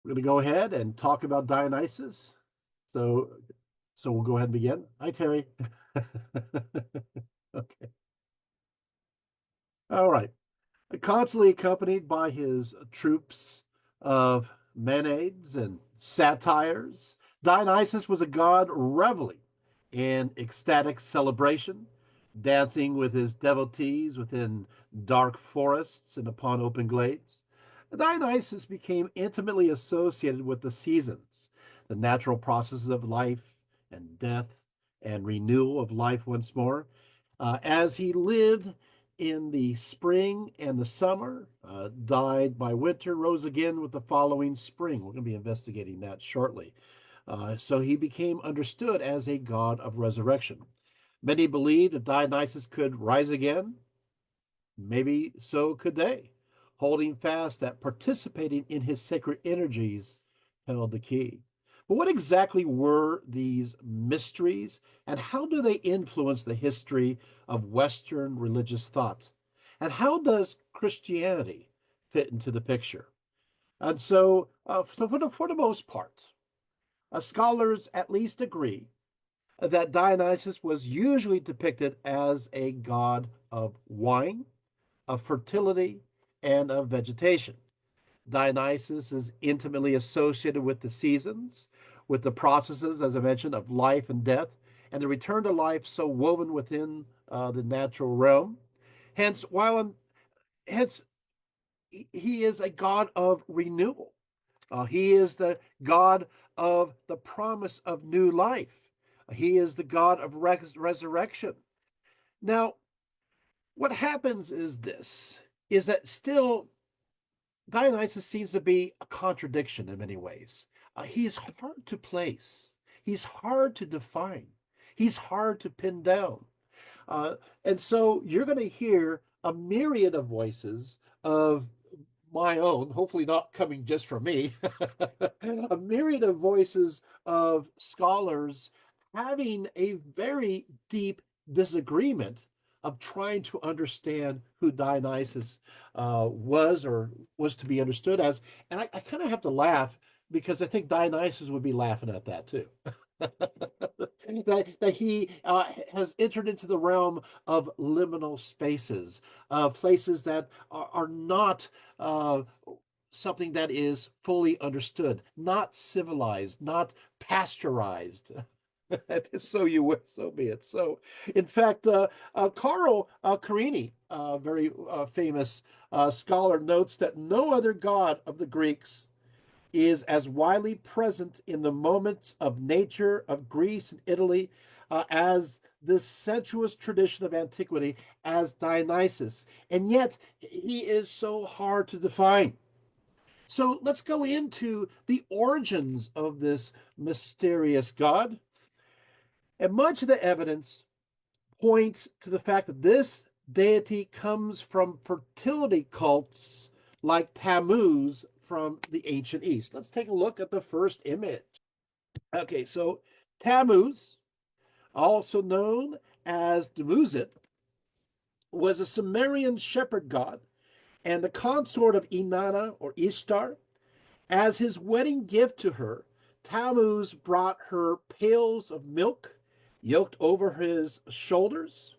We're going to go ahead and talk about Dionysus. So, so we'll go ahead and begin. Hi, Terry. Okay. All right. Constantly accompanied by his troops of maenads and satyrs, Dionysus was a god reveling in ecstatic celebration, dancing with his devotees within dark forests and upon open glades. Dionysus became intimately associated with the seasons, the natural processes of life and death and renewal of life once more, as he lived in the spring and the summer, died by winter, rose again with the following spring. We're going to be investigating that shortly. So he became understood as a god of resurrection. Many believed that Dionysus could rise again. Maybe so could they, holding fast that participating in his sacred energies held the key. But what exactly were these mysteries, and how do they influence the history of Western religious thought? And how does Christianity fit into the picture? And so for the most part, scholars at least agree that Dionysus was usually depicted as a god of wine, of fertility, and of vegetation. Dionysus is intimately associated with the seasons, with the processes, as I mentioned, of life and death, and the return to life so woven within the natural realm. Hence, hence he is a god of renewal. He is the god of the promise of new life. He is the god of resurrection. Now, what happens is this: is that still Dionysus seems to be a contradiction in many ways. He's hard to place. He's hard to define. He's hard to pin down. Uh, and so you're going to hear a myriad of voices of my own, hopefully not coming just from me, a myriad of voices of scholars having a very deep disagreement of trying to understand who Dionysus was or was to be understood as. And I kind of have to laugh because I think Dionysus would be laughing at that too. that he has entered into the realm of liminal spaces, places that are not uh, something that is fully understood, not civilized, not pasteurized. So you would, so be it. So, in fact, Carl Carini, a very famous scholar, notes that no other god of the Greeks is as widely present in the moments of nature of Greece and Italy as this sensuous tradition of antiquity as Dionysus. And yet, he is so hard to define. So let's go into the origins of this mysterious god. And much of the evidence points to the fact that this deity comes from fertility cults like Tammuz from the ancient East. Let's take a look at the first image. Okay, so Tammuz, also known as Dmuzit, was a Sumerian shepherd god and the consort of Inanna or Ishtar. As his wedding gift to her, Tammuz brought her pails of milk yoked over his shoulders.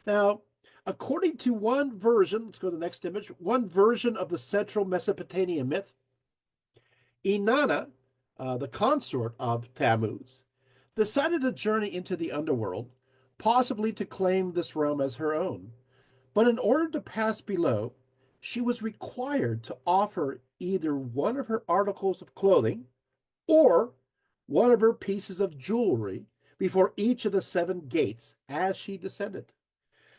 Now, according to one version, let's go to the next image, one version of the central Mesopotamian myth, Inanna, the consort of Tammuz, decided to journey into the underworld, possibly to claim this realm as her own. But in order to pass below, she was required to offer either one of her articles of clothing or one of her pieces of jewelry before each of the seven gates as she descended,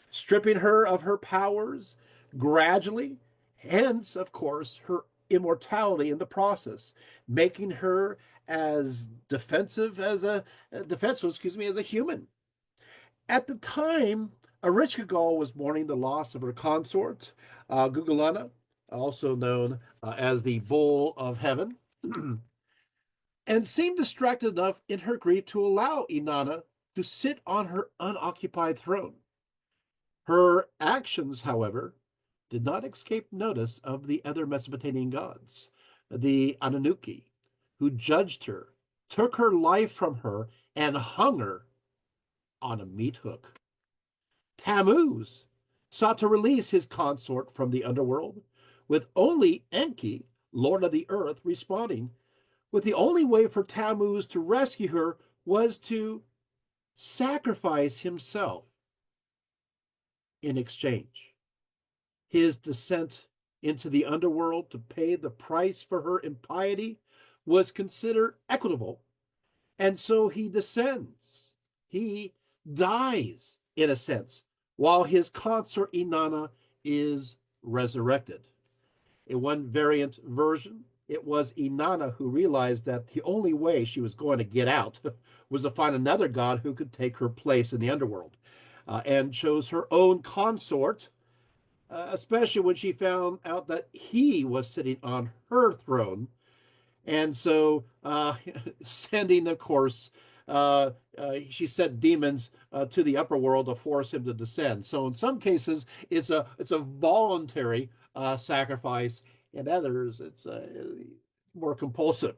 stripping her of her powers gradually, hence, of course, her immortality in the process, making her as defenseless, as a human. At the time, Ereshkigal was mourning the loss of her consort, Gugulana, also known as the Bull of Heaven, and seemed distracted enough in her grief to allow Inanna to sit on her unoccupied throne. Her actions, however, did not escape notice of the other Mesopotamian gods. the Anunnaki, who judged her, took her life from her, and hung her on a meat hook. Tammuz sought to release his consort from the underworld, with only Enki, lord of the earth, responding, with the only way for Tammuz to rescue her was to sacrifice himself in exchange. His descent into the underworld to pay the price for her impiety was considered equitable, and so he descends. He dies, in a sense, while his consort Inanna is resurrected. In one variant version, it was Inanna who realized that the only way she was going to get out was to find another god who could take her place in the underworld, and chose her own consort, especially when she found out that he was sitting on her throne. And so, sending, of course, she sent demons to the upper world to force him to descend. So, in some cases, it's a voluntary sacrifice. In others, it's more compulsive.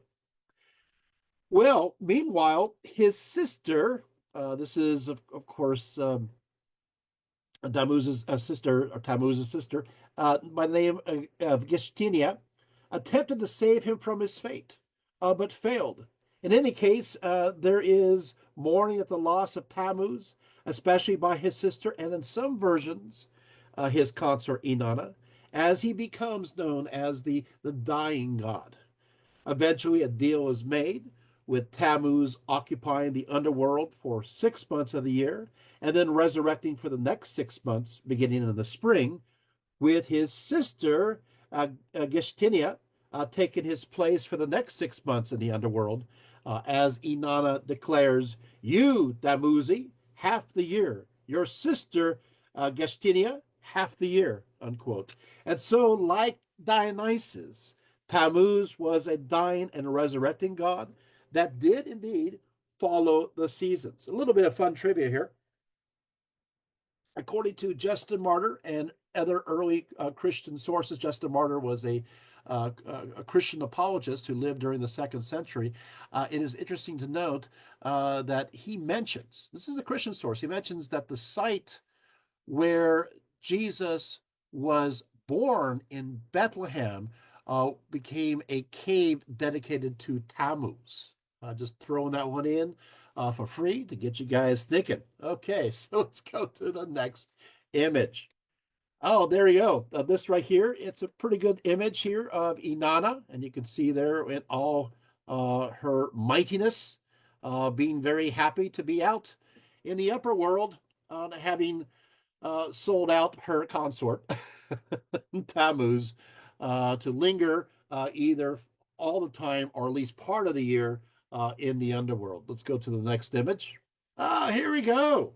Well, meanwhile, his sister, this is, of course, Tammuz's sister, by the name of Gestinia, attempted to save him from his fate, but failed. In any case, there is mourning at the loss of Tammuz, especially by his sister, and in some versions, his consort Inanna, as he becomes known as the dying god. Eventually, a deal is made, with Tammuz occupying the underworld for 6 months of the year, and then resurrecting for the next 6 months, beginning in the spring, with his sister Gestinia taking his place for the next 6 months in the underworld, as Inanna declares, "You, Tamuzi, half the year. Your sister Gestinia, half the year," unquote. And so, like Dionysus, Tammuz was a dying and resurrecting god that did indeed follow the seasons. A little bit of fun trivia here. According to Justin Martyr and other early Christian sources, Justin Martyr was a Christian apologist who lived during the 2nd century. It is interesting to note that he mentions, this is a Christian source, he mentions that the site where Jesus was born in Bethlehem became a cave dedicated to Tammuz. Just throwing that one in for free to get you guys thinking. Okay, so let's go to the next image. Oh, there you go. This right here, it's a pretty good image here of Inanna, and you can see there in all her mightiness, being very happy to be out in the upper world, having sold out her consort, Tammuz, to linger either all the time or at least part of the year in the underworld. Let's go to the next image. Here we go.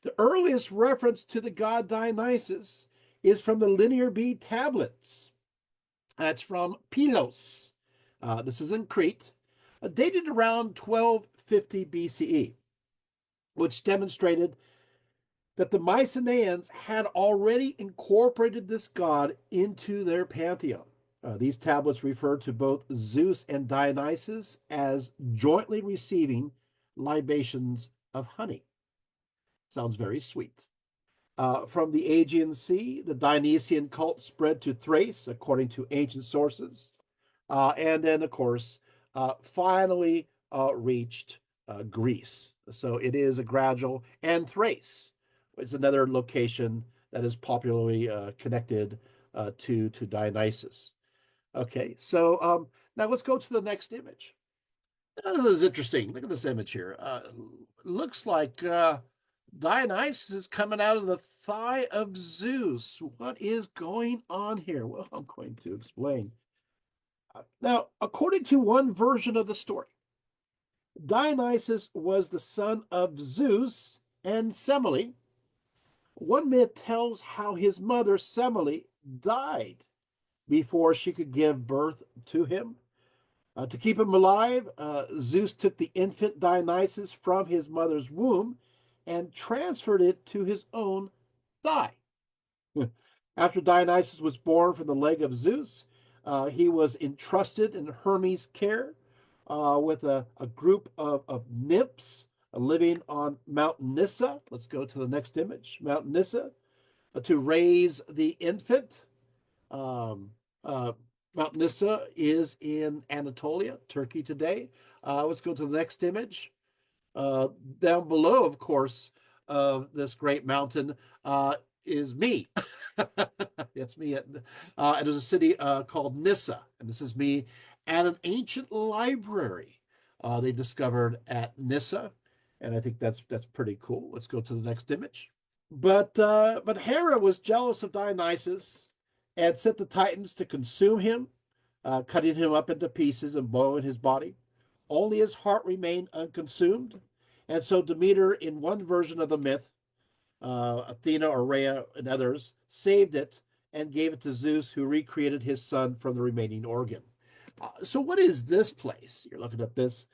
The earliest reference to the god Dionysus is from the Linear B tablets. That's from Pylos. This is in Crete, dated around 1250 BCE, which demonstrated that the Mycenaeans had already incorporated this god into their pantheon. These tablets refer to both Zeus and Dionysus as jointly receiving libations of honey. Sounds very sweet. From the Aegean Sea, the Dionysian cult spread to Thrace, according to ancient sources, and then, of course, finally reached Greece. So it is a gradual, and Thrace is another location that is popularly connected to Dionysus. Okay, so now let's go to the next image. This is interesting. Look at this image here. Looks like Dionysus is coming out of the thigh of Zeus. What is going on here? Well, I'm going to explain. Now, according to one version of the story, Dionysus was the son of Zeus and Semele. One myth tells how his mother, Semele, died before she could give birth to him. To keep him alive, Zeus took the infant Dionysus from his mother's womb and transferred it to his own thigh. After Dionysus was born from the leg of Zeus, He was entrusted in Hermes' care with a group of nymphs living on Mount Nyssa. Let's go to the next image. Mount Nyssa to raise the infant. Um, uh, Mount Nyssa is in Anatolia, Turkey today. Let's go to the next image. Uh, Down below, of course, of this great mountain is me. It's me. It is a city called Nyssa, and this is me at an ancient library they discovered at Nyssa, and I think that's pretty cool. Let's go to the next image. But Hera was jealous of Dionysus and sent the Titans to consume him, cutting him up into pieces and boiling his body. Only his heart remained unconsumed. And so Demeter, in one version of the myth, Athena or Rhea and others, saved it and gave it to Zeus, who recreated his son from the remaining organ. So what is this place? You're looking at this.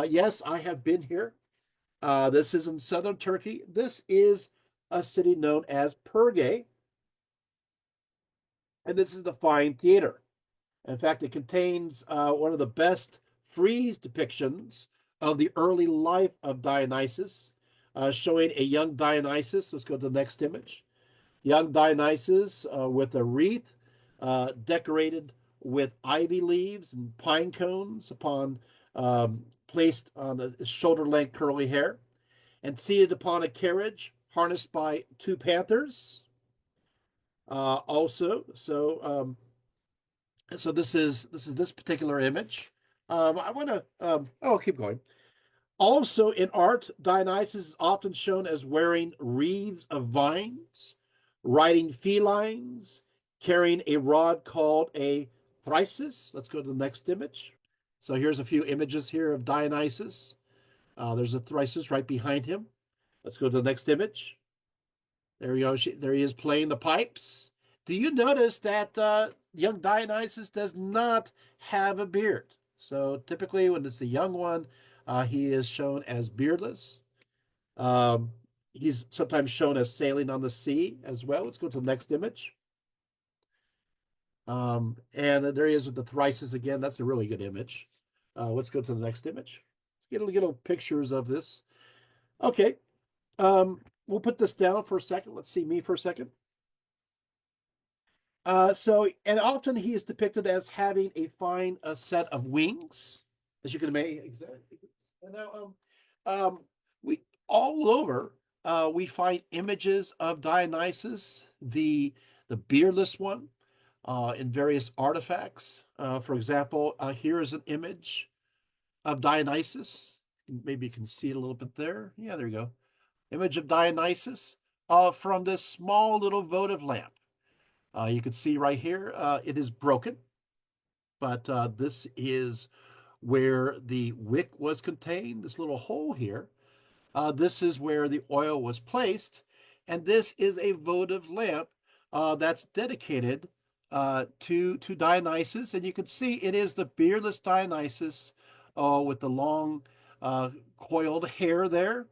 Yes, I have been here. This is in southern Turkey. This is a city known as Perge, and this is the Fine Theater. In fact, it contains one of the best frieze depictions of the early life of Dionysus, showing a young Dionysus. Let's go to the next image. Young Dionysus with a wreath decorated with ivy leaves and pine cones upon placed on his shoulder-length curly hair, and seated upon a carriage harnessed by two panthers. Also, so this particular image. I want to. I'll keep going. Also, in art, Dionysus is often shown as wearing wreaths of vines, riding felines, carrying a rod called a thrysis. Let's go to the next image. So here's a few images here of Dionysus. There's a thrysis right behind him. Let's go to the next image. There we go. There he is playing the pipes. Do you notice that young Dionysus does not have a beard? So typically, when it's a young one, he is shown as beardless. Um, he's sometimes shown as sailing on the sea as well. Let's go to the next image. And there he is with the thrysis again. That's a really good image. Let's go to the next image. Let's get little pictures of this. Okay. We'll put this down for a second. Let's see me for a second. And often he is depicted as having a fine set of wings, as you can imagine. Exactly. And now, we all over we find images of Dionysus, the beardless one, in various artifacts. For example, here is an image of Dionysus. Maybe you can see it a little bit there. Yeah, there you go. Image of Dionysus from this small little votive lamp. You can see right here, it is broken, but this is where the wick was contained, this little hole here. This is where the oil was placed, and this is a votive lamp that's dedicated to Dionysus, and you can see it is the beardless Dionysus with the long coiled hair there.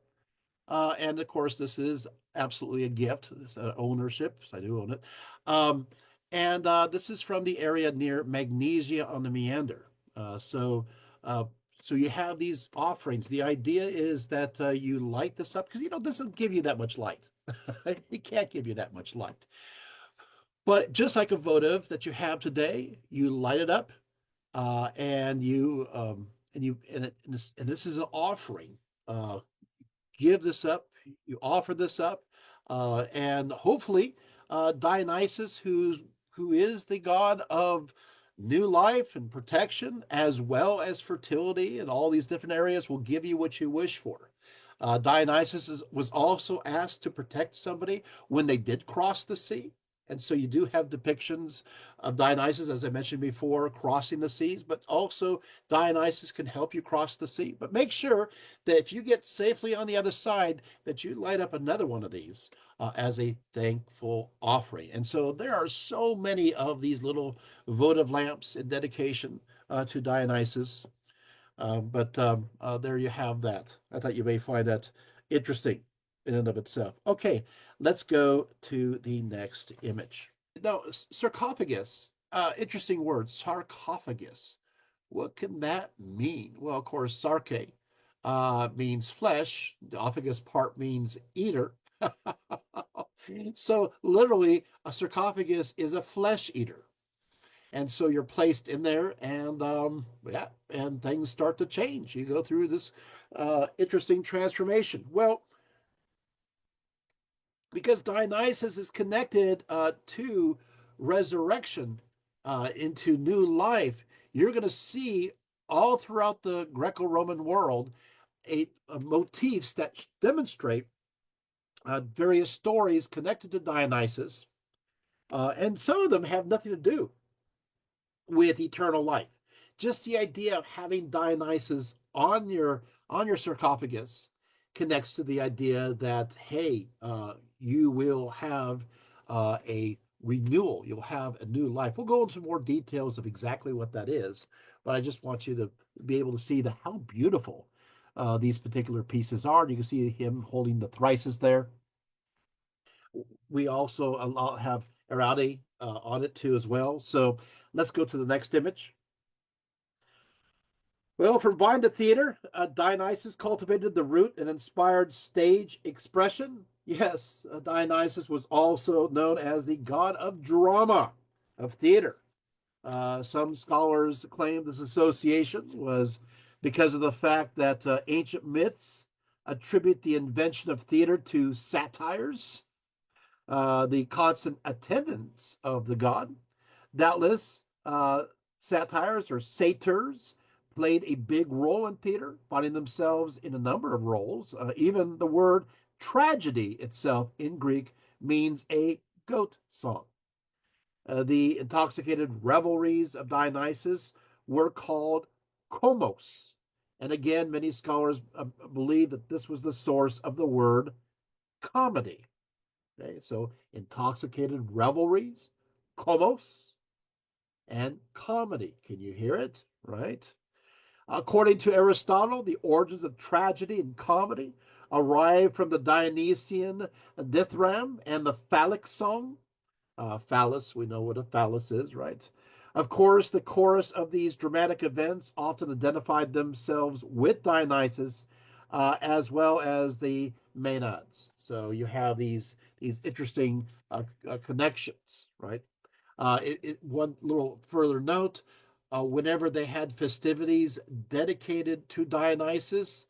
And of course, this is absolutely a gift. It's ownership. So I do own it. Um, and this is from the area near Magnesia on the Meander. So, so you have these offerings. The idea is that you light this up because it doesn't give you that much light. It can't give you that much light. But just like a votive that you have today, you light it up, and this is an offering. Give this up, you offer this up, and hopefully Dionysus, who is the god of new life and protection, as well as fertility and all these different areas, will give you what you wish for. Dionysus was also asked to protect somebody when they did cross the sea. And so you do have depictions of Dionysus, as I mentioned before, crossing the seas, but also Dionysus can help you cross the sea. But make sure that if you get safely on the other side, that you light up another one of these as a thankful offering. And so there are so many of these little votive lamps in dedication to Dionysus. There you have that. I thought you may find that interesting in and of itself. Okay, let's go to the next image. Now, sarcophagus Interesting word, sarcophagus. What can that mean? Well, of course, sarke means flesh. The ophagus part means eater. So literally, a sarcophagus is a flesh eater. And so you're placed in there, and yeah, and things start to change. You go through this interesting transformation. Well, because Dionysus is connected to resurrection into new life, you're going to see all throughout the Greco-Roman world motifs that demonstrate various stories connected to Dionysus, and some of them have nothing to do with eternal life. Just the idea of having Dionysus on your sarcophagus connects to the idea that hey, you will have a renewal. You'll have a new life. We'll go into more details of exactly what that is, but I just want you to be able to see how beautiful these particular pieces are. You can see him holding the thrices there. We also have Erade on it too as well. So let's go to the next image. Well, from vine to theater, Dionysus cultivated the root and inspired stage expression. Yes, Dionysus was also known as the god of drama, of theater. Some scholars claim this association was because of the fact that ancient myths attribute the invention of theater to satyrs, the constant attendance of the god. Doubtless, satyrs or satyrs played a big role in theater, finding themselves in a number of roles. Even the word tragedy itself in Greek means a goat song. The intoxicated revelries of Dionysus were called komos. And again, many scholars believe that this was the source of the word comedy. Okay, so intoxicated revelries, komos, and comedy. Can you hear it? Right? According to Aristotle, the origins of tragedy and comedy arrive from the Dionysian dithram and the phallic song. Phallus, we know what a phallus is, right? Of course, the chorus of these dramatic events often identified themselves with Dionysus, as well as the maenads. So you have these interesting connections, right? One little further note: whenever they had festivities dedicated to Dionysus,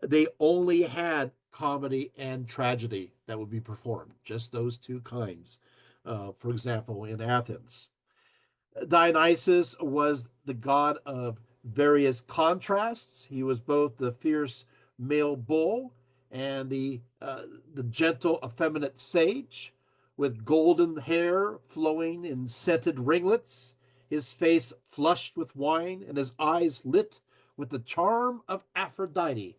they only had comedy and tragedy that would be performed, just those two kinds. For example, in Athens, Dionysus was the god of various contrasts. He was both the fierce male bull and the gentle, effeminate sage, with golden hair flowing in scented ringlets, his face flushed with wine, and his eyes lit with the charm of Aphrodite,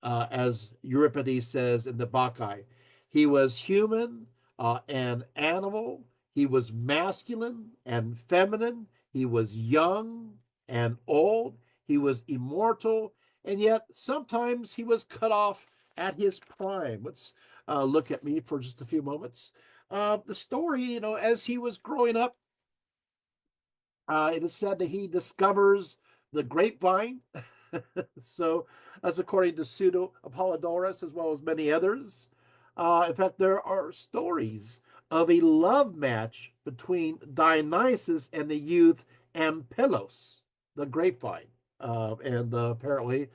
as Euripides says in the Bacchae. He was human and animal. He was masculine and feminine. He was young and old. He was immortal. And yet sometimes he was cut off at his prime. Let's look at me for just a few moments. The story, as he was growing up, it is said that he discovers the grapevine. So that's according to Pseudo Apollodorus, as well as many others. In fact, there are stories of a love match between Dionysus and the youth Ampelos, the grapevine. And apparently,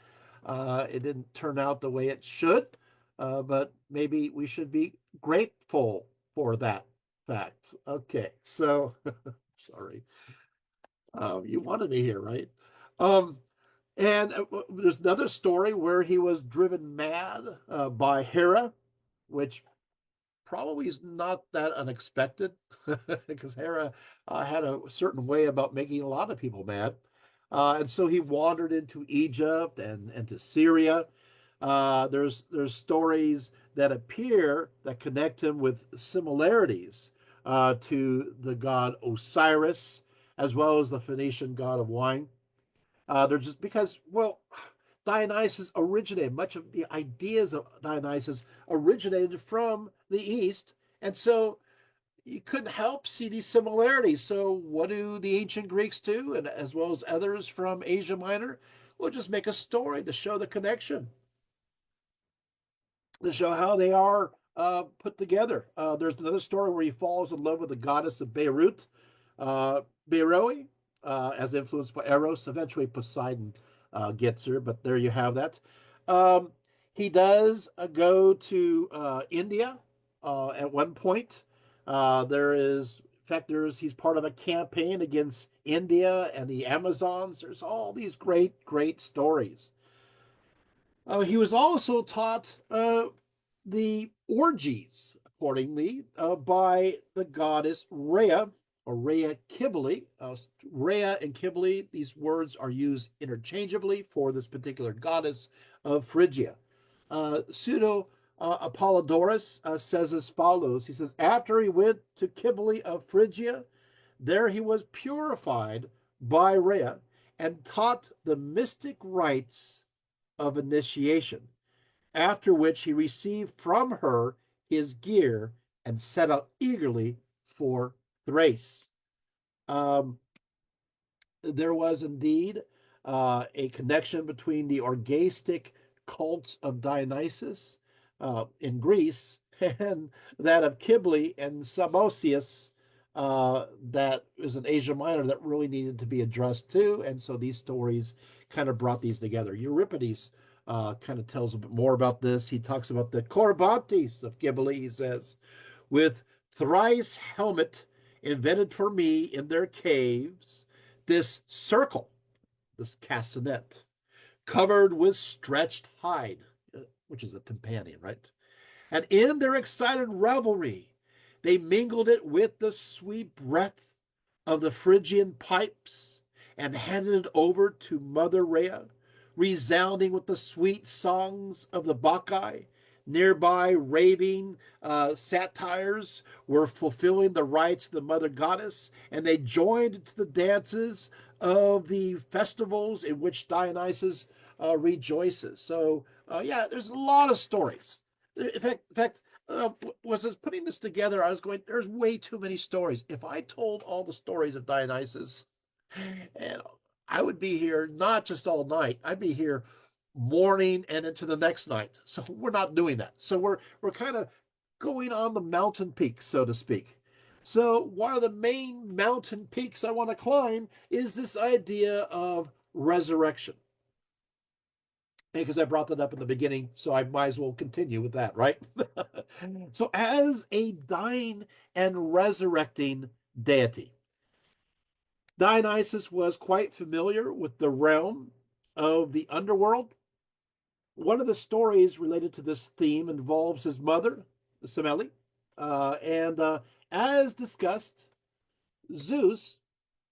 it didn't turn out the way it should, but maybe we should be grateful for that fact. Okay, so sorry. You wanted me here, right? Um, and there's another story where he was driven mad by Hera, which probably is not that unexpected because Hera had a certain way about making a lot of people mad. And so he wandered into Egypt and to Syria. There's stories that appear that connect him with similarities to the god Osiris, as well as the Phoenician god of wine. They're just because, well, Dionysus originated, much of the ideas of Dionysus originated from the East. And so you couldn't help see these similarities. So, what do the ancient Greeks do, and as well as others from Asia Minor? We'll just make a story to show the connection, to show how they are put together. There's another story where he falls in love with the goddess of Beirut, Beiroi, as influenced by Eros. Eventually, Poseidon gets her, but there you have that. Um, he does go to India at one point. There is, in fact, he's part of a campaign against India and the Amazons. There's all these great, great stories. He was also taught the orgies, accordingly, by the goddess Rhea, or Rhea Cybele. Rhea and Cybele, these words are used interchangeably for this particular goddess of Phrygia. Pseudo Apollodorus says as follows. He says, after he went to Cybele of Phrygia, there he was purified by Rhea and taught the mystic rites of initiation, after which he received from her his gear and set out eagerly for Thrace. Um, there was indeed a connection between the orgastic cults of Dionysus in Greece and that of Cybele and Samotheus, that is in Asia Minor, that really needed to be addressed too. And so these stories kind of brought these together. Euripides kind of tells a bit more about this. He talks about the Corybantes of Cybele, he says, with thrice helmet invented for me in their caves, this circle, this castanet, covered with stretched hide, which is a companion, right? And in their excited revelry, they mingled it with the sweet breath of the Phrygian pipes and handed it over to Mother Rhea, resounding with the sweet songs of the Bacchae. Nearby raving satyrs were fulfilling the rites of the mother goddess, and they joined into the dances of the festivals in which Dionysus rejoices. So, yeah, there's a lot of stories. In fact, was I putting this together, I was going, there's way too many stories. If I told all the stories of Dionysus, and I would be here not just all night, I'd be here morning and into the next night. So we're not doing that. So we're kind of going on the mountain peaks, so to speak. So one of the main mountain peaks I want to climb is this idea of resurrection. Because I brought that up in the beginning, so I might as well continue with that, right? So, as a dying and resurrecting deity, Dionysus was quite familiar with the realm of the underworld. One of the stories related to this theme involves his mother, Semele, and as discussed, Zeus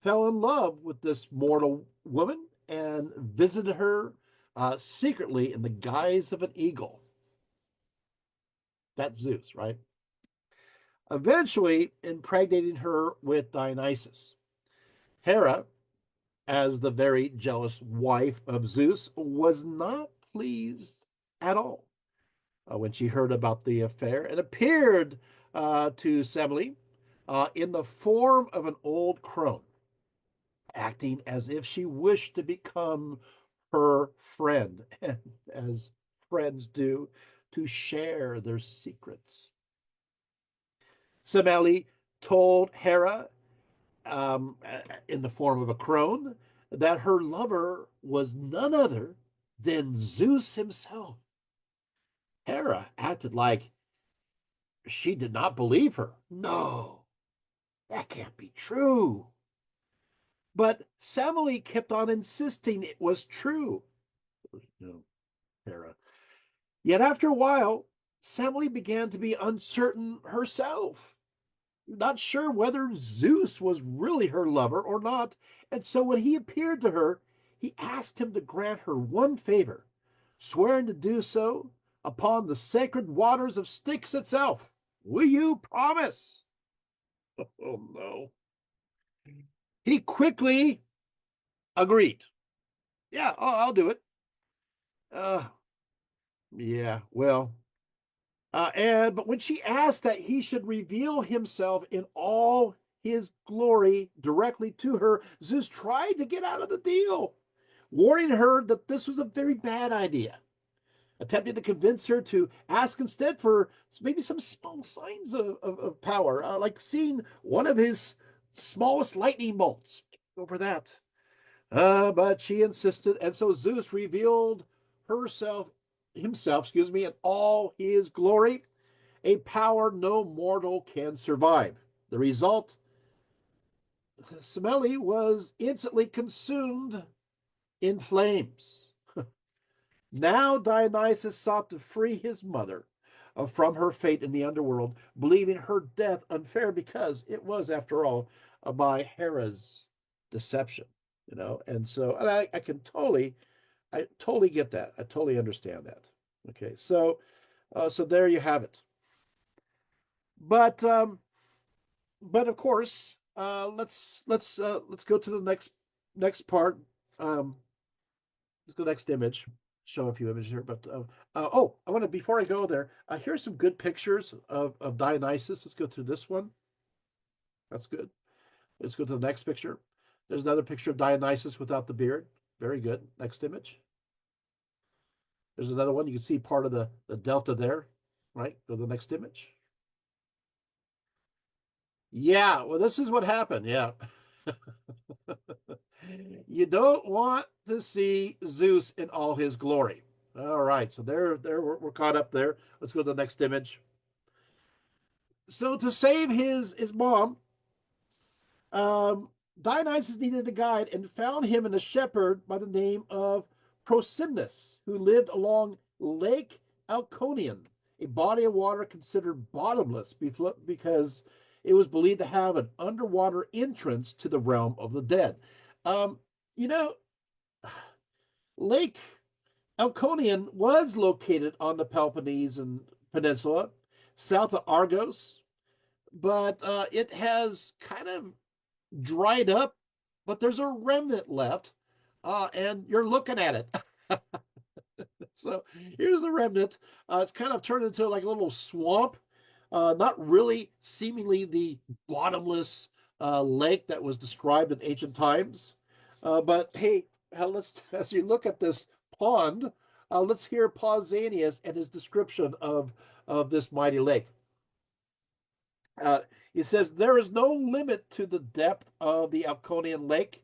fell in love with this mortal woman and visited her secretly in the guise of an eagle. That's Zeus, right? Eventually impregnating her with Dionysus. Hera, as the very jealous wife of Zeus, was not pleased at all when she heard about the affair and appeared to Semele in the form of an old crone, acting as if she wished to become her friend, and as friends do, to share their secrets. Semele told Hera, in the form of a crone, that her lover was none other than Zeus himself. Hera acted like she did not believe her. No, that can't be true. But Semele kept on insisting it was true. No, Hera. Yet after a while, Semele began to be uncertain herself, not sure whether Zeus was really her lover or not. And so when he appeared to her, he asked him to grant her one favor, swearing to do so upon the sacred waters of Styx itself. Will you promise? Oh, no. He quickly agreed. Yeah, I'll do it. Uh, yeah, well, But when she asked that he should reveal himself in all his glory directly to her, Zeus tried to get out of the deal, warning her that this was a very bad idea, attempting to convince her to ask instead for maybe some small signs of power, like seeing one of his smallest lightning bolts. Over that. But she insisted, and so Zeus revealed herself, himself, excuse me, in all his glory, a power no mortal can survive. The result, Semele was instantly consumed in flames. Now Dionysus sought to free his mother from her fate in the underworld, believing her death unfair because it was, after all, by Hera's deception. And so and I totally get that. I totally understand that. Okay, so there you have it. But but of course, let's go to the next part. Um, let's go to the next image. Show a few images here, but oh, I want to before I go there. Here's some good pictures of Dionysus. Let's go through this one. That's good. Let's go to the next picture. There's another picture of Dionysus without the beard. Very good. Next image. There's another one. You can see part of the delta there, right? Go to the next image. Yeah, well, this is what happened. Yeah. You don't want to see Zeus in all his glory. All right, so there we're caught up there. Let's go to the next image. So to save his mom, um, Dionysus needed a guide and found him in a shepherd by the name of Prosimnus, who lived along Lake Alconian, a body of water considered bottomless because it was believed to have an underwater entrance to the realm of the dead. Um, you know, Lake Alconian was located on the Peloponnesian Peninsula, south of Argos, but it has kind of dried up, but there's a remnant left, and you're looking at it. So here's the remnant. It's kind of turned into like a little swamp, not really seemingly the bottomless lake that was described in ancient times. But hey, let's as you look at this pond, let's hear Pausanias and his description of this mighty lake. Uh, he says, there is no limit to the depth of the Alconian lake,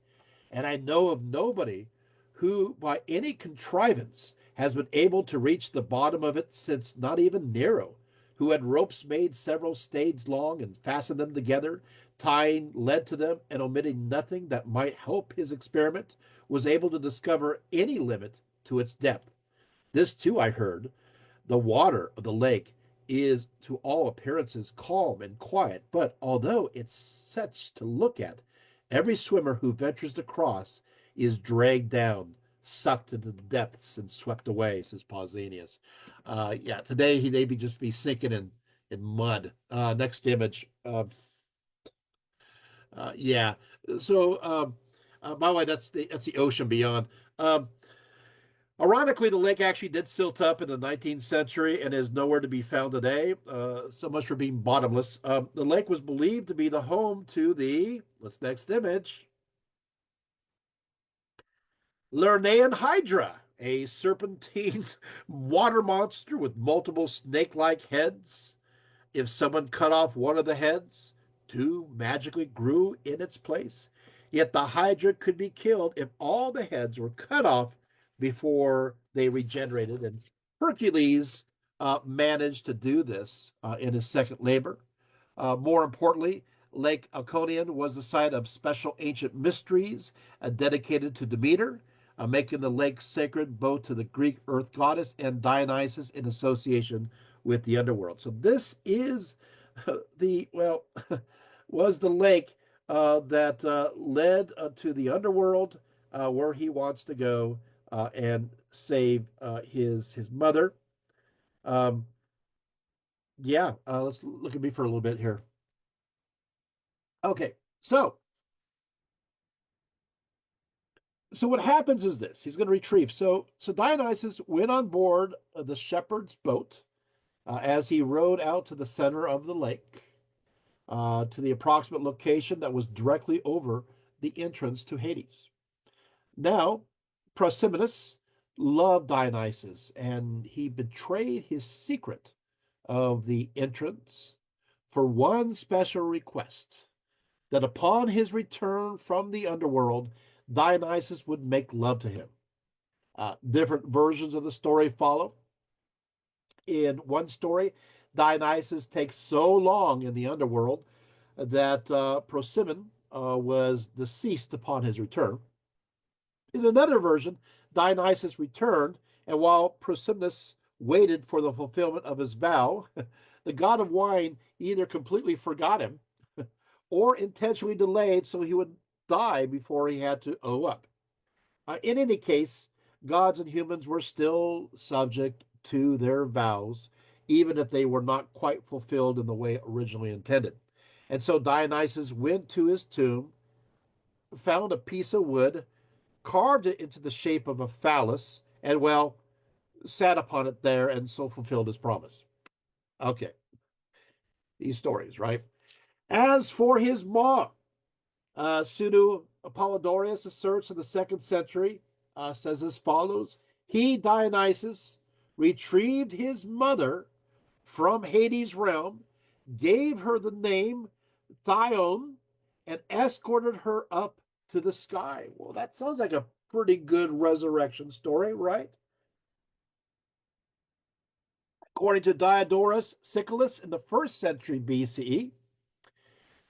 and I know of nobody who, by any contrivance, has been able to reach the bottom of it since not even Nero, who had ropes made several stades long and fastened them together, tying lead to them and omitting nothing that might help his experiment, was able to discover any limit to its depth. This too I heard, the water of the lake is to all appearances calm and quiet, but although it's such to look at, every swimmer who ventures to cross is dragged down, sucked into the depths, and swept away, says Pausanias. Yeah, today he'd be just be sinking in mud. Next image. Yeah. So, by the way, that's the ocean beyond. Ironically, the lake actually did silt up in the 19th century and is nowhere to be found today. So much for being bottomless. The lake was believed to be the home to let's next image, Lernaean Hydra, a serpentine water monster with multiple snake-like heads. If someone cut off one of the heads, two magically grew in its place. Yet the Hydra could be killed if all the heads were cut off before they regenerated. And Hercules managed to do this in his second labor. More importantly, Lake Iconium was the site of special ancient mysteries dedicated to Demeter, making the lake sacred both to the Greek earth goddess and Dionysus in association with the underworld. So this is well, was the lake that led to the underworld, where he wants to go and save his mother. Um, yeah, let's look at me for a little bit here. Okay, so what happens is this: he's going to retrieve. So Dionysus went on board the shepherd's boat, as he rowed out to the center of the lake, to the approximate location that was directly over the entrance to Hades. Now, Prosiminus loved Dionysus, and he betrayed his secret of the entrance for one special request, that upon his return from the underworld, Dionysus would make love to him. Different versions of the story follow. In one story, Dionysus takes so long in the underworld that Prosimon was deceased upon his return. In another version, Dionysus returned, and while Prosimnus waited for the fulfillment of his vow, the god of wine either completely forgot him or intentionally delayed so he would die before he had to owe up. In any case, gods and humans were still subject to their vows, even if they were not quite fulfilled in the way originally intended. And so Dionysus went to his tomb, found a piece of wood, carved it into the shape of a phallus, and, well, sat upon it there and so fulfilled his promise. Okay, these stories, right? As for his mom, Pseudo Apollodorus asserts in the 2nd century, says as follows: He, Dionysus, retrieved his mother from Hades' realm, gave her the name Thyone, and escorted her up to the sky. Well, that sounds like a pretty good resurrection story, right? According to Diodorus Siculus in the 1st century BCE,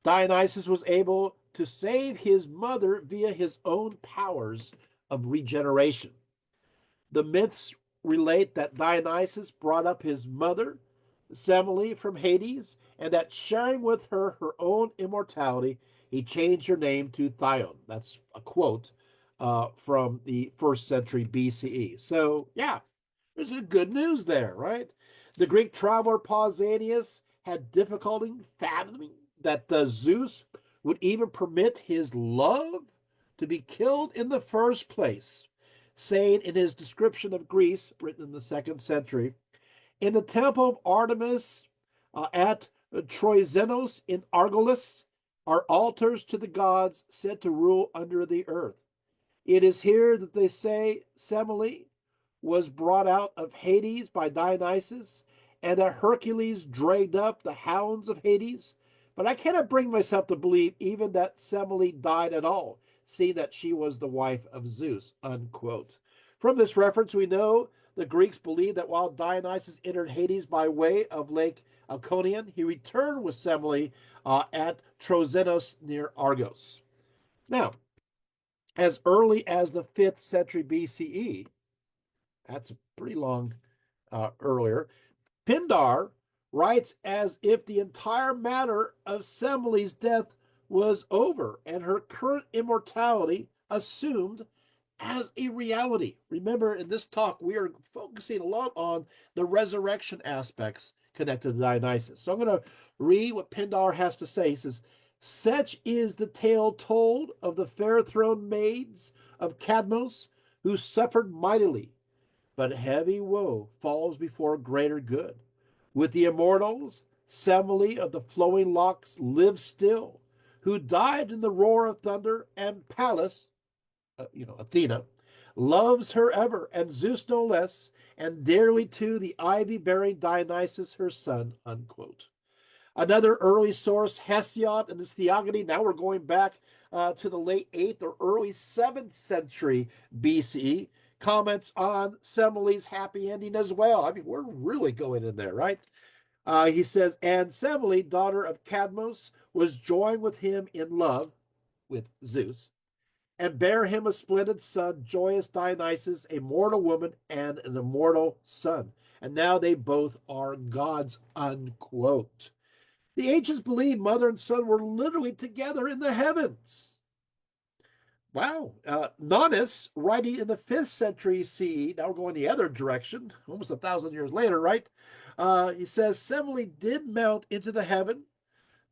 Dionysus was able to save his mother via his own powers of regeneration. The myths relate that Dionysus brought up his mother, Semele, from Hades, and that sharing with her her own immortality, he changed her name to Thyone. That's a quote from the 1st century BCE. So, yeah, there's a good news there, right? The Greek traveler Pausanias had difficulty fathoming that Zeus would even permit his love to be killed in the first place, saying in his description of Greece, written in the 2nd century, in the temple of Artemis at Troizenos in Argolis are altars to the gods said to rule under the earth. It is here that they say Semele was brought out of Hades by Dionysus, and that Hercules dragged up the hounds of Hades. But I cannot bring myself to believe even that Semele died at all, seeing that she was the wife of Zeus, unquote. From this reference, we know the Greeks believed that while Dionysus entered Hades by way of Lake Iconium, he returned with Semele at Trozenos near Argos. Now, as early as the 5th century BCE, that's a pretty long earlier, Pindar writes as if the entire matter of Semele's death was over and her current immortality assumed as a reality. Remember, in this talk, we are focusing a lot on the resurrection aspects connected to Dionysus. So I'm going to read what Pindar has to say. He says, such is the tale told of the fair-throned maids of Cadmos who suffered mightily, but heavy woe falls before greater good. With the immortals, Semele of the flowing locks lives still, who died in the roar of thunder, and Pallas, Athena, loves her ever, and Zeus no less, and dearly too the ivy-bearing Dionysus her son, unquote. Another early source, Hesiod and his Theogony, now we're going back to the late 8th or early 7th century BCE, comments on Semele's happy ending as well. I mean, we're really going in there, right? He says, and Semele, daughter of Cadmos, was joined with him in love with Zeus, and bare him a splendid son, joyous Dionysus, a mortal woman, and an immortal son. And now they both are gods, unquote. The ancients believed mother and son were literally together in the heavens. Wow. Nonnus, writing in the 5th century CE, now we're going the other direction, almost 1,000 years later, right? He says, Semele did mount into the heaven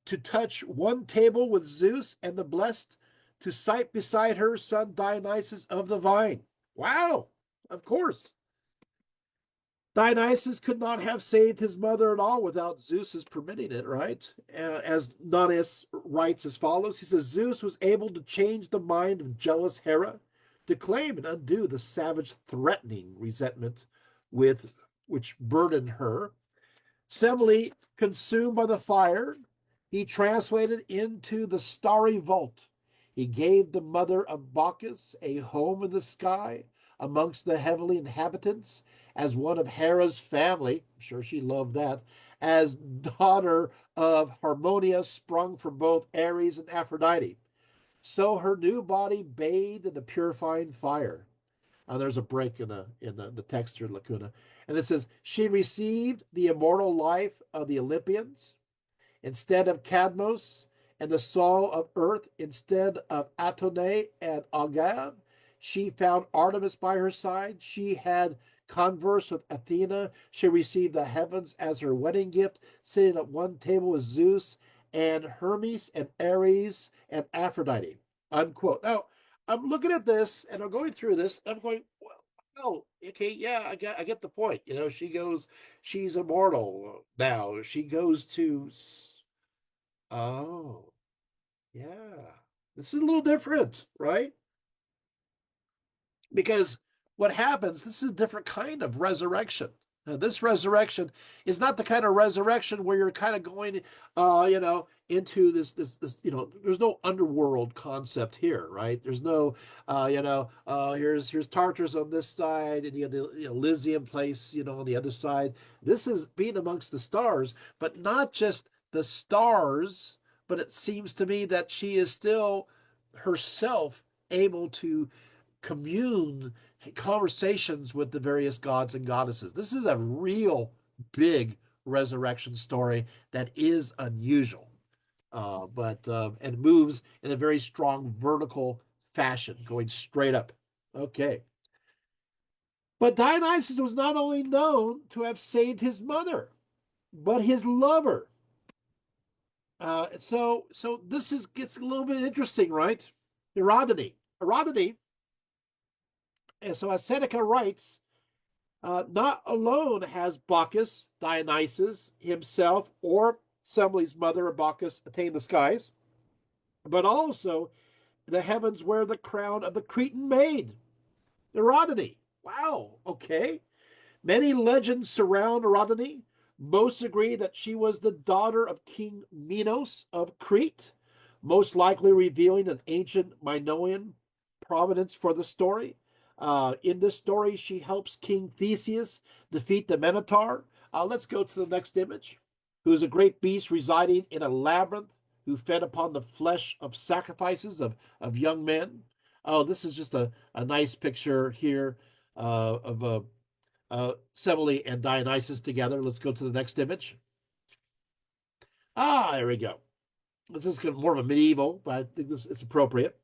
to touch one table with Zeus and the blessed, to sight beside her son Dionysus of the vine. Wow, of course. Dionysus could not have saved his mother at all without Zeus's permitting it, right? As Nonnus writes as follows, he says, Zeus was able to change the mind of jealous Hera to claim and undo the savage threatening resentment with which burdened her. Semele, consumed by the fire, he translated into the starry vault. He gave the mother of Bacchus a home in the sky amongst the heavenly inhabitants as one of Hera's family. I'm sure she loved that. As daughter of Harmonia, sprung from both Ares and Aphrodite. So her new body bathed in the purifying fire. There's a break in the text here, Lacuna. And it says, she received the immortal life of the Olympians instead of Cadmos, and the soul of earth instead of Atone and Agave. She found Artemis by her side. She had converse with Athena. She received the heavens as her wedding gift, sitting at one table with Zeus and Hermes and Ares and Aphrodite. Unquote. Now, I'm looking at this and I'm going through this. And I'm going, well, oh, okay, yeah, I get the point. She's immortal now. She goes to, oh, yeah. This is a little different, right? Because what happens, this is a different kind of resurrection. Now, this resurrection is not the kind of resurrection where you're kind of going, into this. There's no underworld concept here, right? There's no, here's Tartarus on this side, and you have the Elysium place, on the other side. This is being amongst the stars, but not just the stars, but it seems to me that she is still herself able to commune conversations with the various gods and goddesses. This is a real big resurrection story that is unusual, but and moves in a very strong vertical fashion, going straight up. Okay. But Dionysus was not only known to have saved his mother, but his lover. So this is gets a little bit interesting, right? Herodity. And so as Seneca writes, not alone has Bacchus, Dionysus himself, or Semele's mother or Bacchus attained the skies, but also the heavens wear the crown of the Cretan maid, Herodity. Wow, okay. Many legends surround Herodity. Most agree that she was the daughter of King Minos of Crete, most likely revealing an ancient Minoan provenance for the story. In this story, she helps King Theseus defeat the Minotaur. Let's go to the next image. Who is a great beast residing in a labyrinth, who fed upon the flesh of sacrifices of young men. Oh, this is just a nice picture here of Semele and Dionysus together. Let's go to the next image. There we go. This is more of a medieval, but I think this it's appropriate.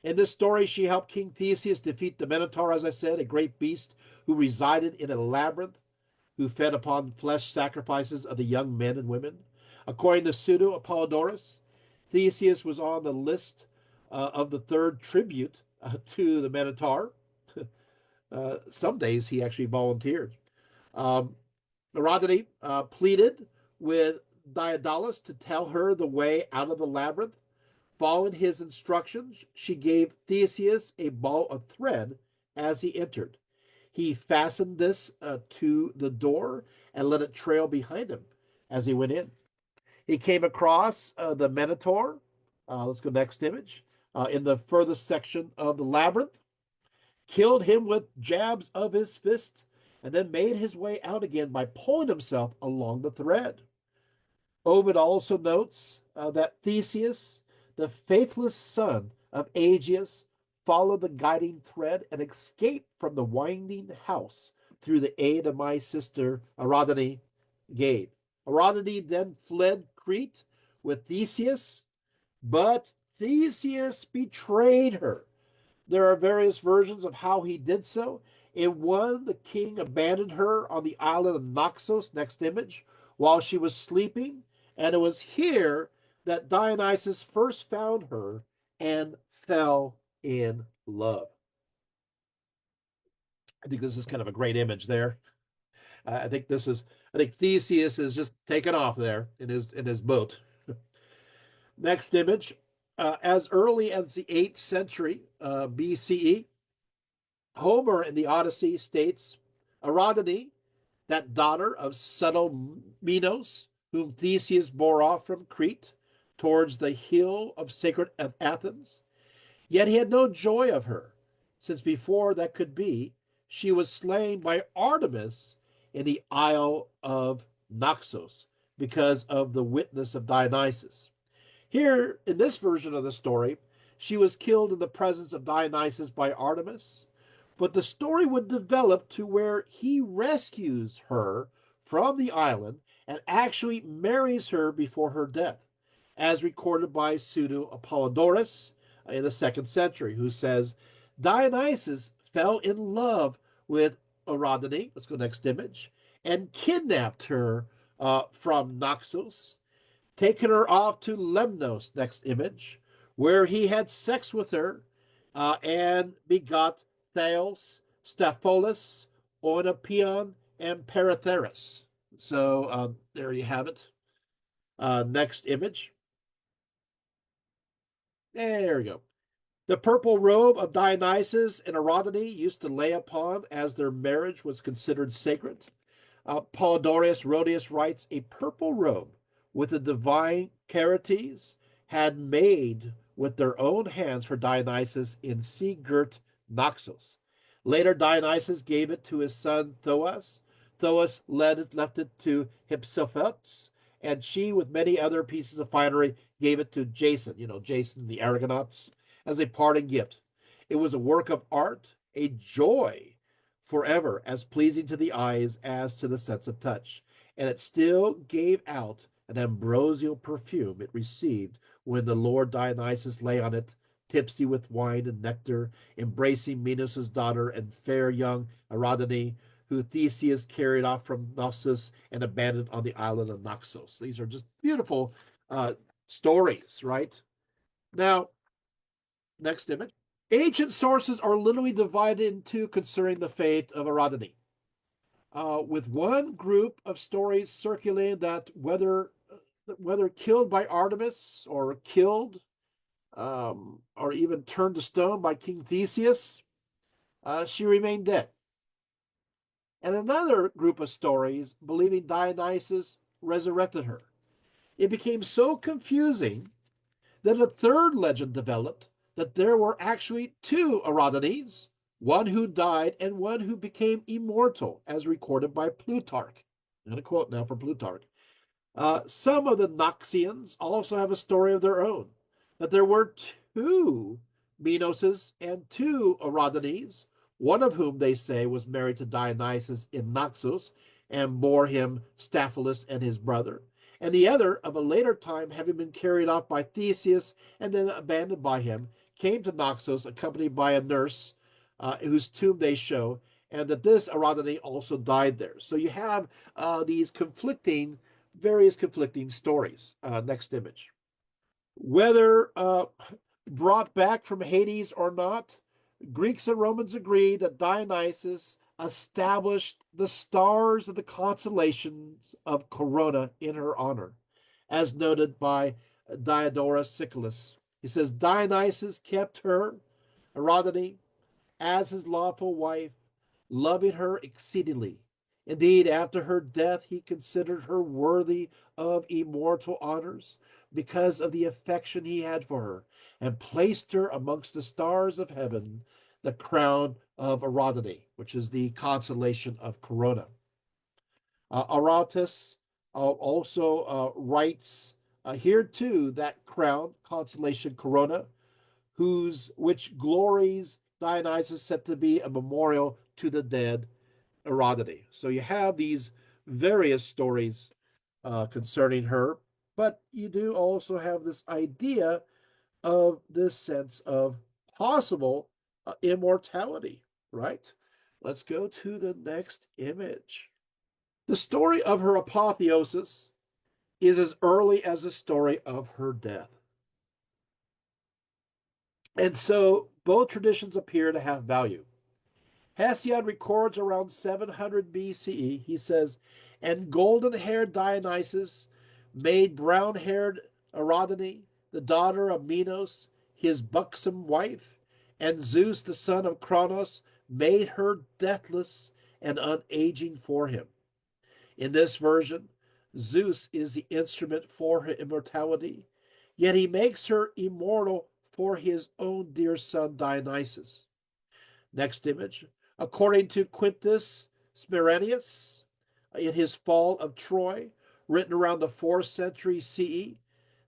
In this story, she helped King Theseus defeat the Minotaur, as I said, a great beast who resided in a labyrinth, who fed upon flesh sacrifices of the young men and women. According to Pseudo Apollodorus, Theseus was on the list of the third tribute to the Minotaur. Some days he actually volunteered. Um, Herodity pleaded with Daedalus to tell her the way out of the labyrinth. Following his instructions, she gave Theseus a ball of thread as he entered. He fastened this to the door and let it trail behind him as he went in. He came across the Minotaur. Let's go next image. In the furthest section of the labyrinth, killed him with jabs of his fist, and then made his way out again by pulling himself along the thread. Ovid also notes that Theseus, the faithless son of Aegeus, followed the guiding thread and escaped from the winding house through the aid of my sister Herodity gave. Herodity then fled Crete with Theseus, but Theseus betrayed her. There are various versions of how he did so. In one, the king abandoned her on the island of Naxos, next image, while she was sleeping, and it was here that Dionysus first found her and fell in love. I think this is kind of a great image there. I think this is I think Theseus is just taking off there in his boat. Next image. As early as the 8th century BCE, Homer in the Odyssey states Ariadne, that daughter of subtle Minos, whom Theseus bore off from Crete towards the hill of sacred Athens. Yet he had no joy of her, since before that could be, she was slain by Artemis in the Isle of Naxos because of the witness of Dionysus. Here, in this version of the story, she was killed in the presence of Dionysus by Artemis, but the story would develop to where he rescues her from the island and actually marries her before her death, as recorded by Pseudo Apollodorus in the 2nd century, who says Dionysus fell in love with Ariadne, let's go next image, and kidnapped her from Naxos, taken her off to Lemnos, next image, where he had sex with her and begot Theos, Stapholos, Oenopion, and Peritheris. So there you have it. Next image. There we go. The purple robe of Dionysus and Ariadne used to lay upon as their marriage was considered sacred. Polydorus Rhodius writes, a purple robe with the divine Charites had made with their own hands for Dionysus in sea-girt Naxos. Later, Dionysus gave it to his son Thoas. Thoas left it to Hypsiphotes, and she, with many other pieces of finery, gave it to Jason, Jason the Argonauts, as a parting gift. It was a work of art, a joy forever, as pleasing to the eyes as to the sense of touch, and it still gave out an ambrosial perfume it received when the Lord Dionysus lay on it, tipsy with wine and nectar, embracing Minos' daughter and fair young Ariadne, who Theseus carried off from Knossos and abandoned on the island of Naxos. These are just beautiful stories, right? Now, next image. Ancient sources are literally divided into concerning the fate of Ariadne, with one group of stories circulating that whether killed by Artemis or killed or even turned to stone by King Theseus, she remained dead. And another group of stories believing Dionysus resurrected her. It became so confusing that a third legend developed that there were actually two Ariadnes, one who died and one who became immortal, as recorded by Plutarch. I'm going to quote now from Plutarch. Some of the Naxians also have a story of their own, that there were two Minoses and two Ariadnes, one of whom they say was married to Dionysus in Naxos and bore him Staphylos and his brother, and the other, of a later time, having been carried off by Theseus and then abandoned by him, came to Naxos accompanied by a nurse whose tomb they show, and that this Ariadne also died there. So you have these various conflicting stories. Next image. Whether brought back from Hades or not, Greeks and Romans agree that Dionysus established the stars of the constellations of Corona in her honor, as noted by Diodorus Siculus. He says, Dionysus kept her, Ariadne, as his lawful wife, loving her exceedingly. Indeed, after her death, he considered her worthy of immortal honors because of the affection he had for her, and placed her amongst the stars of heaven, the crown of Ariadne, which is the constellation of Corona. Aratus also writes here too that crown, constellation Corona, which glories Dionysus said to be a memorial to the dead Ariadne. So you have these various stories concerning her, but you do also have this idea of this sense of possible immortality, right? Let's go to the next image. The story of her apotheosis is as early as the story of her death. And so both traditions appear to have value. Hesiod records around 700 BCE. He says, and golden-haired Dionysus made brown-haired Ariadne, the daughter of Minos, his buxom wife, and Zeus, the son of Cronos, made her deathless and unaging for him. In this version, Zeus is the instrument for her immortality, yet he makes her immortal for his own dear son Dionysus. Next image. According to Quintus Smyranius, in his Fall of Troy, written around the 4th century CE,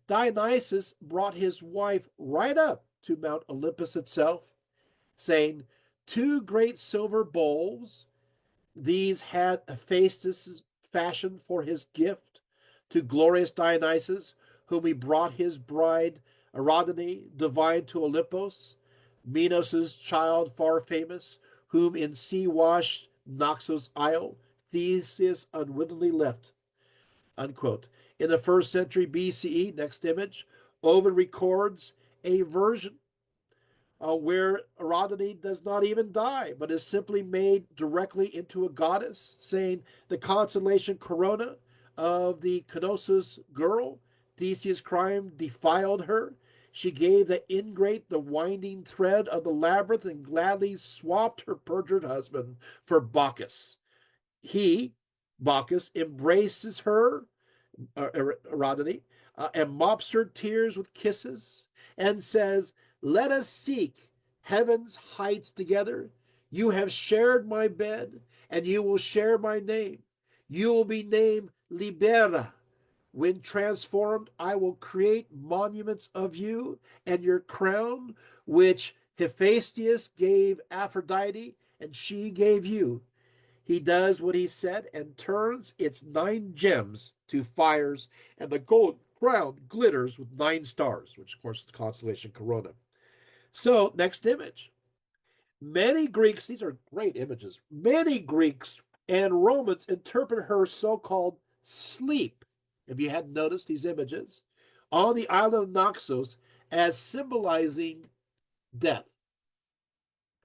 Dionysus brought his wife right up to Mount Olympus itself, saying, two great silver bowls, these had Hephaestus fashioned for his gift to glorious Dionysus, whom he brought his bride Ariadne, divine to Olympus, Minos' child far famous, whom in sea-washed Naxos Isle Theseus unwittingly left. Unquote. In the 1st century BCE, next image, Ovid records a version where Ariadne does not even die, but is simply made directly into a goddess, saying the constellation Corona of the Knossos girl, Theseus' crime defiled her. She gave the ingrate the winding thread of the labyrinth and gladly swapped her perjured husband for Bacchus. He, Bacchus, embraces her, Ariadne, and mops her tears with kisses and says, let us seek heaven's heights together. You have shared my bed, and you will share my name. You will be named Libera. When transformed, I will create monuments of you and your crown, which Hephaestus gave Aphrodite, and she gave you. He does what he said and turns its 9 gems to fires, and the gold crown glitters with 9 stars, which of course is the constellation Corona. So, next image. Many Greeks, these are great images, many Greeks and Romans interpret her so-called sleep, if you hadn't noticed these images, on the island of Naxos as symbolizing death.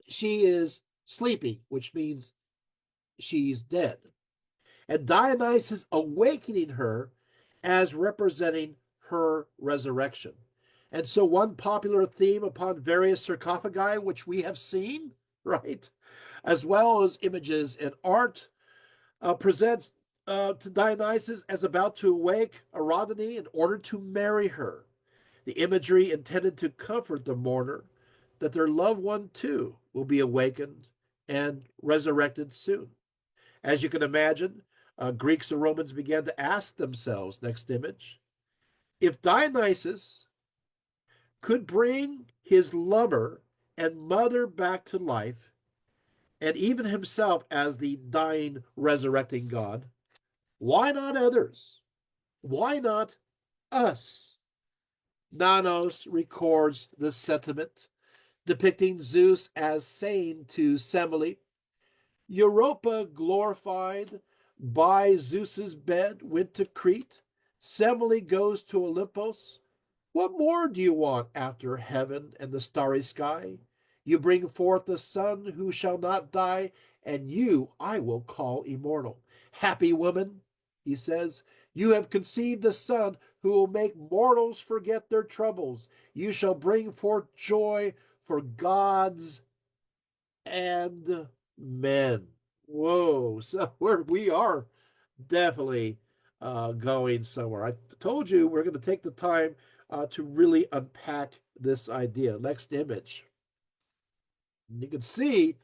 She is sleeping, which means she's dead. And Dionysus awakening her as representing her resurrection. And so, one popular theme upon various sarcophagi, which we have seen, right, as well as images in art, presents to Dionysus as about to awake Ariadne in order to marry her. The imagery intended to comfort the mourner that their loved one too will be awakened and resurrected soon. As you can imagine, Greeks and Romans began to ask themselves, next image, if Dionysus could bring his lover and mother back to life, and even himself as the dying, resurrecting God, why not others? Why not us? Nanos records this sentiment, depicting Zeus as sane to Semele. Europa, glorified by Zeus's bed, went to Crete. Semele goes to Olympus. What more do you want after heaven and the starry sky? You bring forth the son who shall not die, and you I will call immortal. Happy woman, he says, you have conceived a son who will make mortals forget their troubles. You shall bring forth joy for gods and men. Whoa, so we are definitely going somewhere. I told you we're going to take the time to really unpack this idea. Next image. You can see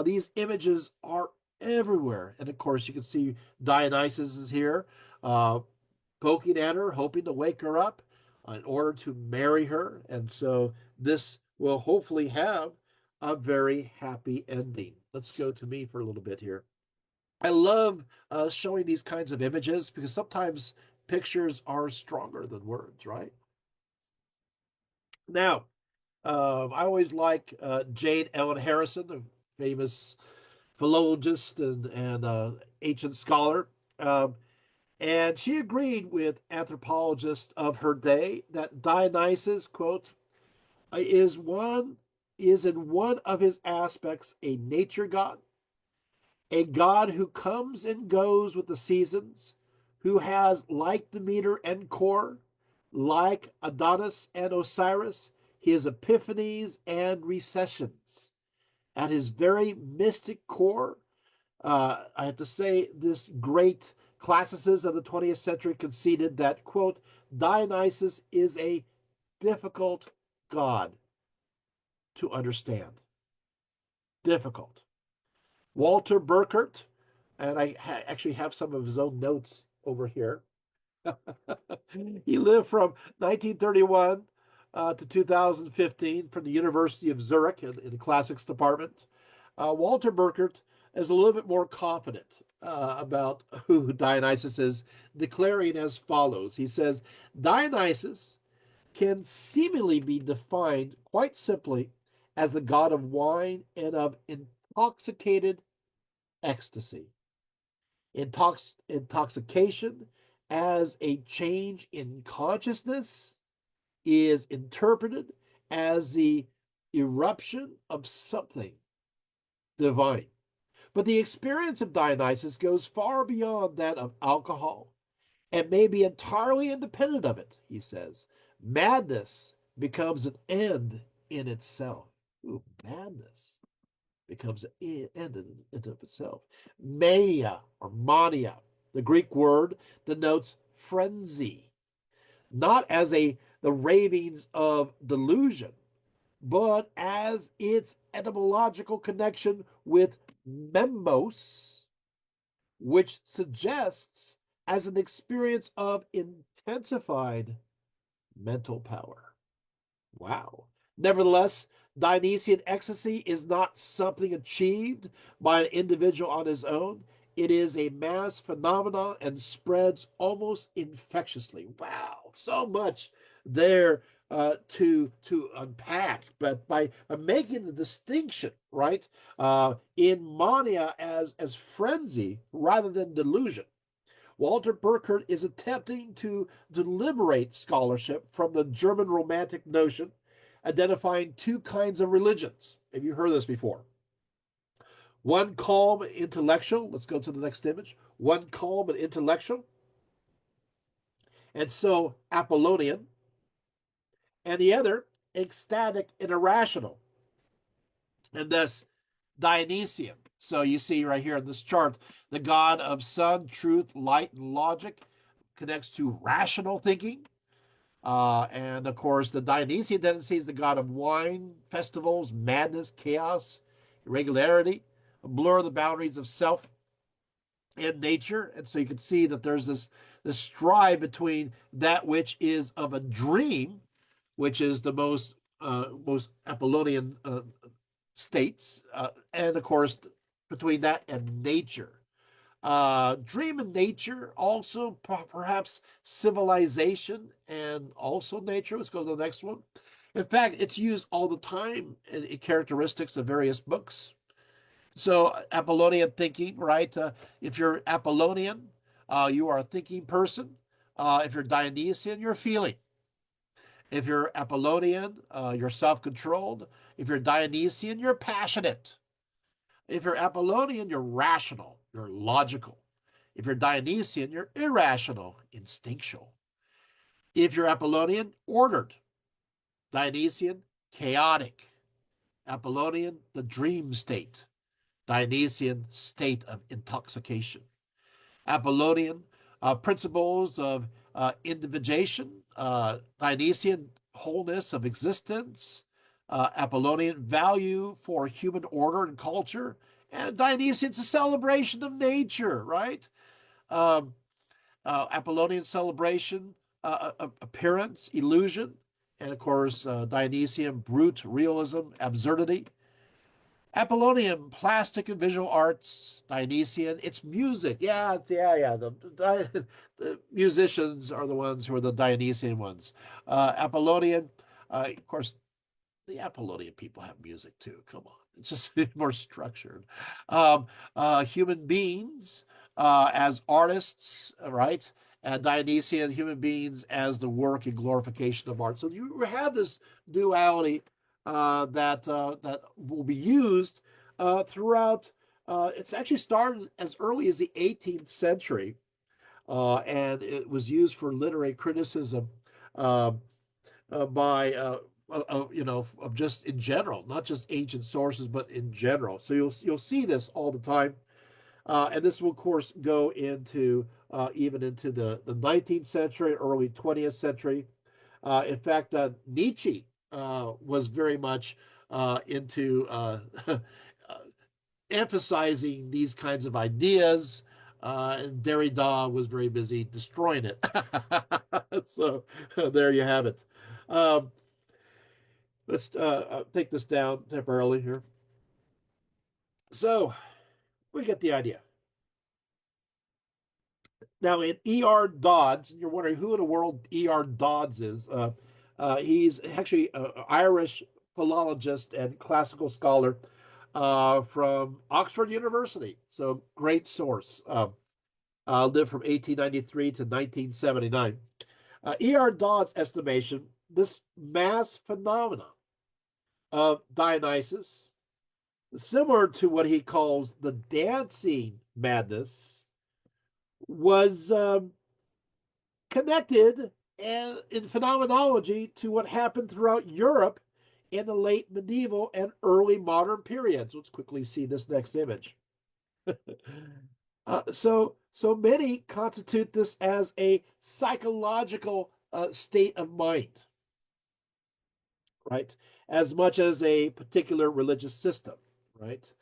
these images are everywhere. And of course, you can see Dionysus is here, poking at her, hoping to wake her up in order to marry her. And so this will hopefully have a very happy ending. Let's go to me for a little bit here. I love showing these kinds of images because sometimes pictures are stronger than words, right? Now, I always like Jane Ellen Harrison, a famous philologist and ancient scholar. And she agreed with anthropologists of her day that Dionysus, quote, is one is in one of his aspects a nature god, a god who comes and goes with the seasons, who has, like Demeter and Kor, like Adonis and Osiris, his epiphanies and recessions. At his very mystic core, I have to say, this great classicist of the 20th century conceded that, quote, Dionysus is a difficult god to understand. Difficult. Walter Burkert, and I actually have some of his own notes over here. He lived from 1931 to 2015 from the University of Zurich in the classics department. Walter Burkert is a little bit more confident about who Dionysus is, declaring as follows. He says, Dionysus can seemingly be defined quite simply as the god of wine and of intoxicated ecstasy. Intoxication as a change in consciousness is interpreted as the eruption of something divine. But the experience of Dionysus goes far beyond that of alcohol and may be entirely independent of it, he says. Madness becomes an end in itself. Ooh, madness becomes an end in of itself. Mania or mania, the Greek word, denotes frenzy, not as the ravings of delusion, but as its etymological connection with memos, which suggests as an experience of intensified mental power. Wow. Nevertheless, Dionysian ecstasy is not something achieved by an individual on his own. It is a mass phenomenon and spreads almost infectiously. Wow, so much there to unpack. But by making the distinction, right, in mania as frenzy rather than delusion, Walter Burkert is attempting to liberate scholarship from the German Romantic notion, identifying two kinds of religions. Have you heard this before? One calm and intellectual. Let's go to the next image. One calm and intellectual, and so Apollonian, and the other ecstatic and irrational, and thus Dionysian. So you see right here in this chart, the god of sun, truth, light, and logic connects to rational thinking. And of course, the Dionysian tendency is the god of wine, festivals, madness, chaos, irregularity, blur the boundaries of self and nature. And so you can see that there's this strive between that which is of a dream, which is the most Apollonian states, and of course between that and nature. Dream and nature, also perhaps civilization and also nature. Let's go to the next one. In fact, it's used all the time in characteristics of various books. So, Apollonian thinking, right? If you're Apollonian, you are a thinking person. If you're Dionysian, you're feeling. If you're Apollonian, you're self controlled. If you're Dionysian, you're passionate. If you're Apollonian, you're rational, you're logical. If you're Dionysian, you're irrational, instinctual. If you're Apollonian, ordered. Dionysian, chaotic. Apollonian, the dream state. Dionysian, state of intoxication. Apollonian, principles of individuation. Dionysian, wholeness of existence. Apollonian, value for human order and culture. And Dionysian's a celebration of nature, right? Um, Apollonian celebration, appearance, illusion, and of course, Dionysian, brute realism, absurdity. Apollonian, plastic and visual arts. Dionysian, it's music. Yeah. The musicians are the ones who are the Dionysian ones. Apollonian, of course, the Apollonian people have music too. Come on, it's just more structured. Um, Human beings as artists, right? And Dionysian human beings as the work and glorification of art. So you have this duality that will be used throughout. It's actually started as early as the 18th century, and it was used for literary criticism uh, by of just in general, not just ancient sources, but in general. So you'll see this all the time, and this will of course go into even into the 19th century, early 20th century. In fact, Nietzsche was very much into emphasizing these kinds of ideas, and Derrida was very busy destroying it. So there you have it. Um, let's take this down temporarily here. So we get the idea. Now, in E.R. Dodds, you're wondering who in the world E.R. Dodds is. He's actually an Irish philologist and classical scholar from Oxford University. So, great source. Lived from 1893 to 1979. E.R. Dodd's estimation, this mass phenomena of Dionysus, similar to what he calls the dancing madness, was connected and in phenomenology to what happened throughout Europe in the late medieval and early modern periods. Let's quickly see this next image. So many constitute this as a psychological state of mind, right? As much as a particular religious system, right?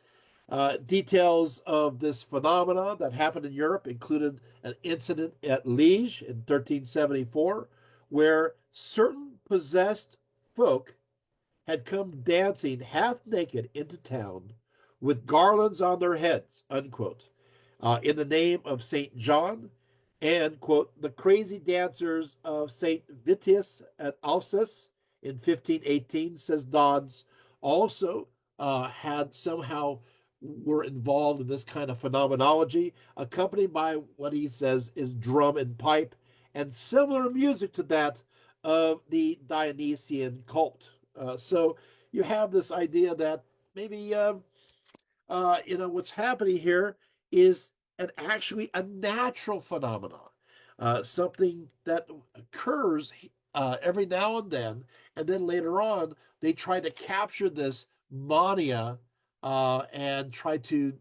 Details of this phenomena that happened in Europe included an incident at Liege in 1374, where certain possessed folk had come dancing half naked into town with garlands on their heads, unquote, in the name of St. John, and, quote, the crazy dancers of St. Vitius at Alsace in 1518, says Dodds, also had somehow were involved in this kind of phenomenology, accompanied by what he says is drum and pipe, and similar music to that of the Dionysian cult. So you have this idea that maybe what's happening here is actually a natural phenomenon, something that occurs every now and then later on they try to capture this mania and try to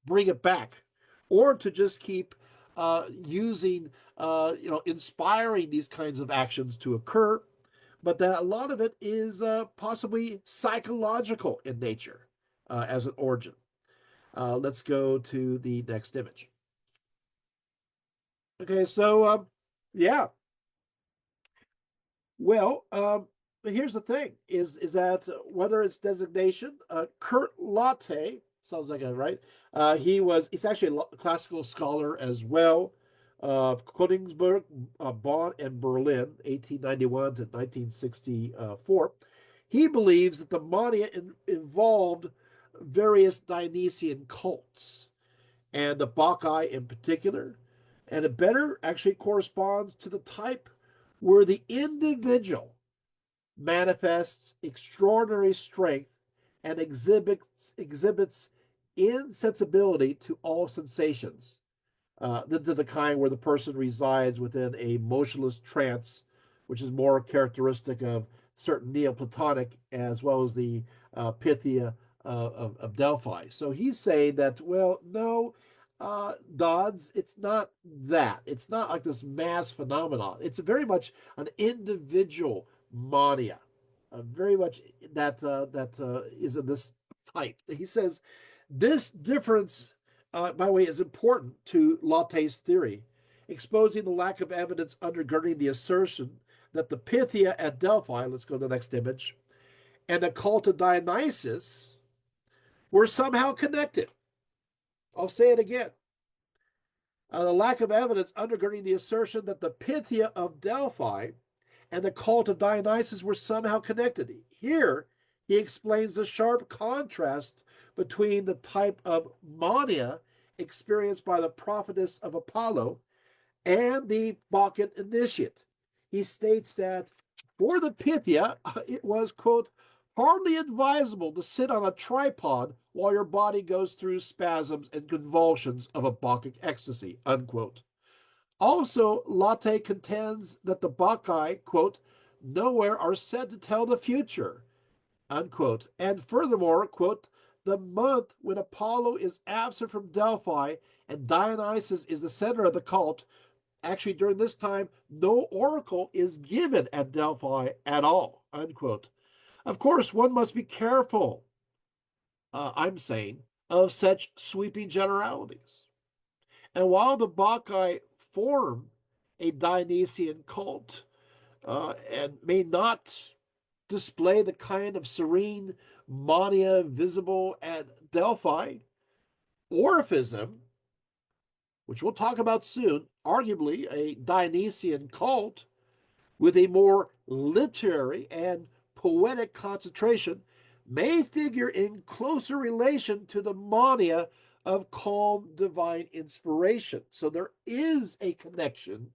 bring it back, or to just keep using inspiring these kinds of actions to occur, but that a lot of it is possibly psychological in nature as an origin. Let's go to the next image. Okay, so yeah, well, here's the thing: is that whether it's designation, Kurt Latte sounds like a right. He's actually a classical scholar as well. Königsberg, Bonn, and Berlin, 1891 to 1964. He believes that the mania involved various Dionysian cults, and the Bacchae in particular, and it better actually corresponds to the type where the individual manifests extraordinary strength and exhibits insensibility to all sensations, than to the kind where the person resides within a motionless trance, which is more characteristic of certain Neoplatonic as well as the Pythia of Delphi. So he's saying that, well, no, Dodds, it's not that. It's not like this mass phenomenon. It's very much an individual mania, very much that is of this type. He says this difference, by the way, is important to Latte's theory, exposing the lack of evidence undergirding the assertion that the Pythia at Delphi, let's go to the next image, and the cult of Dionysus were somehow connected. I'll say it again. The lack of evidence undergirding the assertion that the Pythia of Delphi and the cult of Dionysus were somehow connected. Here, he explains the sharp contrast between the type of mania experienced by the prophetess of Apollo and the Bacchic initiate. He states that for the Pythia, it was, quote, hardly advisable to sit on a tripod while your body goes through spasms and convulsions of a Bacchic ecstasy, unquote. Also, Latte contends that the Bacchae, quote, nowhere are said to tell the future, unquote. And furthermore, quote, the month when Apollo is absent from Delphi and Dionysus is the center of the cult, actually during this time, no oracle is given at Delphi at all, unquote. Of course, one must be careful, I'm saying, of such sweeping generalities. And while the Bacchae form a Dionysian cult and may not display the kind of serene mania visible at Delphi, Orphism, which we'll talk about soon, arguably a Dionysian cult with a more literary and poetic concentration, may figure in closer relation to the mania of calm divine inspiration. So there is a connection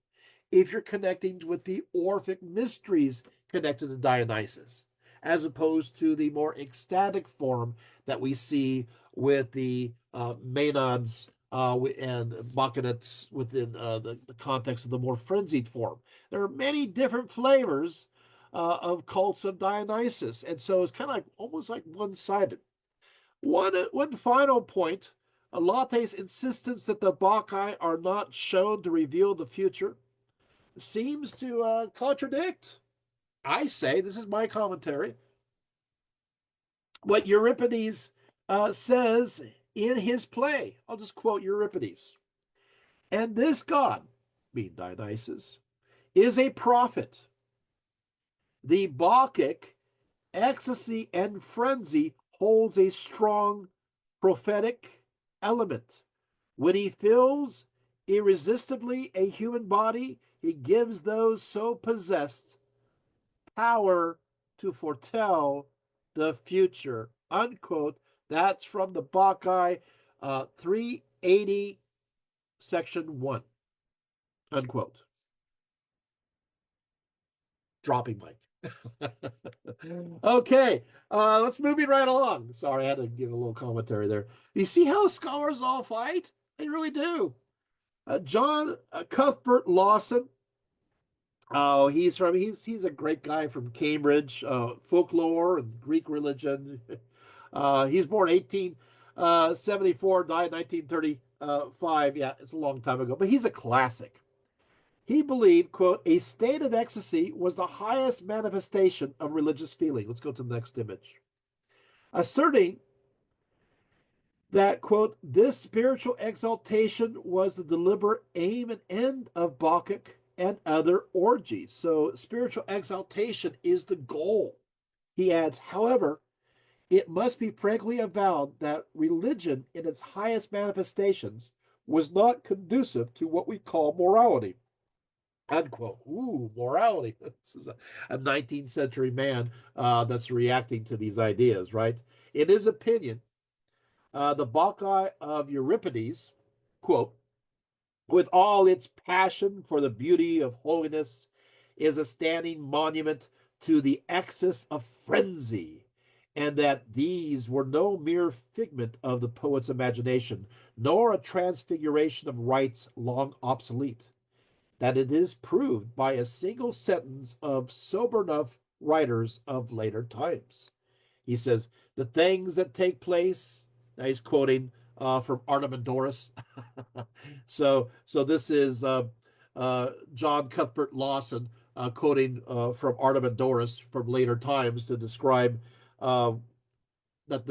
if you're connecting with the Orphic mysteries connected to Dionysus, as opposed to the more ecstatic form that we see with the maenads and Bacchanalia within the context of the more frenzied form. There are many different flavors of cults of Dionysus, and so it's kind of like almost like one-sided. One final point: Latte's insistence that the Bacchae are not shown to reveal the future seems to contradict, I say, this is my commentary, what Euripides says in his play. I'll just quote Euripides. And this god, being Dionysus, is a prophet. The Bacchic ecstasy and frenzy holds a strong prophetic element. When he fills irresistibly a human body, he gives those so possessed power to foretell the future, unquote. That's from the Bacchae 380, section 1, unquote. Dropping mic. Okay, let's move it right along. Sorry, I had to give a little commentary there. You see how scholars all fight? They really do. John Cuthbert Lawson. Oh, he's a great guy from Cambridge, folklore and Greek religion. He's born 1874, died 1935. Yeah, it's a long time ago, but he's a classic. He believed, quote, a state of ecstasy was the highest manifestation of religious feeling. Let's go to the next image. Asserting that, quote, this spiritual exaltation was the deliberate aim and end of Bacchic and other orgies. So spiritual exaltation is the goal. He adds, however, it must be frankly avowed that religion in its highest manifestations was not conducive to what we call morality. Unquote. Ooh, morality. This is a 19th century man that's reacting to these ideas, right? In his opinion, the Bacchae of Euripides, quote, with all its passion for the beauty of holiness, is a standing monument to the excess of frenzy, and that these were no mere figment of the poet's imagination, nor a transfiguration of rites long obsolete, that it is proved by a single sentence of sober enough writers of later times. He says, the things that take place, now he's quoting from Artemidorus. So this is John Cuthbert Lawson quoting from Artemidorus from later times to describe that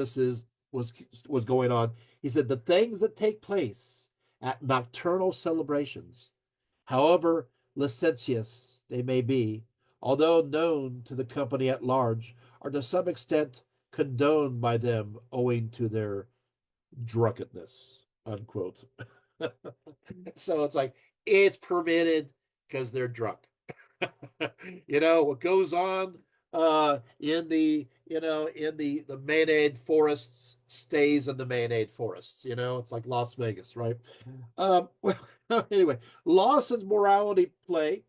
was going on. He said, the things that take place at nocturnal celebrations, however licentious they may be, although known to the company at large, are to some extent condoned by them owing to their drunkenness, unquote. So it's like, it's permitted because they're drunk. What goes on in the Maenad forests stays in the Maenad forests. It's like Las Vegas, right? Well, anyway, Lawson's morality play,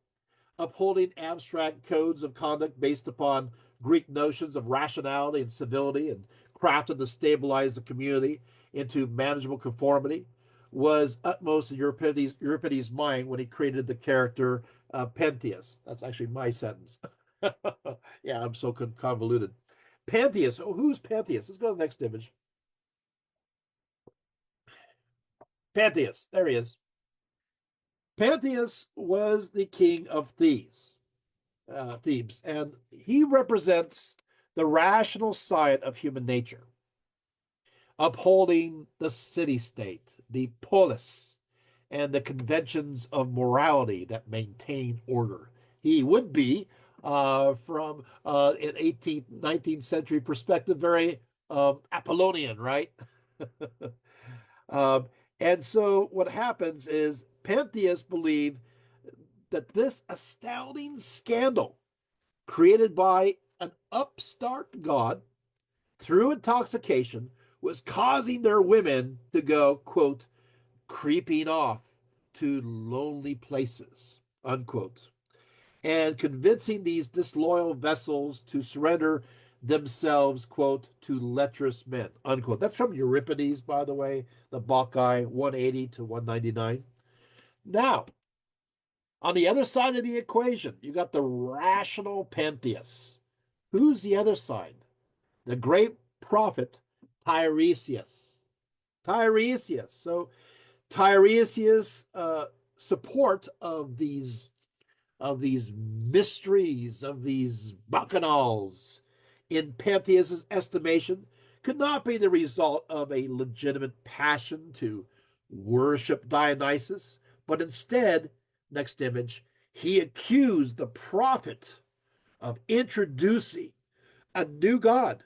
upholding abstract codes of conduct based upon Greek notions of rationality and civility and crafted to stabilize the community into manageable conformity was utmost in Euripides' mind when he created the character Pentheus. That's actually my sentence. Yeah, I'm so convoluted. Pentheus. Oh, who's Pentheus? Let's go to the next image. Pentheus. There he is. Pentheus was the king of Thebes, and he represents the rational side of human nature, upholding the city state, the polis, and the conventions of morality that maintain order. He would be, from an 18th, 19th century perspective, very Apollonian, right? um, and so what happens is Pentheus believed that this astounding scandal created by an upstart god through intoxication was causing their women to go, quote, creeping off to lonely places, unquote, and convincing these disloyal vessels to surrender themselves, quote, to lecherous men, unquote. That's from Euripides, by the way, the Bacchae 180 to 199. Now, on the other side of the equation, you got the rational Pentheus. Who's the other side? The great prophet Tiresias. Tiresias. So Tiresias' support of these mysteries, of these bacchanals, in Pentheus's estimation, could not be the result of a legitimate passion to worship Dionysus, but instead, next image, he accused the prophet of introducing a new god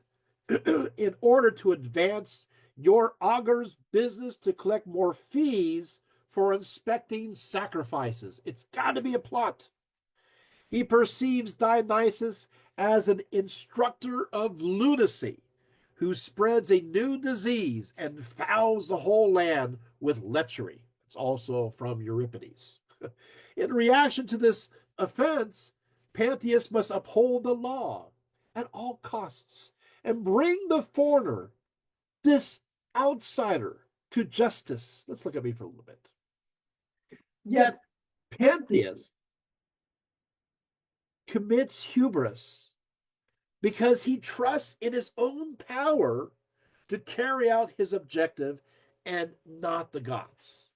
in order to advance your augur's business to collect more fees for inspecting sacrifices. It's got to be a plot. He perceives Dionysus as an instructor of lunacy who spreads a new disease and fouls the whole land with lechery. It's also from Euripides. In reaction to this offense, Pentheus must uphold the law at all costs and bring the foreigner, this outsider, to justice. Let's look at me for a little bit. Yet Pentheus commits hubris because he trusts in his own power to carry out his objective and not the gods.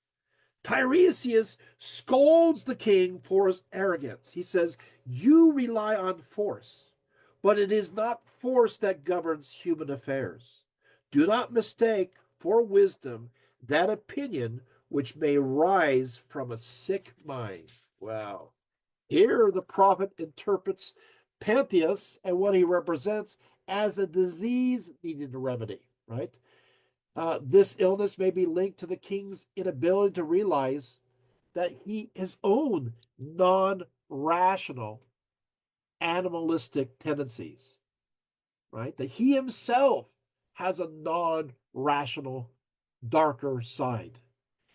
Tiresias scolds the king for his arrogance. He says, you rely on force, but it is not force that governs human affairs. Do not mistake for wisdom that opinion which may rise from a sick mind. Wow. Here, the prophet interprets Pentheus and what he represents as a disease needing a remedy, right? This illness may be linked to the king's inability to realize that his own non-rational animalistic tendencies, right? That he himself has a non-rational darker side.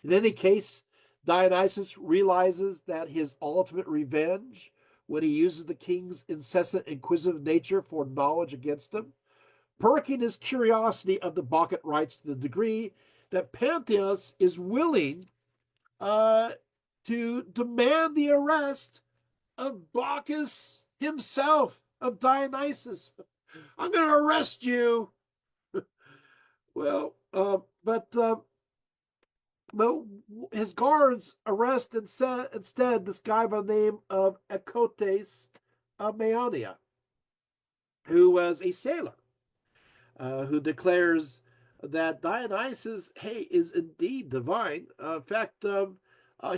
In any case, Dionysus realizes that his ultimate revenge, when he uses the king's incessant inquisitive nature for knowledge against him, perking his curiosity of the Bacchic rites to the degree that Pentheus is willing to demand the arrest of Bacchus himself, of Dionysus. I'm going to arrest you. Well, but his guards arrest instead this guy by the name of Ecotes of Maeonia, who was a sailor, who declares that Dionysus, hey, is indeed divine. In fact,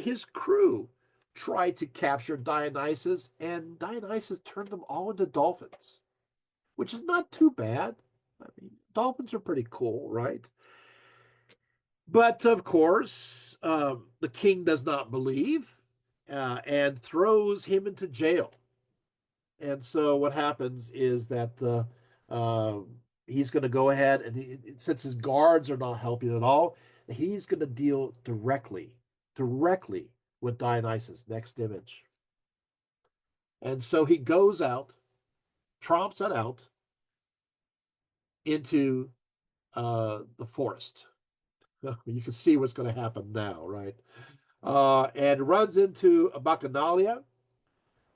his crew tried to capture Dionysus, and Dionysus turned them all into dolphins, which is not too bad. I mean, dolphins are pretty cool, right? But of course, the king does not believe and throws him into jail. And so what happens is that he's going to go ahead and since his guards are not helping at all, he's going to deal directly with Dionysus. Next image. And so he goes out, tromps it out into the forest. You can see what's going to happen now, right? And runs into a Bacchanalia,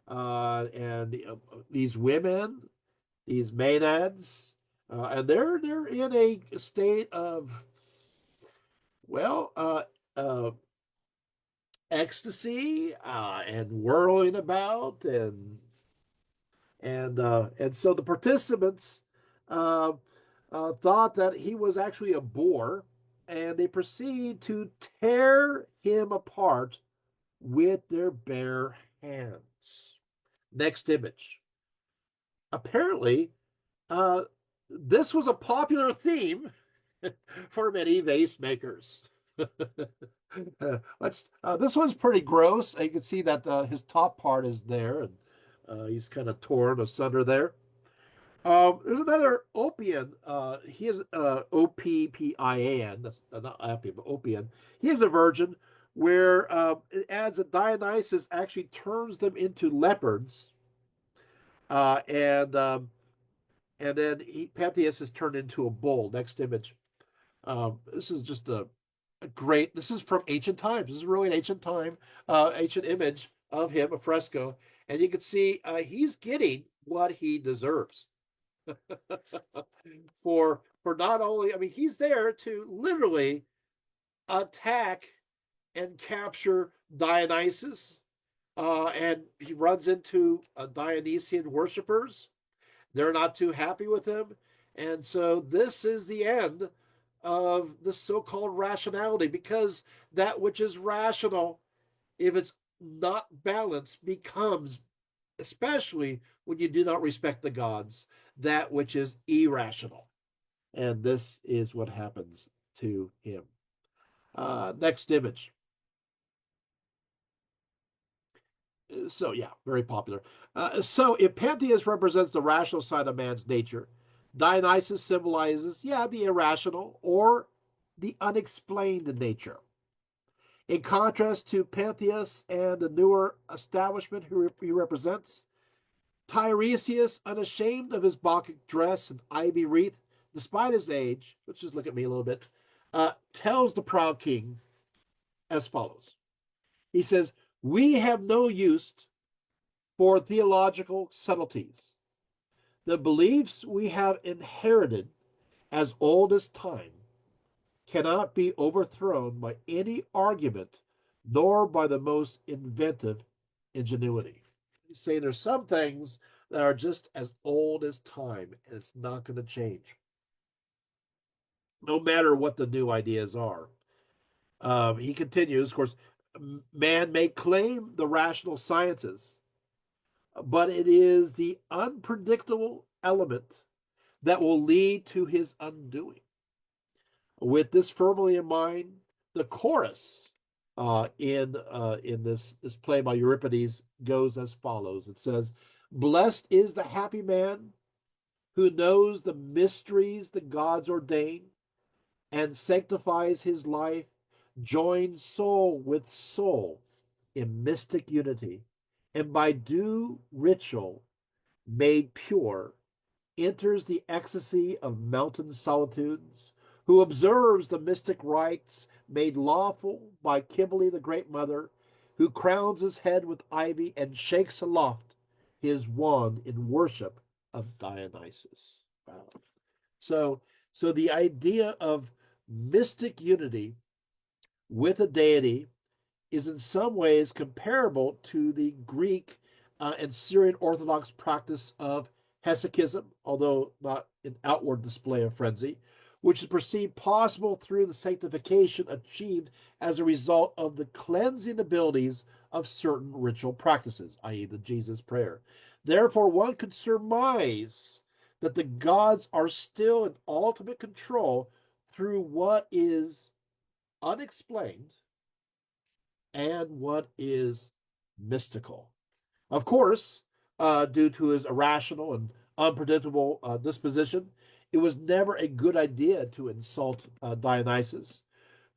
and these women, these maenads, and they're in a state of, well, ecstasy, and whirling about, and so the participants uh, thought that he was actually a boar, and they proceed to tear him apart with their bare hands. Next image. Apparently, uh, this was a popular theme for many vase makers. This one's pretty gross. You can see that his top part is there, and he's kind of torn asunder there. There's another Opian. He is Oppian. That's not Appian, but Opian. He is a virgin, where it adds that Dionysus actually turns them into leopards, uh, and um, and then Pentheus is turned into a bull. Next image. This is just a great. This is from ancient times. This is really an ancient image of him, a fresco, and you can see he's getting what he deserves for not only. I mean, he's there to literally attack and capture Dionysus, and he runs into Dionysian worshippers. They're not too happy with him. And so this is the end of the so-called rationality, because that which is rational, if it's not balanced, becomes, especially when you do not respect the gods, that which is irrational. And this is what happens to him. Next image. So yeah, very popular. So if Pentheus represents the rational side of man's nature, Dionysus symbolizes, yeah, the irrational or the unexplained nature. In contrast to Pentheus and the newer establishment who he represents, Tiresias, unashamed of his Bacchic dress and ivy wreath, despite his age, let's just look at me a little bit, tells the proud king as follows. He says, "We have no use for theological subtleties. The beliefs we have inherited as old as time cannot be overthrown by any argument, nor by the most inventive ingenuity." He's saying there's some things that are just as old as time, and it's not going to change, no matter what the new ideas are. He continues, of course, man may claim the rational sciences, but it is the unpredictable element that will lead to his undoing. With this firmly in mind, the chorus in this play by Euripides goes as follows. It says, "Blessed is the happy man who knows the mysteries the gods ordain, and sanctifies his life, joins soul with soul in mystic unity, and by due ritual made pure, enters the ecstasy of mountain solitudes, who observes the mystic rites made lawful by Cybele the great mother, who crowns his head with ivy and shakes aloft his wand in worship of Dionysus." Wow. So, so the idea of mystic unity with a deity is in some ways comparable to the Greek and Syrian Orthodox practice of hesychism, although not an outward display of frenzy, which is perceived possible through the sanctification achieved as a result of the cleansing abilities of certain ritual practices, i.e., the Jesus prayer. Therefore, one could surmise that the gods are still in ultimate control through what is unexplained and what is mystical. Of course, due to his irrational and unpredictable disposition, it was never a good idea to insult Dionysus,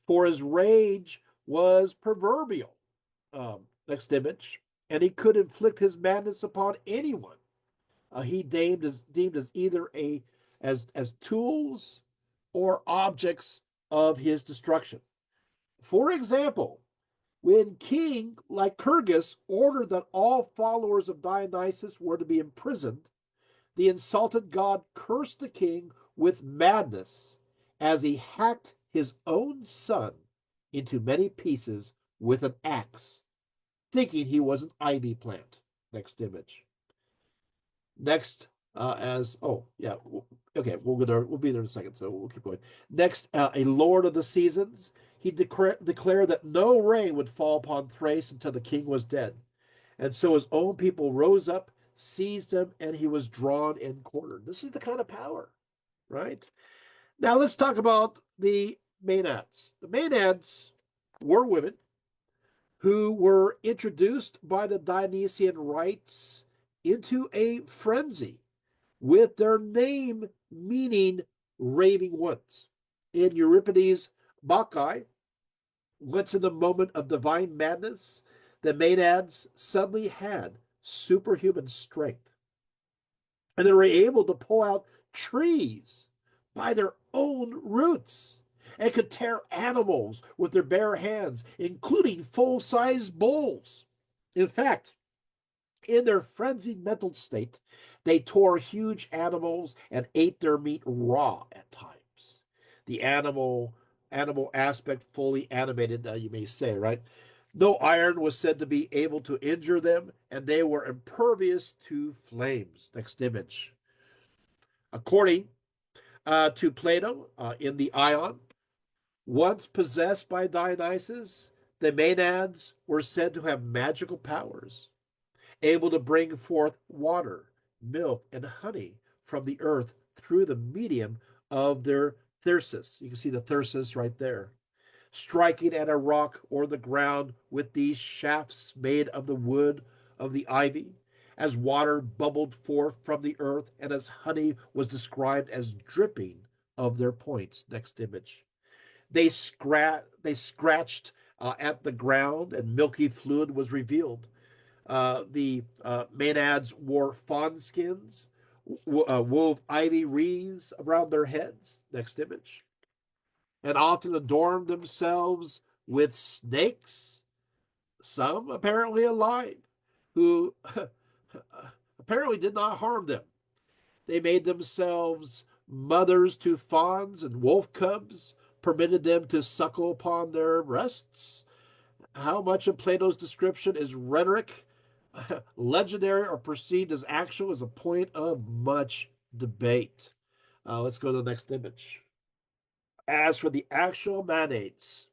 for his rage was proverbial. Next image. And he could inflict his madness upon anyone, he deemed as either as tools or objects of his destruction. For example, when King Lycurgus ordered that all followers of Dionysus were to be imprisoned, the insulted god cursed the king with madness as he hacked his own son into many pieces with an axe, thinking he was an ivy plant. Next image. Next, as oh yeah, okay, we'll go there. We'll be there in a second, so we'll keep going. Next, a lord of the seasons. He declared that no rain would fall upon Thrace until the king was dead, and so his own people rose up, seized him, and he was drawn and quartered. This is the kind of power, right? Now let's talk about the maenads. The maenads were women who were introduced by the Dionysian rites into a frenzy with their name meaning raving ones. In Euripides' Bacchae, once in the moment of divine madness, the maenads suddenly had superhuman strength. And they were able to pull out trees by their own roots and could tear animals with their bare hands, including full-size bulls. In fact, in their frenzied mental state, they tore huge animals and ate their meat raw at times. The animal aspect fully animated, you may say, right? No iron was said to be able to injure them, and they were impervious to flames. Next image. According to Plato, in the Ion, once possessed by Dionysus, the maenads were said to have magical powers, able to bring forth water, milk, and honey from the earth through the medium of their thyrsus. You can see the thyrsus right there. Striking at a rock or the ground with these shafts made of the wood of the ivy, as water bubbled forth from the earth, and as honey was described as dripping of their points. Next image. They scratched at the ground, and milky fluid was revealed. The maenads wore fawn skins, wove ivy wreaths around their heads. Next image. And often adorned themselves with snakes, some apparently alive, who apparently did not harm them. They made themselves mothers to fawns and wolf cubs, permitted them to suckle upon their breasts. How much of Plato's description is rhetoric, legendary, or perceived as actual is a point of much debate. Let's go to the next image. As for the actual maenads,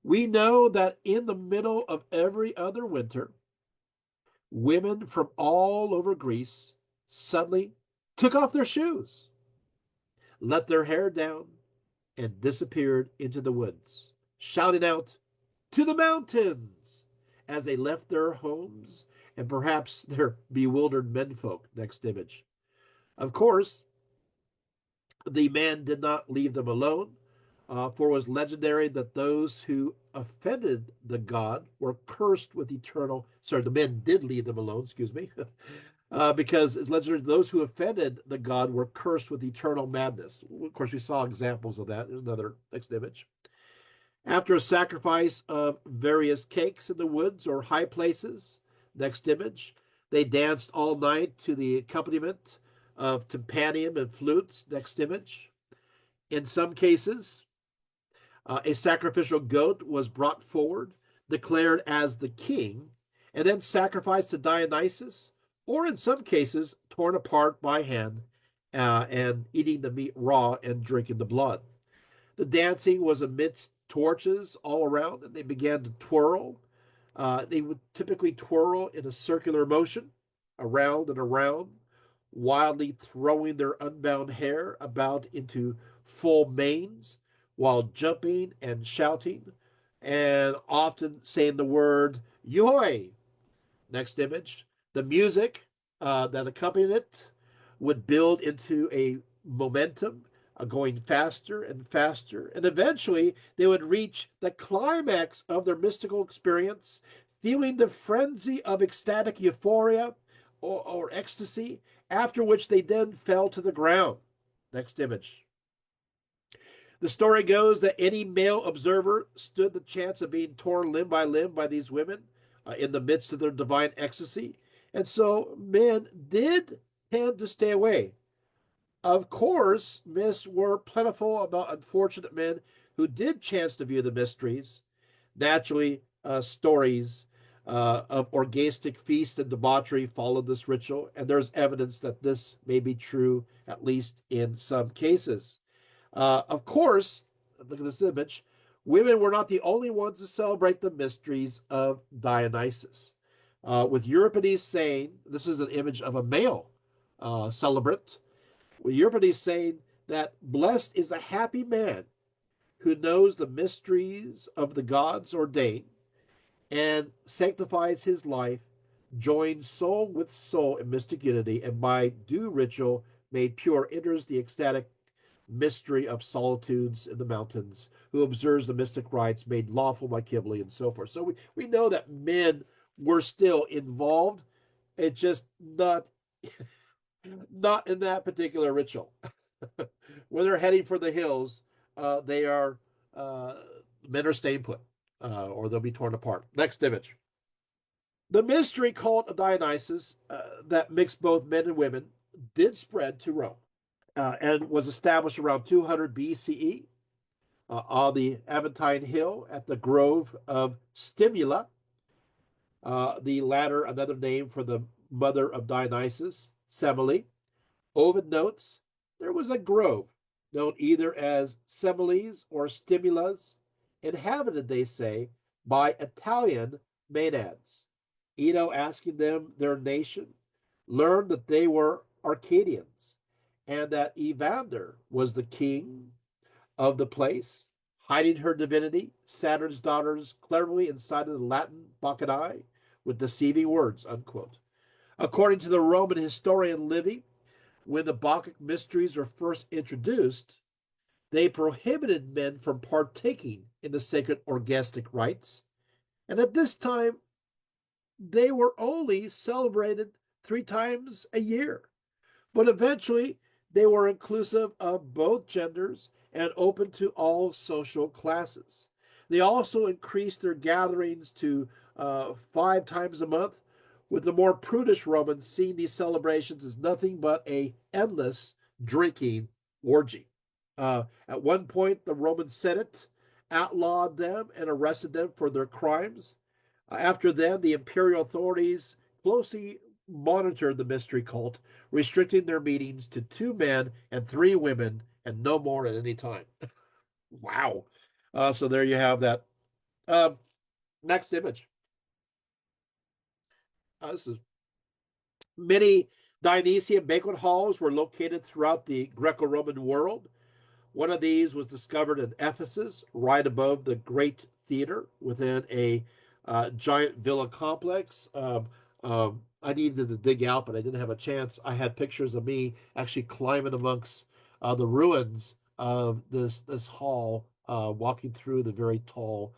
we know that in the middle of every other winter, women from all over Greece suddenly took off their shoes, let their hair down, and disappeared into the woods, shouting out, "To the mountains!" as they left their homes and perhaps their bewildered menfolk. Next image. Of course, the man did not leave them alone, for it was legendary that those who offended the god were cursed with eternal. Sorry, the men did leave them alone, excuse me, because it's legendary those who offended the god were cursed with eternal madness. Of course, we saw examples of that. There's another next image. After a sacrifice of various cakes in the woods or high places, next image, they danced all night to the accompaniment of tympanium and flutes. Next image. In some cases, a sacrificial goat was brought forward, declared as the king, and then sacrificed to Dionysus, or in some cases, torn apart by hand and eating the meat raw and drinking the blood. The dancing was amidst torches all around, and they began to twirl. They would typically twirl in a circular motion, around and around, wildly throwing their unbound hair about into full manes while jumping and shouting, and often saying the word "yoy." Next image. The music that accompanied it would build into a momentum, going faster and faster, and eventually they would reach the climax of their mystical experience, feeling the frenzy of ecstatic euphoria or ecstasy, after which they then fell to the ground. Next image. The story goes that any male observer stood the chance of being torn limb by these women in the midst of their divine ecstasy. And so men did tend to stay away. Of course, myths were plentiful about unfortunate men who did chance to view the mysteries. Naturally, stories of orgastic feast and debauchery followed this ritual, and there's evidence that this may be true, at least in some cases. Of course, look at this image, women were not the only ones to celebrate the mysteries of Dionysus. With Euripides saying, this is an image of a male celebrant, with Euripides saying that blessed is the happy man who knows the mysteries of the gods ordained and sanctifies his life, joins soul with soul in mystic unity, and by due ritual made pure enters the ecstatic mystery of solitudes in the mountains, who observes the mystic rites made lawful by Kybele and so forth. So we know that men were still involved. It's just not in that particular ritual. When they're heading for the hills, they are uh, men are staying put, or they'll be torn apart. Next image. The mystery cult of Dionysus that mixed both men and women did spread to Rome and was established around 200 BCE on the Aventine Hill at the Grove of Stimula, the latter another name for the mother of Dionysus, Semele. Ovid notes there was a grove known either as Semiles or Stimulas, inhabited, they say, by Italian maenads. Ito, asking them their nation, learned that they were Arcadians and that Evander was the king of the place, hiding her divinity, Saturn's daughters, cleverly inside of the Latin Bacchanae with deceiving words, unquote. According to the Roman historian Livy, when the Bacchic mysteries were first introduced, they prohibited men from partaking in the sacred orgastic rites, and at this time they were only celebrated 3 times a year. But eventually, they were inclusive of both genders and open to all social classes. They also increased their gatherings to 5 times a month, with the more prudish Romans seeing these celebrations as nothing but a endless drinking orgy. At one point, the Roman Senate outlawed them and arrested them for their crimes. After then, the imperial authorities closely monitored the mystery cult, restricting their meetings to 2 men and 3 women and no more at any time. Wow. So there you have that. Uh, Next image. This is many Dionysian banquet halls were located throughout the Greco-Roman world. One of these was discovered in Ephesus, right above the Great Theater within a giant villa complex. I needed to dig out, but I didn't have a chance. I had pictures of me actually climbing amongst the ruins of this hall, walking through the very tall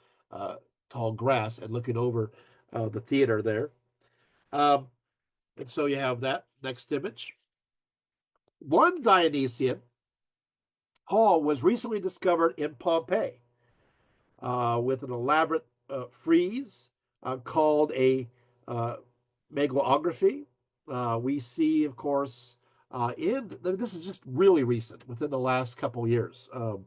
grass and looking over the theater there. Um, and so you have that next image. One Dionysian hall was recently discovered in Pompeii with an elaborate frieze called a uh, megalography. We see, of course, this is just really recent, within the last couple of years. And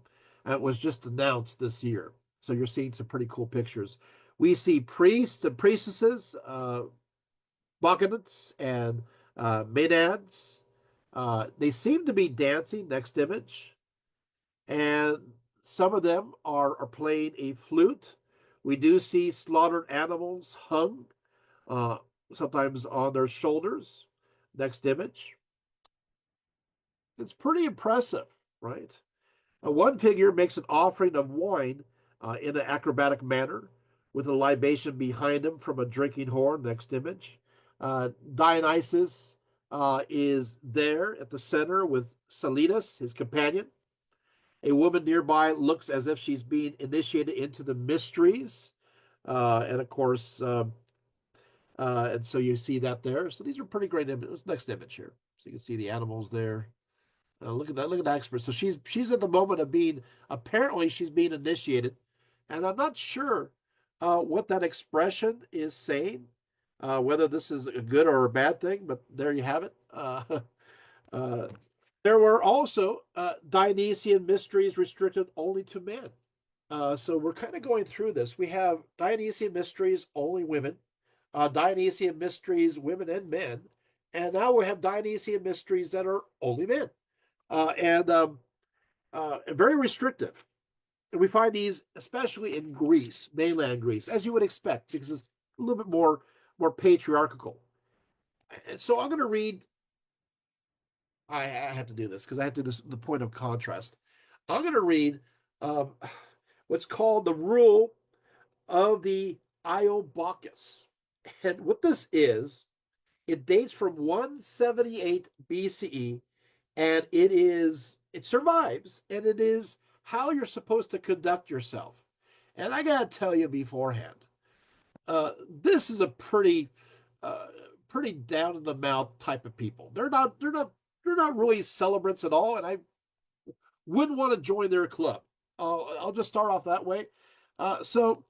it was just announced this year. So you're seeing some pretty cool pictures. We see priests and priestesses, bacchanals and maenads. They seem to be dancing, next image, and some of them are playing a flute. We do see slaughtered animals hung, uh, sometimes on their shoulders. Next image. It's pretty impressive, right? One figure makes an offering of wine in an acrobatic manner, with a libation behind him from a drinking horn. Next image. Dionysus is there at the center with Salinas, his companion. A woman nearby looks as if she's being initiated into the mysteries. And of course, And so you see that there. So these are pretty great images. Next image here. So you can see the animals there. Look at that. Look at that expert. So she's at the moment of being, apparently she's being initiated. And I'm not sure what that expression is saying, whether this is a good or a bad thing, but there you have it. Uh, there were also Dionysian mysteries restricted only to men. So we're kind of going through this. We have Dionysian mysteries, only women, Dionysian mysteries, women and men, and now we have Dionysian mysteries that are only men, and very restrictive. And we find these especially in Greece, mainland Greece, as you would expect, because it's a little bit more patriarchal. And so I'm going to read. I have to do this because I have to do this, the point of contrast. I'm going to read um, what's called the rule of the Bacchus. And what this is, it dates from 178 BCE, and it survives, and it is how you're supposed to conduct yourself. And I gotta tell you beforehand, this is a uh, pretty down in the mouth type of people. They're not really celebrants at all, and I wouldn't want to join their club. I'll just start off that way. Uh, so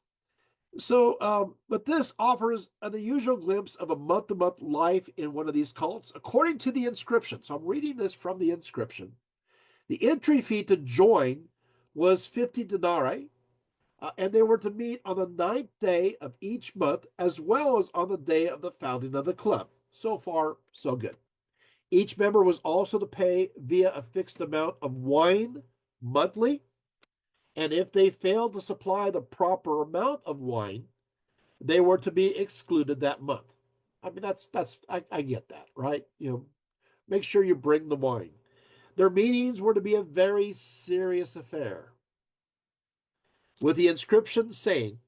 but this offers an unusual glimpse of a month-to-month life in one of these cults, according to the inscription. So I'm reading this from the inscription. The entry fee to join was 50 denarii, and they were to meet on the ninth day of each month, as well as on the day of the founding of the club. So far, so good. Each member was also to pay via a fixed amount of wine monthly, and if they failed to supply the proper amount of wine, they were to be excluded that month. I mean, I get that, right? Make sure you bring the wine. Their meetings were to be a very serious affair, with the inscription saying,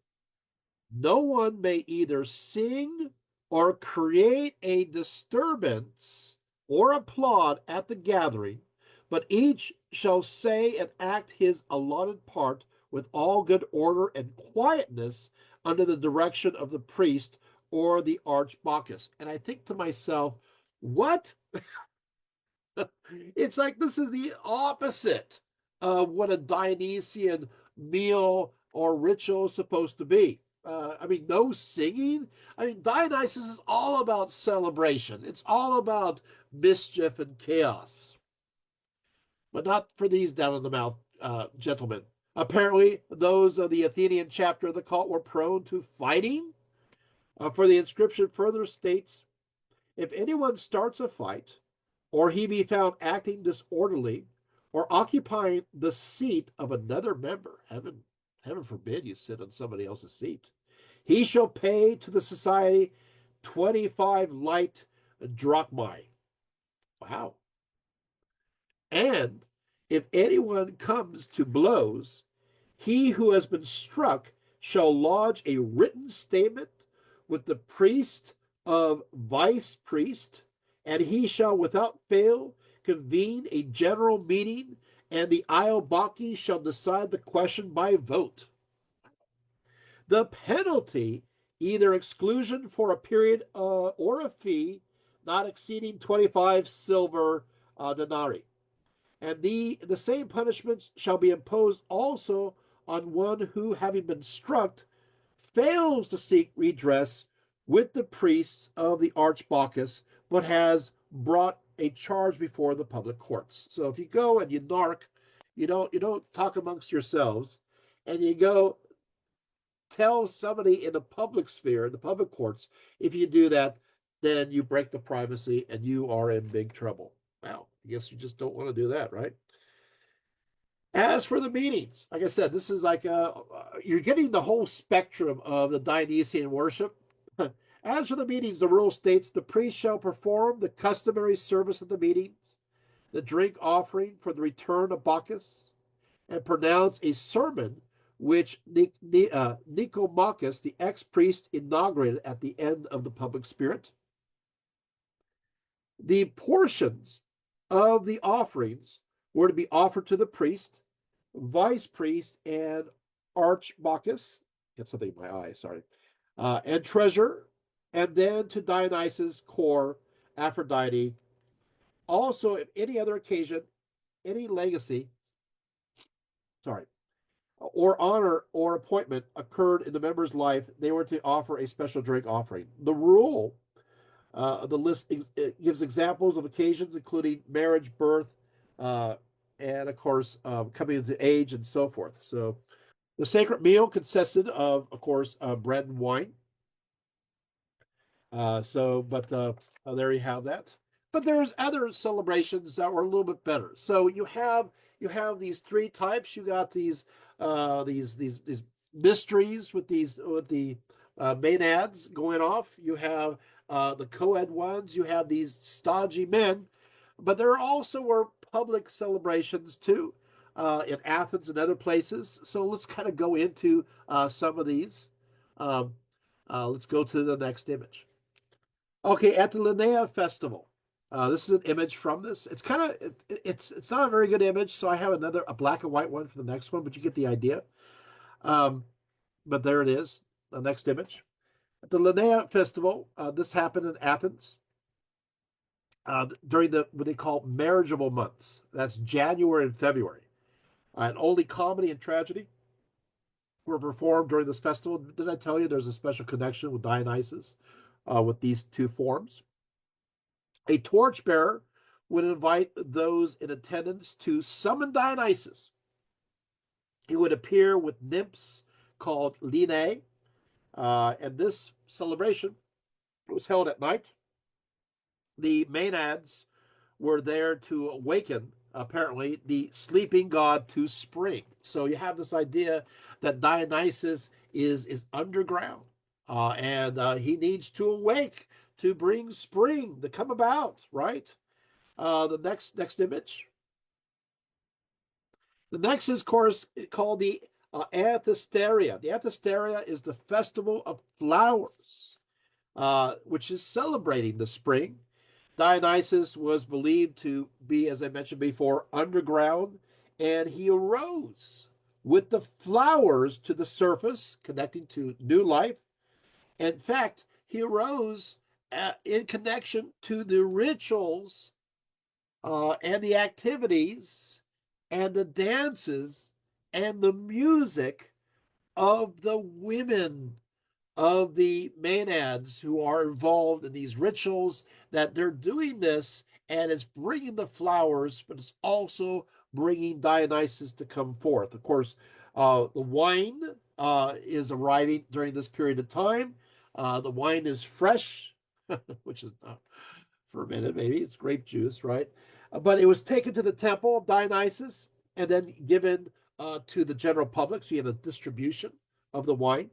"No one may either sing or create a disturbance or applaud at the gathering, but each shall say and act his allotted part with all good order and quietness under the direction of the priest or the arch-Bacchus." And I think to myself, what? It's like this is the opposite of what a Dionysian meal or ritual is supposed to be. I mean, no singing. I mean, Dionysus is all about celebration. It's all about mischief and chaos, but not for these down in the mouth gentlemen. Apparently, those of the Athenian chapter of the cult were prone to fighting. For the inscription further states, "If anyone starts a fight, or he be found acting disorderly, or occupying the seat of another member," heaven forbid you sit on somebody else's seat, "he shall pay to the society 25 light drachmae." Wow. "And if anyone comes to blows, he who has been struck shall lodge a written statement with the priest of vice priest, and he shall without fail convene a general meeting, and the Iobaci shall decide the question by vote. The penalty, either exclusion for a period or a fee not exceeding 25 silver denarii. And the same punishments shall be imposed also on one who, having been struck, fails to seek redress with the priests of the arch-Bacchus, but has brought a charge before the public courts." So if you go and you narc, you don't talk amongst yourselves, and you go tell somebody in the public sphere, in the public courts, if you do that, then you break the privacy and you are in big trouble. Well, I guess you just don't want to do that, right? As for the meetings, like I said, this is like you're getting the whole spectrum of the Dionysian worship. As for the meetings, the rule states the priest shall perform the customary service of the meetings, the drink offering for the return of Bacchus, and pronounce a sermon which Nicomachus, the ex-priest, inaugurated at the end of the public spirit. The portions of the offerings were to be offered to the priest, vice priest, and arch Bacchus. Get something in my eye, sorry. And treasurer. and then to Dionysus, core, Aphrodite. Also, if any other occasion, any legacy, sorry, or honor or appointment occurred in the member's life, they were to offer a special drink offering. The rule, the list gives examples of occasions, including marriage, birth, uh, and of course, coming into age and so forth. So the sacred meal consisted of course, bread and wine. There you have that. But there's other celebrations that were a little bit better. So you have these three types. You got these mysteries with the maenads going off. You have the co-ed ones. You have these stodgy men, but there also were public celebrations too in Athens and other places. So let's kind of go into some of these. Um, let's go to the next image. Okay, at the Linnea Festival. This is an image from this. It's kind of it's not a very good image, so I have a black and white one for the next one, but you get the idea. Um, but there it is, the next image. At the Linnea Festival, this happened in Athens during what they call marriageable months. That's January and February. And only comedy and tragedy were performed during this festival. Did I tell you there's a special connection with Dionysus with these two forms? A torchbearer would invite those in attendance to summon Dionysus. He would appear with nymphs called Line, and this celebration was held at night. The maenads were there to awaken, apparently, the sleeping god to spring. So you have this idea that Dionysus is underground, and he needs to awake to bring spring to come about, right? The next image. The next is, of course, called the Anthesteria. The Anthesteria is the festival of flowers, which is celebrating the spring. Dionysus was believed to be, as I mentioned before, underground, and he arose with the flowers to the surface, connecting to new life. In fact, he arose in connection to the rituals and the activities and the dances and the music of the women of the maenads who are involved in these rituals, that they're doing this and it's bringing the flowers, but it's also bringing Dionysus to come forth. Of course, the wine is arriving during this period of time. The wine is fresh, which is not fermented, maybe it's grape juice, right? But it was taken to the temple of Dionysus and then given to the general public. So you have a distribution of the wine.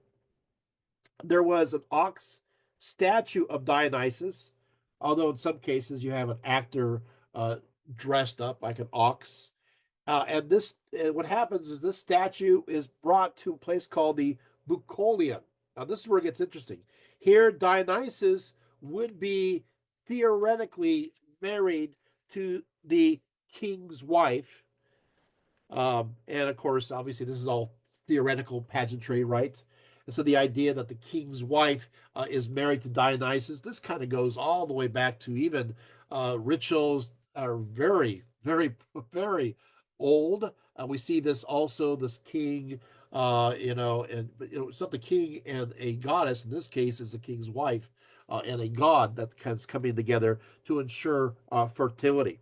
There was an ox statue of Dionysus, although in some cases you have an actor dressed up like an ox. What happens is this statue is brought to a place called the Bucolion. Now, this is where it gets interesting. Here, Dionysus would be theoretically married to the king's wife. And of course, obviously, this is all theoretical pageantry, right? And so the idea that the king's wife is married to Dionysus, this kind of goes all the way back to even rituals are very, very, very old. We see this also, this king, it's not the king and a goddess. In this case, is the king's wife and a god that comes coming together to ensure fertility.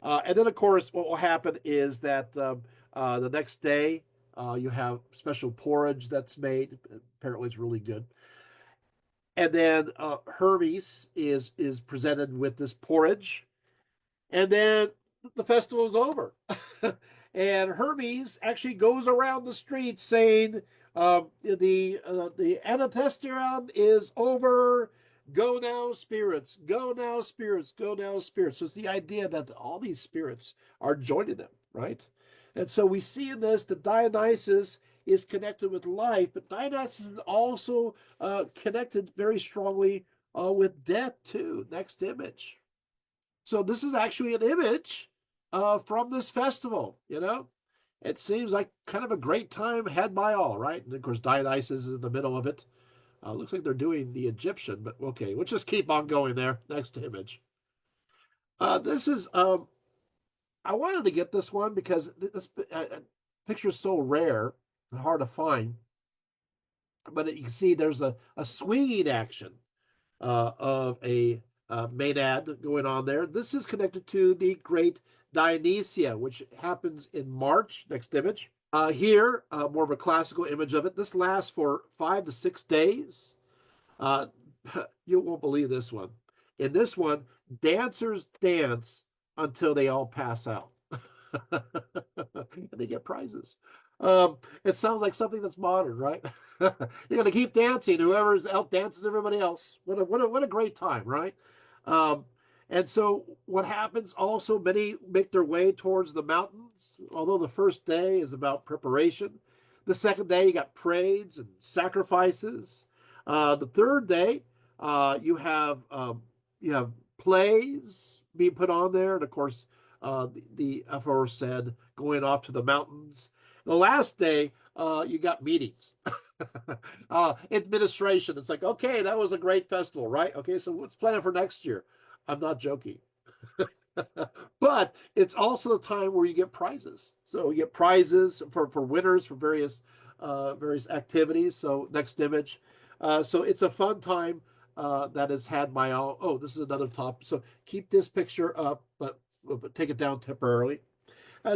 And then, of course, what will happen is that the next day you have special porridge that's made. Apparently, it's really good. And then Hermes is presented with this porridge, and then the festival is over. And Hermes actually goes around the streets saying, the Anthesteria is over. Go now, spirits. Go now, spirits. Go now, spirits. So it's the idea that all these spirits are joining them, right? And so we see in this that Dionysus is connected with life, but Dionysus is also connected very strongly with death too. Next image. So this is actually an image from this festival, you know? It seems like kind of a great time had by all, right? And of course, Dionysus is in the middle of it. Looks like they're doing the Egyptian, but okay, let's just keep on going there. Next image. This is I wanted to get this one because this picture is so rare and hard to find. But you can see there's a swinging action of a maenad going on there. This is connected to the great Dionysia, which happens in March. Next image. Here, more of a classical image of it. This lasts for 5 to 6 days. Uh, you won't believe this one. In this one, dancers dance until they all pass out. And they get prizes. It sounds like something that's modern, right? You're going to keep dancing. Whoever's out dances everybody else. What a great time, right? Um, and so what happens also, many make their way towards the mountains, although the first day is about preparation. The second day, you got parades and sacrifices. The third day, you have plays being put on there, and of course, the aforesaid going off to the mountains. The last day, you got meetings, administration. It's like, okay, that was a great festival, right? Okay, so what's planned for next year? I'm not joking. But it's also the time where you get prizes. So you get prizes for winners for various activities. So next image. So it's a fun time that has had my own. Oh, this is another top. So keep this picture up, but take it down temporarily.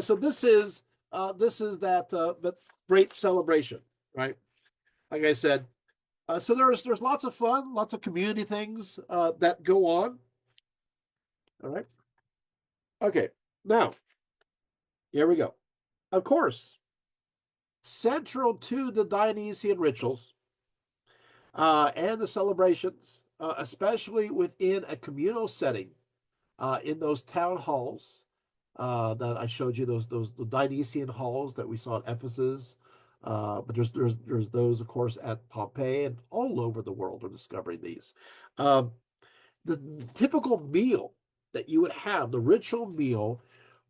So this is that but great celebration, right? Like I said. So there's lots of fun, lots of community things that go on. All right. Okay. Now here we go. Of course, central to the Dionysian rituals and the celebrations, especially within a communal setting, in those town halls that I showed you, those the Dionysian halls that we saw at Ephesus. But there's those, of course, at Pompeii, and all over the world are discovering these. Um, the typical meal that you would have, the ritual meal,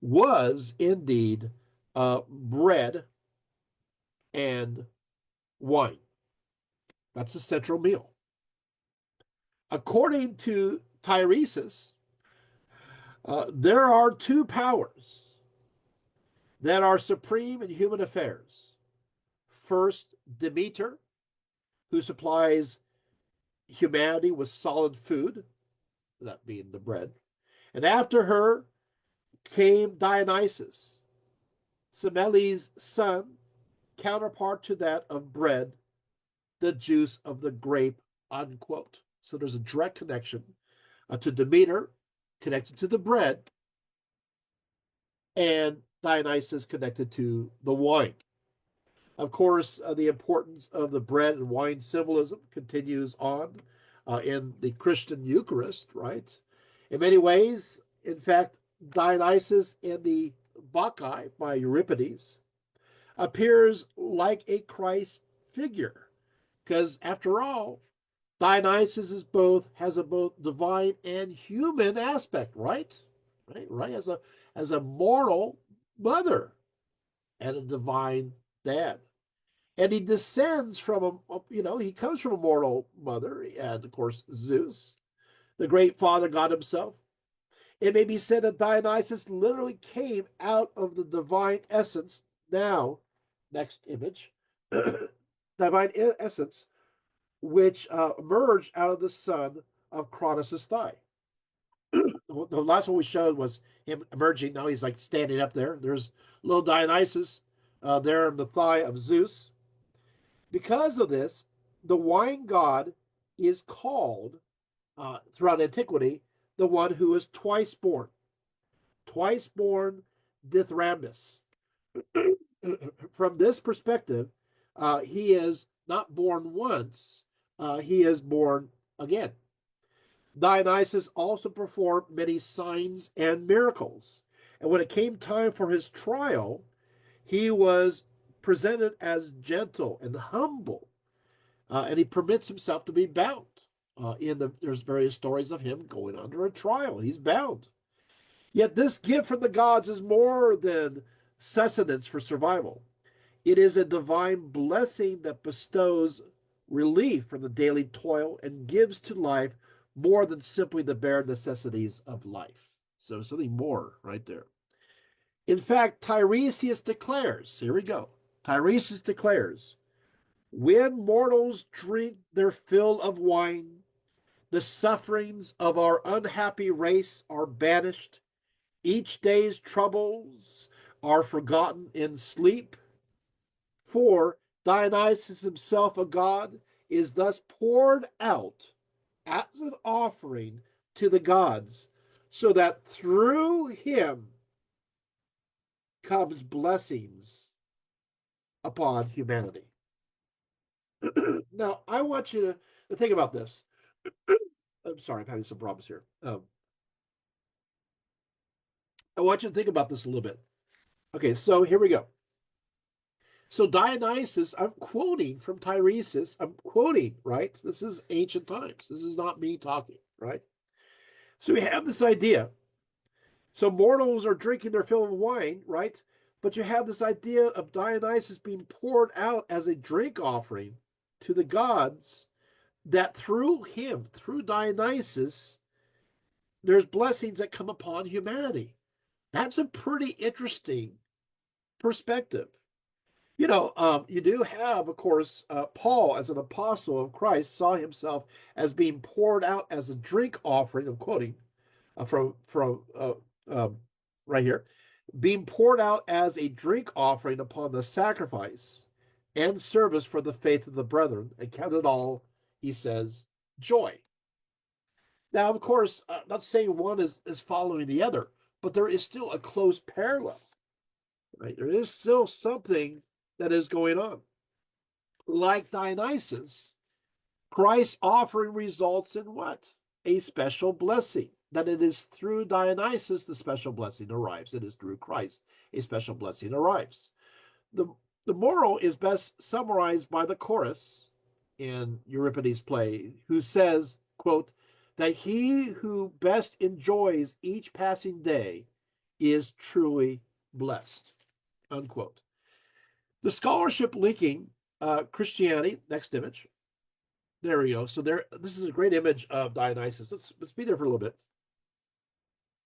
was indeed bread and wine. That's a central meal. According to Tiresias, there are two powers that are supreme in human affairs. First, Demeter, who supplies humanity with solid food, that being the bread. And after her came Dionysus, Semele's son, counterpart to that of bread, the juice of the grape, unquote. So there's a direct connection to Demeter, connected to the bread, and Dionysus connected to the wine. Of course, the importance of the bread and wine symbolism continues on in the Christian Eucharist, right? In many ways, in fact, Dionysus in the Bacchae by Euripides appears like a Christ figure, because after all, Dionysus has a both divine and human aspect, right? Right, as a mortal mother and a divine dad. And he descends from he comes from a mortal mother, and of course, Zeus, the great father god himself. It may be said that Dionysus literally came out of the divine essence. Now, next image, divine essence, which emerged out of the son of Cronus' thigh. The last one we showed was him emerging. Now he's like standing up there. There's little Dionysus there in the thigh of Zeus. Because of this, the wine god is called, throughout antiquity, the one who is twice born. Twice born Dithyrambics. From this perspective, he is not born once, he is born again. Dionysus also performed many signs and miracles. And when it came time for his trial, he was presented as gentle and humble, and he permits himself to be bound. There's various stories of him going under a trial. He's bound. Yet this gift from the gods is more than sustenance for survival. It is a divine blessing that bestows relief from the daily toil, and gives to life more than simply the bare necessities of life. So something more right there. In fact, Tiresias declares, here we go. Tiresias declares, when mortals drink their fill of wine, the sufferings of our unhappy race are banished. Each day's troubles are forgotten in sleep. For Dionysus himself, a god, is thus poured out as an offering to the gods, so that through him comes blessings upon humanity. Now, I want you to think about this. I'm sorry, I'm having some problems here. I want you to think about this a little bit. Okay, so here we go. So Dionysus, I'm quoting from Tiresias. I'm quoting, right? This is ancient times. This is not me talking, right? So we have this idea. So mortals are drinking their fill of wine, right? But you have this idea of Dionysus being poured out as a drink offering to the gods, that through him, through Dionysus, there's blessings that come upon humanity. That's a pretty interesting perspective. You do have, of course, Paul, as an apostle of Christ, saw himself as being poured out as a drink offering. I'm quoting from um, right here, being poured out as a drink offering upon the sacrifice and service for the faith of the brethren, and count it all, he says, joy. Now, of course, not saying one is following the other, but there is still a close parallel, right? There is still something that is going on. Like Dionysus, Christ's offering results in what? A special blessing. That it is through Dionysus the special blessing arrives. It is through Christ a special blessing arrives. The, the moral is best summarized by the chorus in Euripides' play, who says, quote, that he who best enjoys each passing day is truly blessed, unquote. The scholarship linking Christianity, next image. There we go. So this is a great image of Dionysus. Let's be there for a little bit.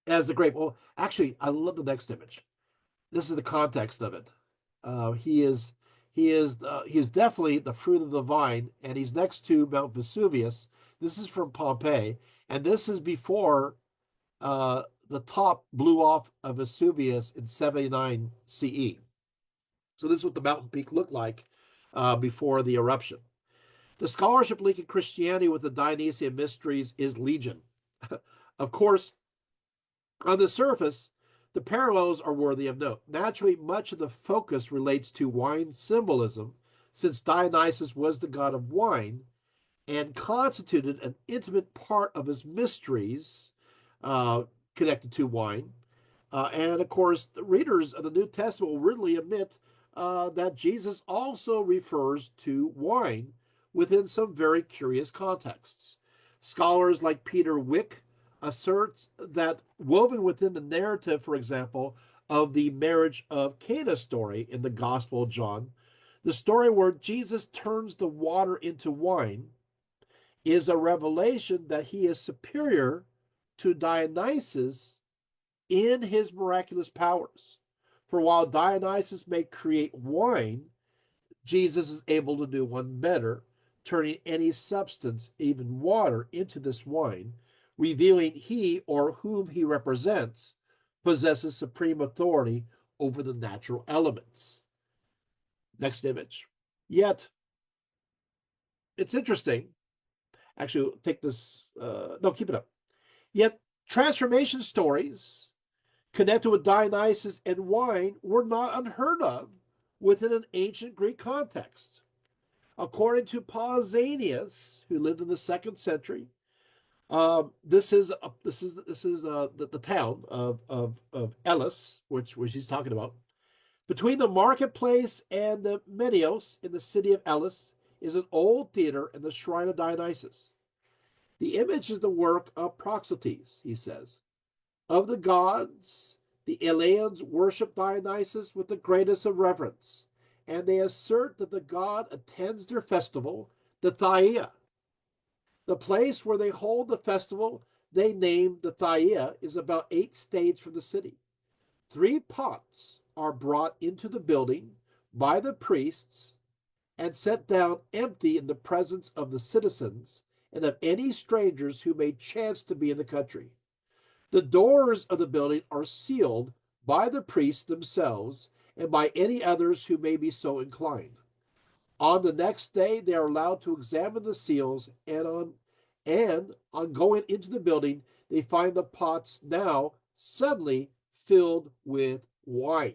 As the great, well, actually, I love the next image. This is the context of it. He is definitely the fruit of the vine, and he's next to Mount Vesuvius. This is from Pompeii, and this is before the top blew off of Vesuvius in 79 CE. So this is what the mountain peak looked like before the eruption. The scholarship linking Christianity with the Dionysian mysteries is legion. Of course, on the surface, the parallels are worthy of note. Naturally, much of the focus relates to wine symbolism, since Dionysus was the god of wine and constituted an intimate part of his mysteries connected to wine. And of course, the readers of the New Testament will readily admit that Jesus also refers to wine within some very curious contexts. Scholars like Peter Wick asserts that woven within the narrative, for example, of the marriage of Cana story in the Gospel of John, the story where Jesus turns the water into wine is a revelation that he is superior to Dionysus in his miraculous powers. For while Dionysus may create wine, Jesus is able to do one better, turning any substance, even water, into this wine, revealing he or whom he represents possesses supreme authority over the natural elements. Next image. Yet, it's interesting. Actually, take this. No, keep it up. Yet, transformation stories connected with Dionysus and wine were not unheard of within an ancient Greek context. According to Pausanias, who lived in the 2nd century, this is the town of Elis, which he's talking about. Between the marketplace and the Menios in the city of Elis is an old theater and the shrine of Dionysus. The image is the work of Proxotes, he says. Of the gods, the Eleans worship Dionysus with the greatest of reverence, and they assert that the god attends their festival, The Thaia, the place where they hold the festival they named the Thaia, is about 8 staves from the city. 3 pots are brought into the building by the priests and set down empty in the presence of the citizens and of any strangers who may chance to be in the country. The doors of the building are sealed by the priests themselves and by any others who may be so inclined. On the next day, they are allowed to examine the seals, and on going into the building, they find the pots now suddenly filled with wine.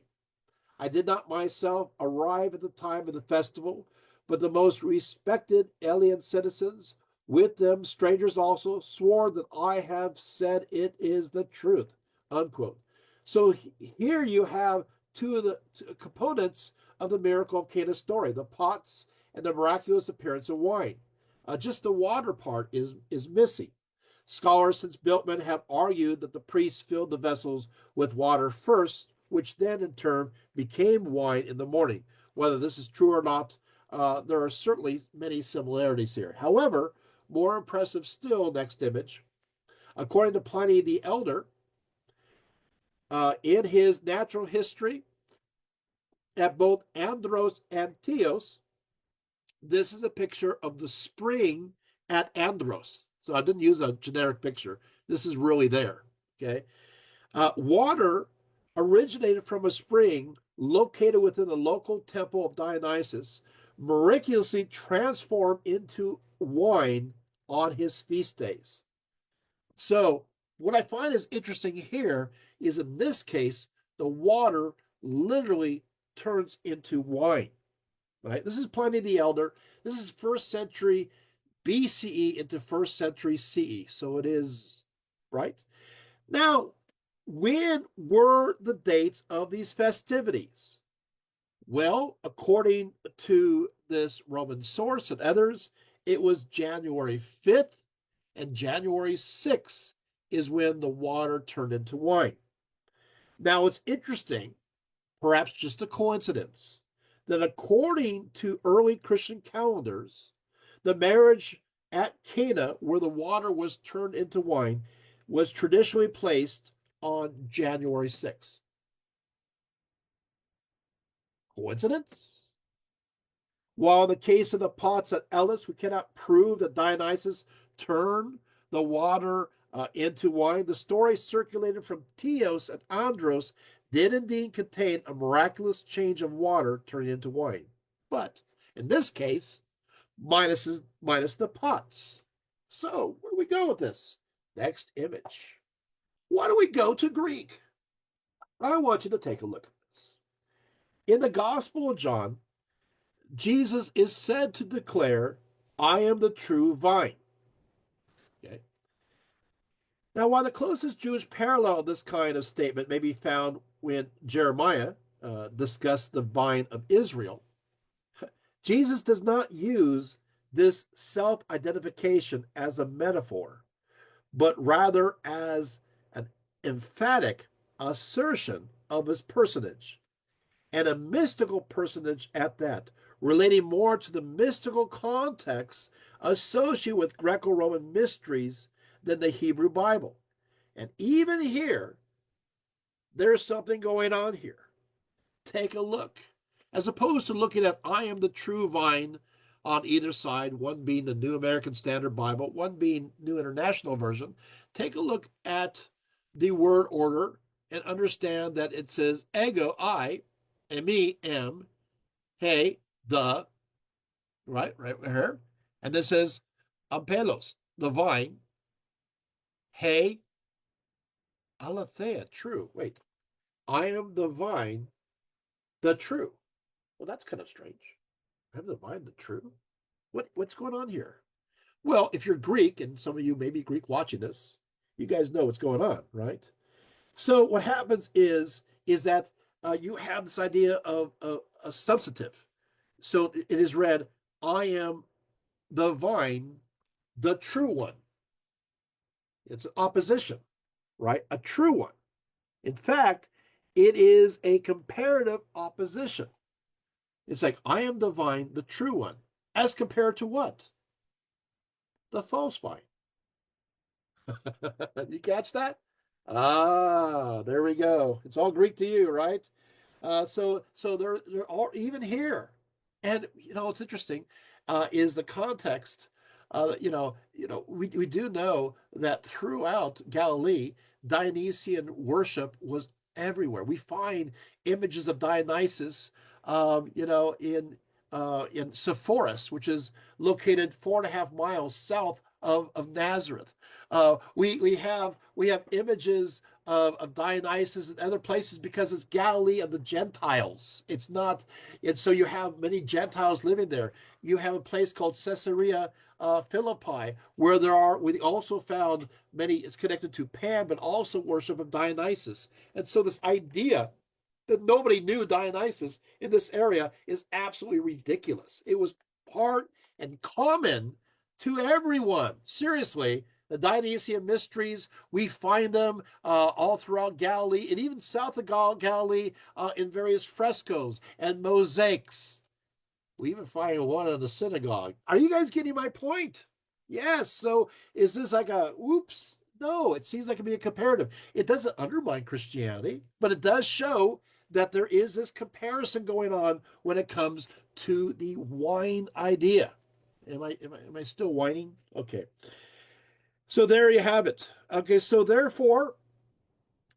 I did not myself arrive at the time of the festival, but the most respected alien citizens, with them strangers also, swore that I have said it is the truth. Unquote. So here you have two of the components of the miracle of Cana story, the pots and the miraculous appearance of wine. Just the water part is missing. Scholars since Biltman have argued that the priests filled the vessels with water first, which then in turn became wine in the morning. Whether this is true or not, there are certainly many similarities here. However, more impressive still, next image. According to Pliny the Elder, in his natural history, at both Andros and Teos, this is a picture of the spring at Andros. So I didn't use a generic picture. This is really there. Okay. Water originated from a spring located within the local temple of Dionysus, miraculously transformed into wine on his feast days. So what I find is interesting here is in this case, the water literally turns into wine, right? This is Pliny the Elder. This is 1st century BCE into 1st century CE. So it is, right? Now, when were the dates of these festivities? Well, according to this Roman source and others, it was January 5th and January 6th is when the water turned into wine. Now, it's interesting, perhaps just a coincidence, that according to early Christian calendars, the marriage at Cana, where the water was turned into wine, was traditionally placed on January 6th. Coincidence? While in the case of the pots at Elis, we cannot prove that Dionysus turned the water into wine, the story circulated from Teos and Andros did indeed contain a miraculous change of water turning into wine. But in this case, minus the pots. So where do we go with this? Next image. Why do we go to Greek? I want you to take a look at this. In the Gospel of John, Jesus is said to declare, I am the true vine. Okay. Now, while the closest Jewish parallel of this kind of statement may be found when Jeremiah discussed the vine of Israel, Jesus does not use this self-identification as a metaphor, but rather as an emphatic assertion of his personage, and a mystical personage at that, relating more to the mystical context associated with Greco-Roman mysteries than the Hebrew Bible. And even here, there's something going on here. Take a look. As opposed to looking at I am the true vine on either side, one being the New American Standard Bible, one being New International Version, take a look at the word order and understand that it says ego, I, and me, am, hey, the, right here. And this says ampelos, the vine, hey, aletheia, true. Wait, I am the vine, the true. Well, that's kind of strange. I am the vine, the true. What's going on here? Well, if you're Greek, and some of you may be Greek watching this, you guys know what's going on, right? So what happens is that you have this idea of a substantive. So it is read, I am the vine, the true one. It's an opposition, right? A true one. In fact, it is a comparative opposition. It's like, I am the vine, the true one. as compared to what? The false vine. You catch that? Ah, there we go. It's all Greek to you, right? So they're all even here, and it's interesting is the context. We do know that throughout Galilee, Dionysian worship was everywhere. We find images of Dionysus, in Sepphoris, which is located 4.5 miles south of Nazareth. We have images of Dionysus and other places because it's Galilee of the Gentiles. It's not, and so you have many Gentiles living there. You have a place called Caesarea Philippi, we also found many, it's connected to Pan, but also worship of Dionysus. And so this idea that nobody knew Dionysus in this area is absolutely ridiculous. It was part and common to everyone. Seriously, the Dionysian mysteries, we find them all throughout Galilee and even south of Galilee in various frescoes and mosaics. We even find one in the synagogue. Are you guys getting my point? Yes. So is this like a whoops? No, it seems like it be a comparative. It doesn't undermine Christianity, but it does show that there is this comparison going on when it comes to the wine idea. Am I still whining? Okay. So there you have it. Okay, so therefore,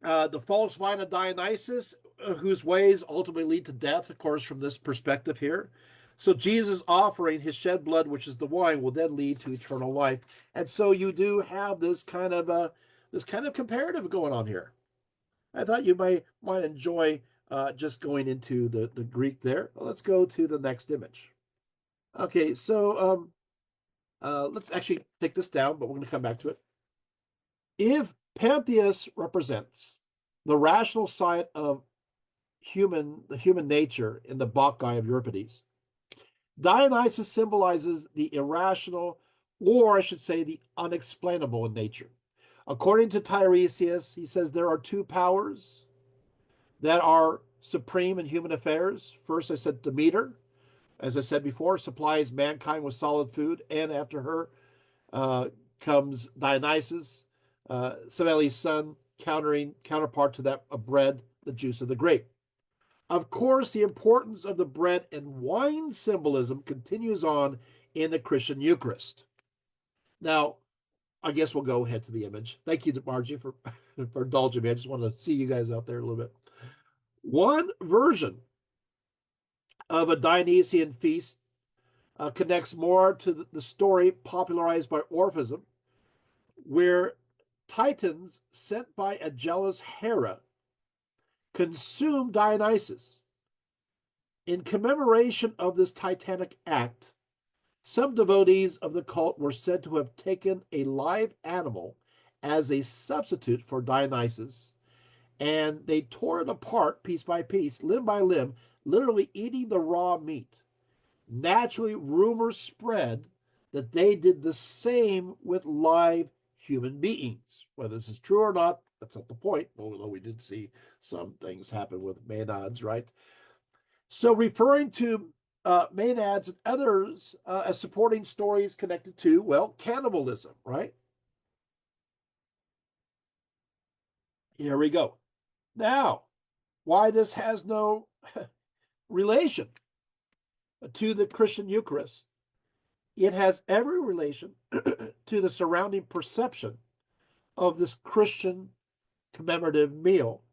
the false vine of Dionysus, whose ways ultimately lead to death, of course, from this perspective here. So Jesus offering his shed blood, which is the wine, will then lead to eternal life. And so you do have this kind of comparative going on here. I thought you might enjoy just going into the Greek there. Well, let's go to the next image. Okay, so let's actually take this down, but we're going to come back to it. If Pantheus represents the rational side of the human nature in the Bacchae of Euripides, Dionysus symbolizes the irrational, or I should say, the unexplainable in nature. According to Tiresias, he says there are two powers that are supreme in human affairs. First, I said Demeter, as I said before, supplies mankind with solid food, and after her comes Dionysus, Semele's son, counterpart to that of bread, the juice of the grape. Of course, the importance of the bread and wine symbolism continues on in the Christian Eucharist. Now, I guess we'll go ahead to the image. Thank you, Margie, for indulging me. I just want to see you guys out there a little bit. One version of a Dionysian feast connects more to the story popularized by Orphism, where Titans sent by a jealous Hera consumed Dionysus. In commemoration of this titanic act, some devotees of the cult were said to have taken a live animal as a substitute for Dionysus, and they tore it apart piece by piece, limb by limb, literally eating the raw meat. Naturally, rumors spread that they did the same with live human beings. Whether this is true or not, that's not the point, although we did see some things happen with maenads, right? So referring to maenads and others as supporting stories connected to, well, cannibalism, right? Here we go. Now, why this has no relation to the Christian Eucharist, it has every relation to the surrounding perception of this Christian commemorative meal,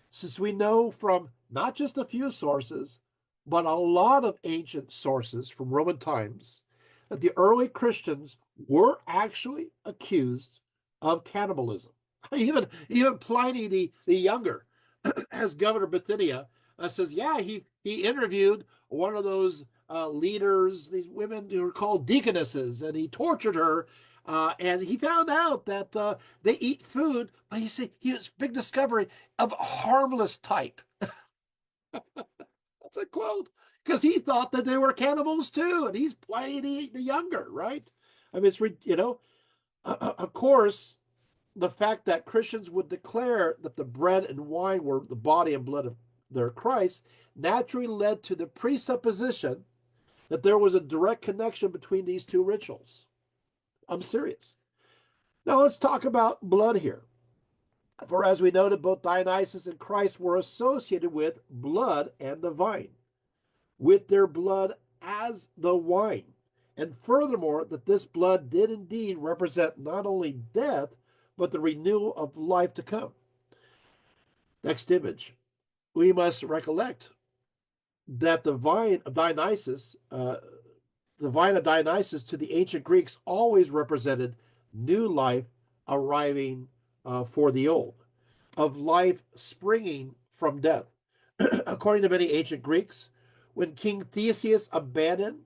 since we know from not just a few sources, but a lot of ancient sources from Roman times, that the early Christians were actually accused of cannibalism. Even Pliny the Younger, as governor of Bithynia, says, yeah, he interviewed one of those leaders, these women who were called deaconesses, and he tortured her. And he found out that they eat food, but he was big discovery of a harmless type. That's a quote, because he thought that they were cannibals too, and he's Pliny the Younger, right? I mean, of course, the fact that Christians would declare that the bread and wine were the body and blood of their Christ naturally led to the presupposition that there was a direct connection between these two rituals. I'm serious. Now let's talk about blood here. For as we noted, both Dionysus and Christ were associated with blood and the vine, with their blood as the wine. And furthermore, that this blood did indeed represent not only death, but the renewal of life to come. Next image. We must recollect that the vine of Dionysus, to the ancient Greeks always represented new life arriving for the old, of life springing from death. According to many ancient Greeks, when King Theseus abandoned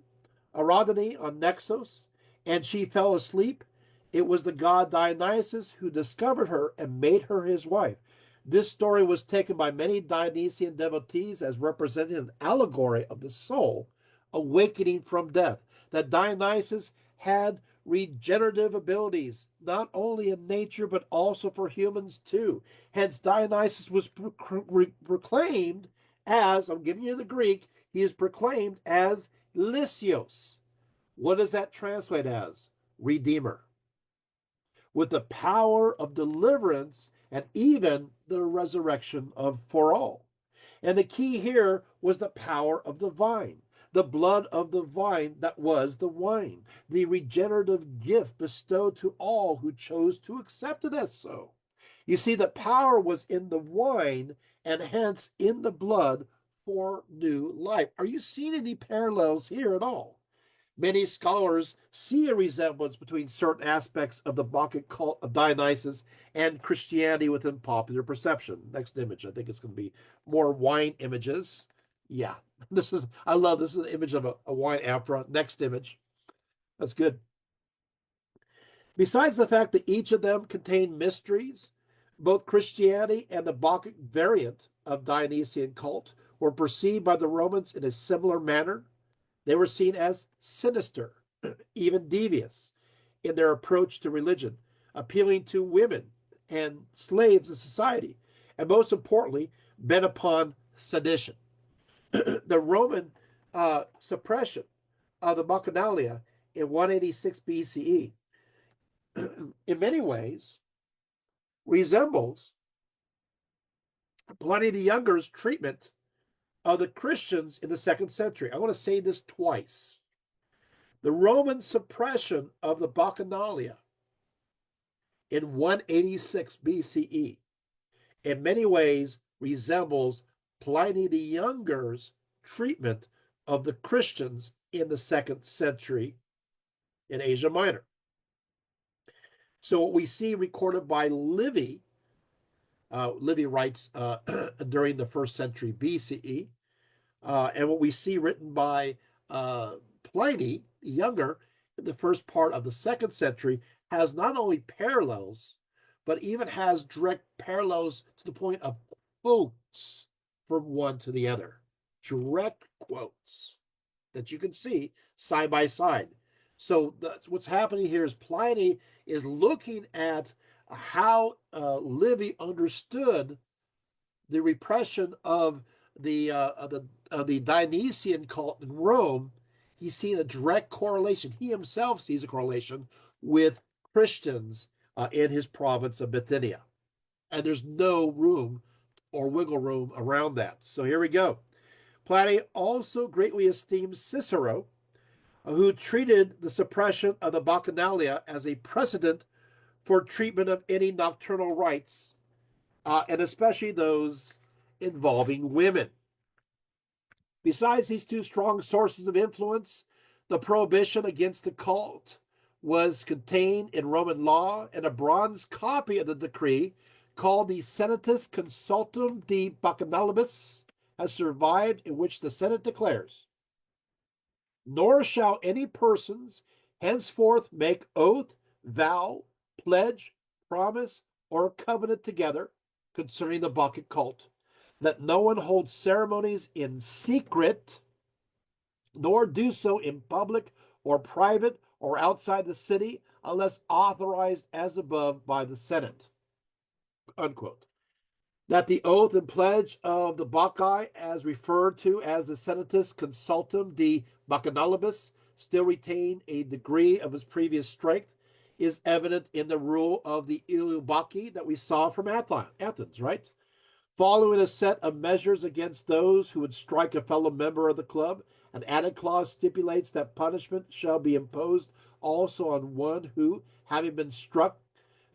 Ariadne on Naxos and she fell asleep, it was the god Dionysus who discovered her and made her his wife. This story was taken by many Dionysian devotees as representing an allegory of the soul awakening from death, that Dionysus had regenerative abilities, not only in nature, but also for humans too. Hence, Dionysus was proclaimed as, I'm giving you the Greek, he is proclaimed as Lysios. What does that translate as? Redeemer. With the power of deliverance and even the resurrection of for all. And the key here was the power of the vine, the blood of the vine that was the wine, the regenerative gift bestowed to all who chose to accept it as so. You see, the power was in the wine and hence in the blood for new life. Are you seeing any parallels here at all? Many scholars see a resemblance between certain aspects of the Bacchic cult of Dionysus and Christianity within popular perception. Next image. I think it's going to be more wine images. Yeah, I love this is an image of a wine amphora. Next image. That's good. Besides the fact that each of them contain mysteries, both Christianity and the Bacchic variant of Dionysian cult were perceived by the Romans in a similar manner. They were seen as sinister, even devious, in their approach to religion, appealing to women and slaves in society, and most importantly, bent upon sedition. The Roman suppression of the Bacchanalia in 186 BCE, in many ways, resembles Pliny the Younger's treatment of the Christians in the 2nd century. I want to say this twice. The Roman suppression of the Bacchanalia in 186 BCE in many ways resembles Pliny the Younger's treatment of the Christians in the 2nd century in Asia Minor. So what we see recorded by Livy, Livy writes during the 1st century BCE, and what we see written by Pliny the Younger in the first part of the 2nd century has not only parallels, but even has direct parallels to the point of quotes from one to the other. Direct quotes that you can see side by side. So what's happening here is Pliny is looking at how Livy understood the repression of the Dionysian cult in Rome. He's seeing a direct correlation. He himself sees a correlation with Christians in his province of Bithynia. And there's no room or wiggle room around that. So here we go. Pliny also greatly esteemed Cicero, who treated the suppression of the Bacchanalia as a precedent for treatment of any nocturnal rites, and especially those involving women. Besides these two strong sources of influence, the prohibition against the cult was contained in Roman law, and a bronze copy of the decree called the Senatus Consultum de Bacchanalibus has survived, in which the Senate declares, "Nor shall any persons henceforth make oath, vow, pledge, promise, or covenant together concerning the Bacchic cult. Let no one hold ceremonies in secret, nor do so in public or private or outside the city, unless authorized as above by the Senate." Unquote. That the oath and pledge of the Bacchae, as referred to as the Senatus Consultum de Bacchanalibus still retained a degree of his previous strength is evident in the rule of the Eleubaki that we saw from Athens, right? Following a set of measures against those who would strike a fellow member of the club, an added clause stipulates that punishment shall be imposed also on one who, having been struck,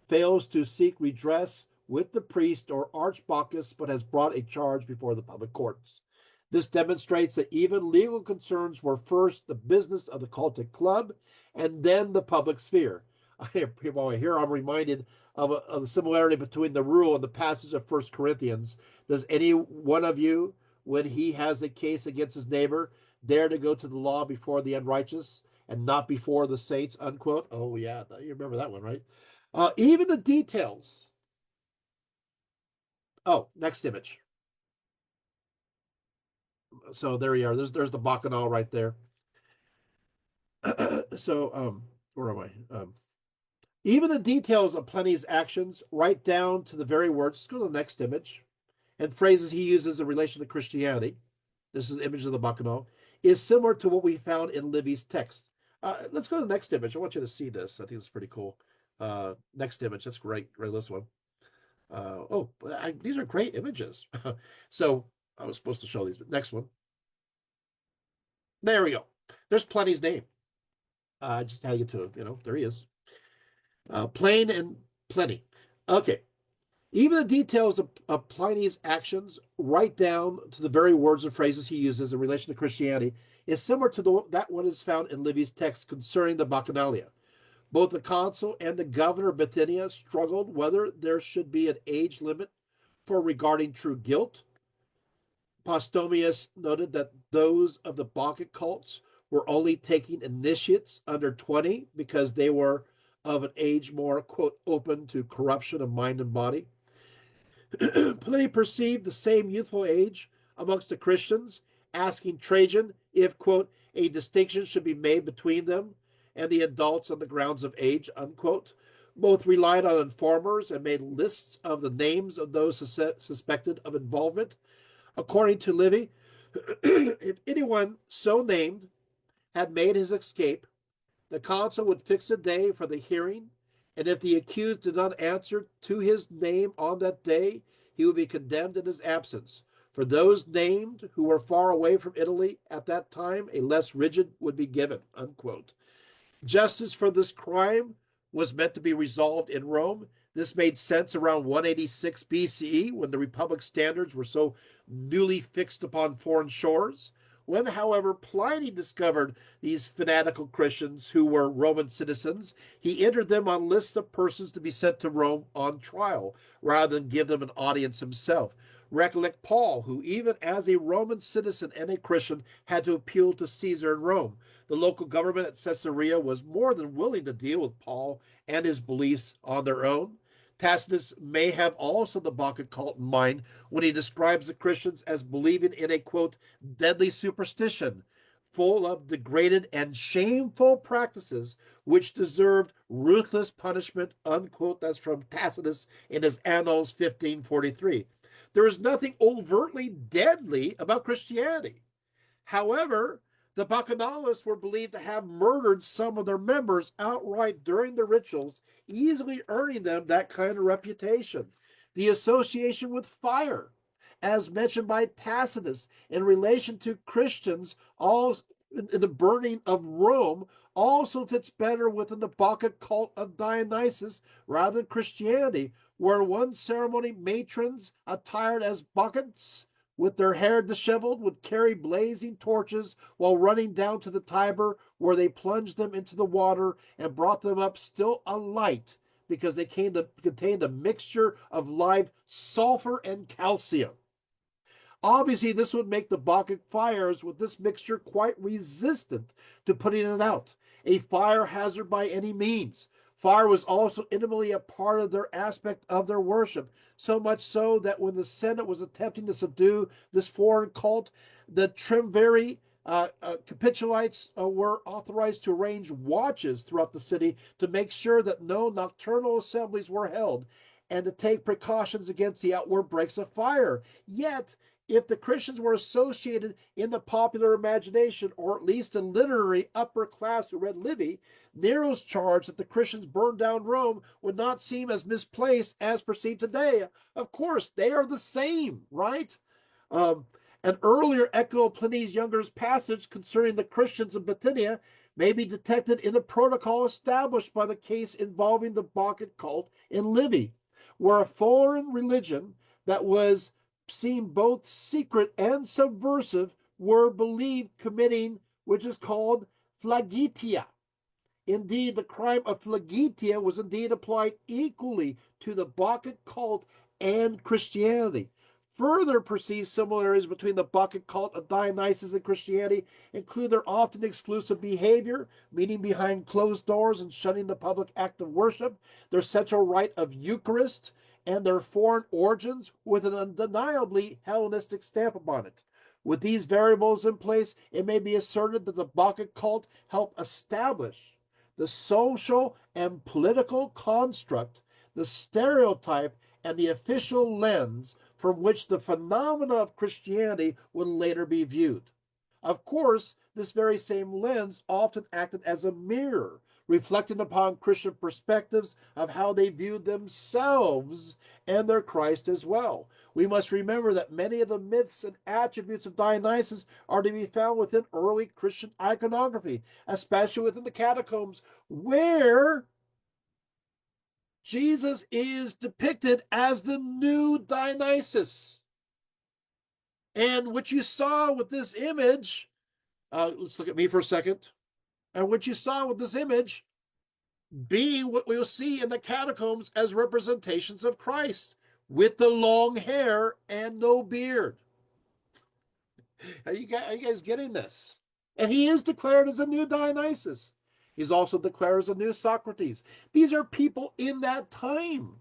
fails to seek redress with the priest or arch-Bacchus, but has brought a charge before the public courts. This demonstrates that even legal concerns were first the business of the cultic club and then the public sphere. Here I'm reminded of the similarity between the rule and the passage of 1 Corinthians. Does any one of you, when he has a case against his neighbor, dare to go to the law before the unrighteous and not before the saints, unquote? Oh, yeah, you remember that one, right? Even the details. Oh, next image. So there you are. There's the Bacchanal right there. So, where am I? Even the details of Pliny's actions, right down to the very words, let's go to the next image, and phrases he uses in relation to Christianity. This is an image of the Bacchanal, is similar to what we found in Livy's text. Let's go to the next image. I want you to see this. I think it's pretty cool. Next image. That's great. Right, this one. These are great images. So I was supposed to show these, but next one. There we go. There's Pliny's name. Just how you get to it. There he is. Plain and Pliny. Okay. Even the details of Pliny's actions, right down to the very words and phrases he uses in relation to Christianity, is similar to that one is found in Livy's text concerning the Bacchanalia. Both the consul and the governor of Bithynia struggled whether there should be an age limit for regarding true guilt. Postumius noted that those of the Bacchic cults were only taking initiates under 20 because they were of an age more, quote, open to corruption of mind and body. Pliny perceived the same youthful age amongst the Christians, asking Trajan if, quote, a distinction should be made between them and the adults on the grounds of age, unquote. Both relied on informers and made lists of the names of those suspected of involvement. According to Livy, if anyone so named had made his escape, the consul would fix a day for the hearing, and if the accused did not answer to his name on that day, he would be condemned in his absence. For those named who were far away from Italy at that time, a less rigid would be given, unquote. Justice for this crime was meant to be resolved in Rome. This made sense around 186 BCE, when the Republic standards were so newly fixed upon foreign shores. When, however, Pliny discovered these fanatical Christians who were Roman citizens, he entered them on lists of persons to be sent to Rome on trial, rather than give them an audience himself. Recollect Paul, who even as a Roman citizen and a Christian had to appeal to Caesar in Rome. The local government at Caesarea was more than willing to deal with Paul and his beliefs on their own. Tacitus may have also the Bacchic cult in mind when he describes the Christians as believing in a, quote, deadly superstition, full of degraded and shameful practices which deserved ruthless punishment, unquote. That's from Tacitus in his Annals 1543. There is nothing overtly deadly about Christianity. However, the Bacchanalists were believed to have murdered some of their members outright during the rituals, easily earning them that kind of reputation. The association with fire, as mentioned by Tacitus, in relation to Christians, all in the burning of Rome, also fits better within the Bacchic cult of Dionysus rather than Christianity, where one ceremony matrons attired as Bacchants with their hair disheveled would carry blazing torches while running down to the Tiber, where they plunged them into the water and brought them up still alight, because they contained a mixture of live sulfur and calcium. Obviously, this would make the Bacchic fires with this mixture quite resistant to putting it out, a fire hazard by any means. Fire was also intimately a part of their aspect of their worship, so much so that when the Senate was attempting to subdue this foreign cult, the Triumviri capitulites were authorized to arrange watches throughout the city to make sure that no nocturnal assemblies were held and to take precautions against the outward breaks of fire. Yet, if the Christians were associated in the popular imagination, or at least the literary upper class who read Livy, Nero's charge that the Christians burned down Rome would not seem as misplaced as perceived today. Of course, they are the same, right? Um, an earlier echo of Pliny's Younger's passage concerning the Christians of Bithynia may be detected in the protocol established by the case involving the Bacchic cult in Livy, where a foreign religion that was seemed both secret and subversive were believed committing, which is called flagitia. Indeed, the crime of flagitia was indeed applied equally to the Bacchic cult and Christianity. Further perceived similarities between the Bacchic cult of Dionysus and Christianity include their often exclusive behavior, meeting behind closed doors and shunning the public act of worship, their central rite of Eucharist, and their foreign origins with an undeniably Hellenistic stamp upon it. With these variables in place, it may be asserted that the Bacchic cult helped establish the social and political construct, the stereotype, and the official lens from which the phenomena of Christianity would later be viewed. Of course, this very same lens often acted as a mirror, reflecting upon Christian perspectives of how they viewed themselves and their Christ as well. We must remember that many of the myths and attributes of Dionysus are to be found within early Christian iconography, especially within the catacombs, where Jesus is depicted as the new Dionysus. And what you saw with this image, let's look at me for a second. And what you saw with this image being what we'll see in the catacombs as representations of Christ with the long hair and no beard. Are you guys getting this? And he is declared as a new Dionysus. He's also declared as a new Socrates. These are people in that time.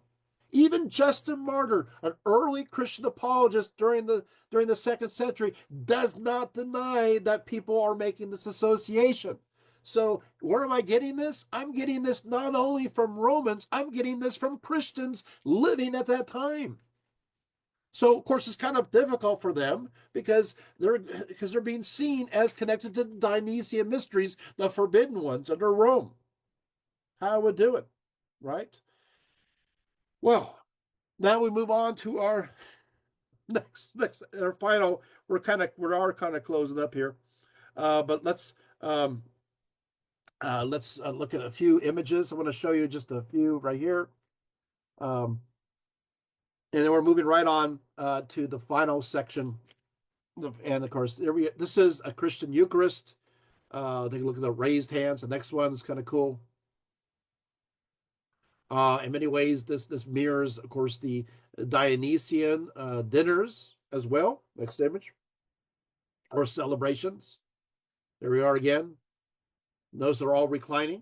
Even Justin Martyr, an early Christian apologist during the second century, does not deny that people are making this association. So where am I getting this? I'm getting this not only from Romans, I'm getting this from Christians living at that time. So of course it's kind of difficult for them because they're being seen as connected to the Dionysian mysteries, the forbidden ones under Rome. How would do it, right? Well, now we move on to our next our final. We are kind of closing up here, but let's look at a few images. I want to show you just a few right here, and then we're moving right on to the final section. And of course, this is a Christian Eucharist. Take a look at the raised hands. The next one is kind of cool. In many ways, this mirrors, of course, the Dionysian dinners as well. Next image. Or celebrations. There we are again. Notice they're all reclining.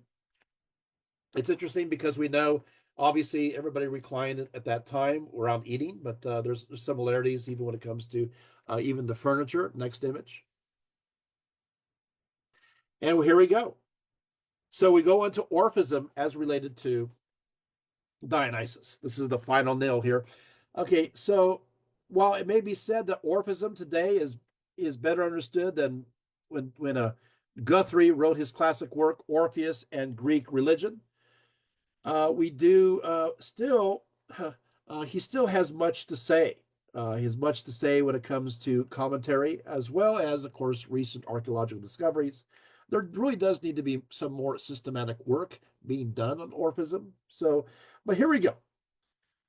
It's interesting because we know, obviously, everybody reclined at that time around eating, but there's similarities even when it comes to even the furniture. Next image. And here we go. So we go into Orphism as related to Dionysus. This is the final nail here. Okay, so while it may be said that Orphism today is better understood than when Guthrie wrote his classic work Orpheus and Greek Religion, we do still he still has much to say. He has much to say when it comes to commentary, as well as, of course, recent archaeological discoveries. There really does need to be some more systematic work being done on Orphism. So, but here we go.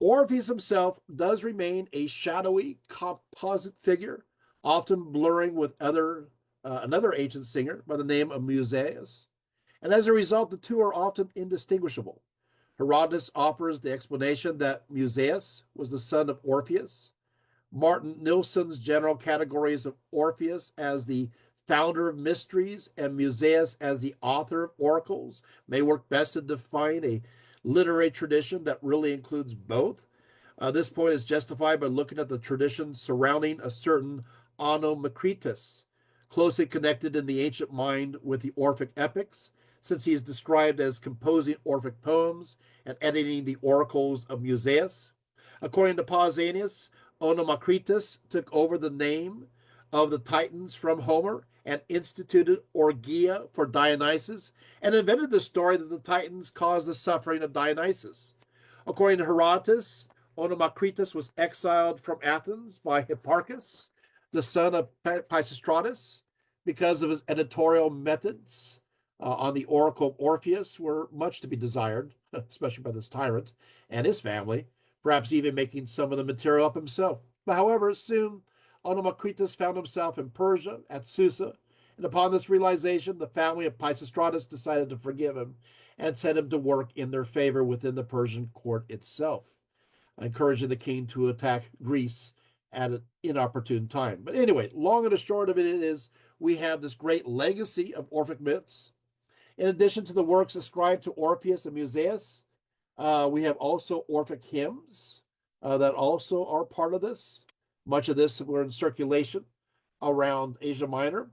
Orpheus himself does remain a shadowy composite figure, often blurring with another ancient singer by the name of Musaeus. And as a result, the two are often indistinguishable. Herodotus offers the explanation that Musaeus was the son of Orpheus. Martin Nilsson's general categories of Orpheus as the founder of mysteries and Musaeus as the author of oracles may work best to define a literary tradition that really includes both. This point is justified by looking at the tradition surrounding a certain Onomakritus, closely connected in the ancient mind with the Orphic epics, since he is described as composing Orphic poems and editing the oracles of Musaeus. According to Pausanias, Onomakritus took over the name of the Titans from Homer and instituted orgia for Dionysus and invented the story that the Titans caused the suffering of Dionysus. According to Herodotus, Onomakritus was exiled from Athens by Hipparchus, the son of Pisistratus, because of his editorial methods on the Oracle of Orpheus were much to be desired, especially by this tyrant and his family, perhaps even making some of the material up himself. But however, soon Onomakritus found himself in Persia at Susa, and upon this realization, the family of Pisistratus decided to forgive him and set him to work in their favor within the Persian court itself, encouraging the king to attack Greece at an inopportune time. But anyway, long and the short of it is we have this great legacy of Orphic myths. In addition to the works ascribed to Orpheus and Musaeus, we have also Orphic hymns that also are part of this. Much of this were in circulation around Asia Minor.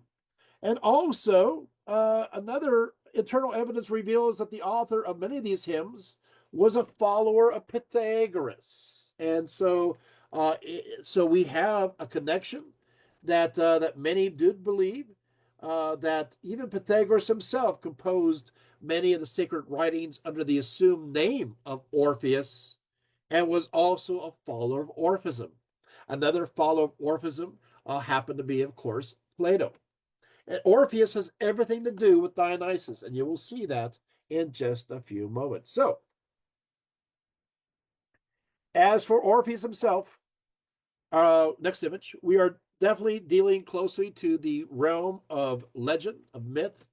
And also, another internal evidence reveals that the author of many of these hymns was a follower of Pythagoras. And so, so we have a connection that many did believe that even Pythagoras himself composed many of the sacred writings under the assumed name of Orpheus and was also a follower of Orphism. Another follower of Orphism happened to be, of course, Plato. And Orpheus has everything to do with Dionysus, and you will see that in just a few moments. So, as for Orpheus himself, next image, we are definitely dealing closely to the realm of legend, of myth.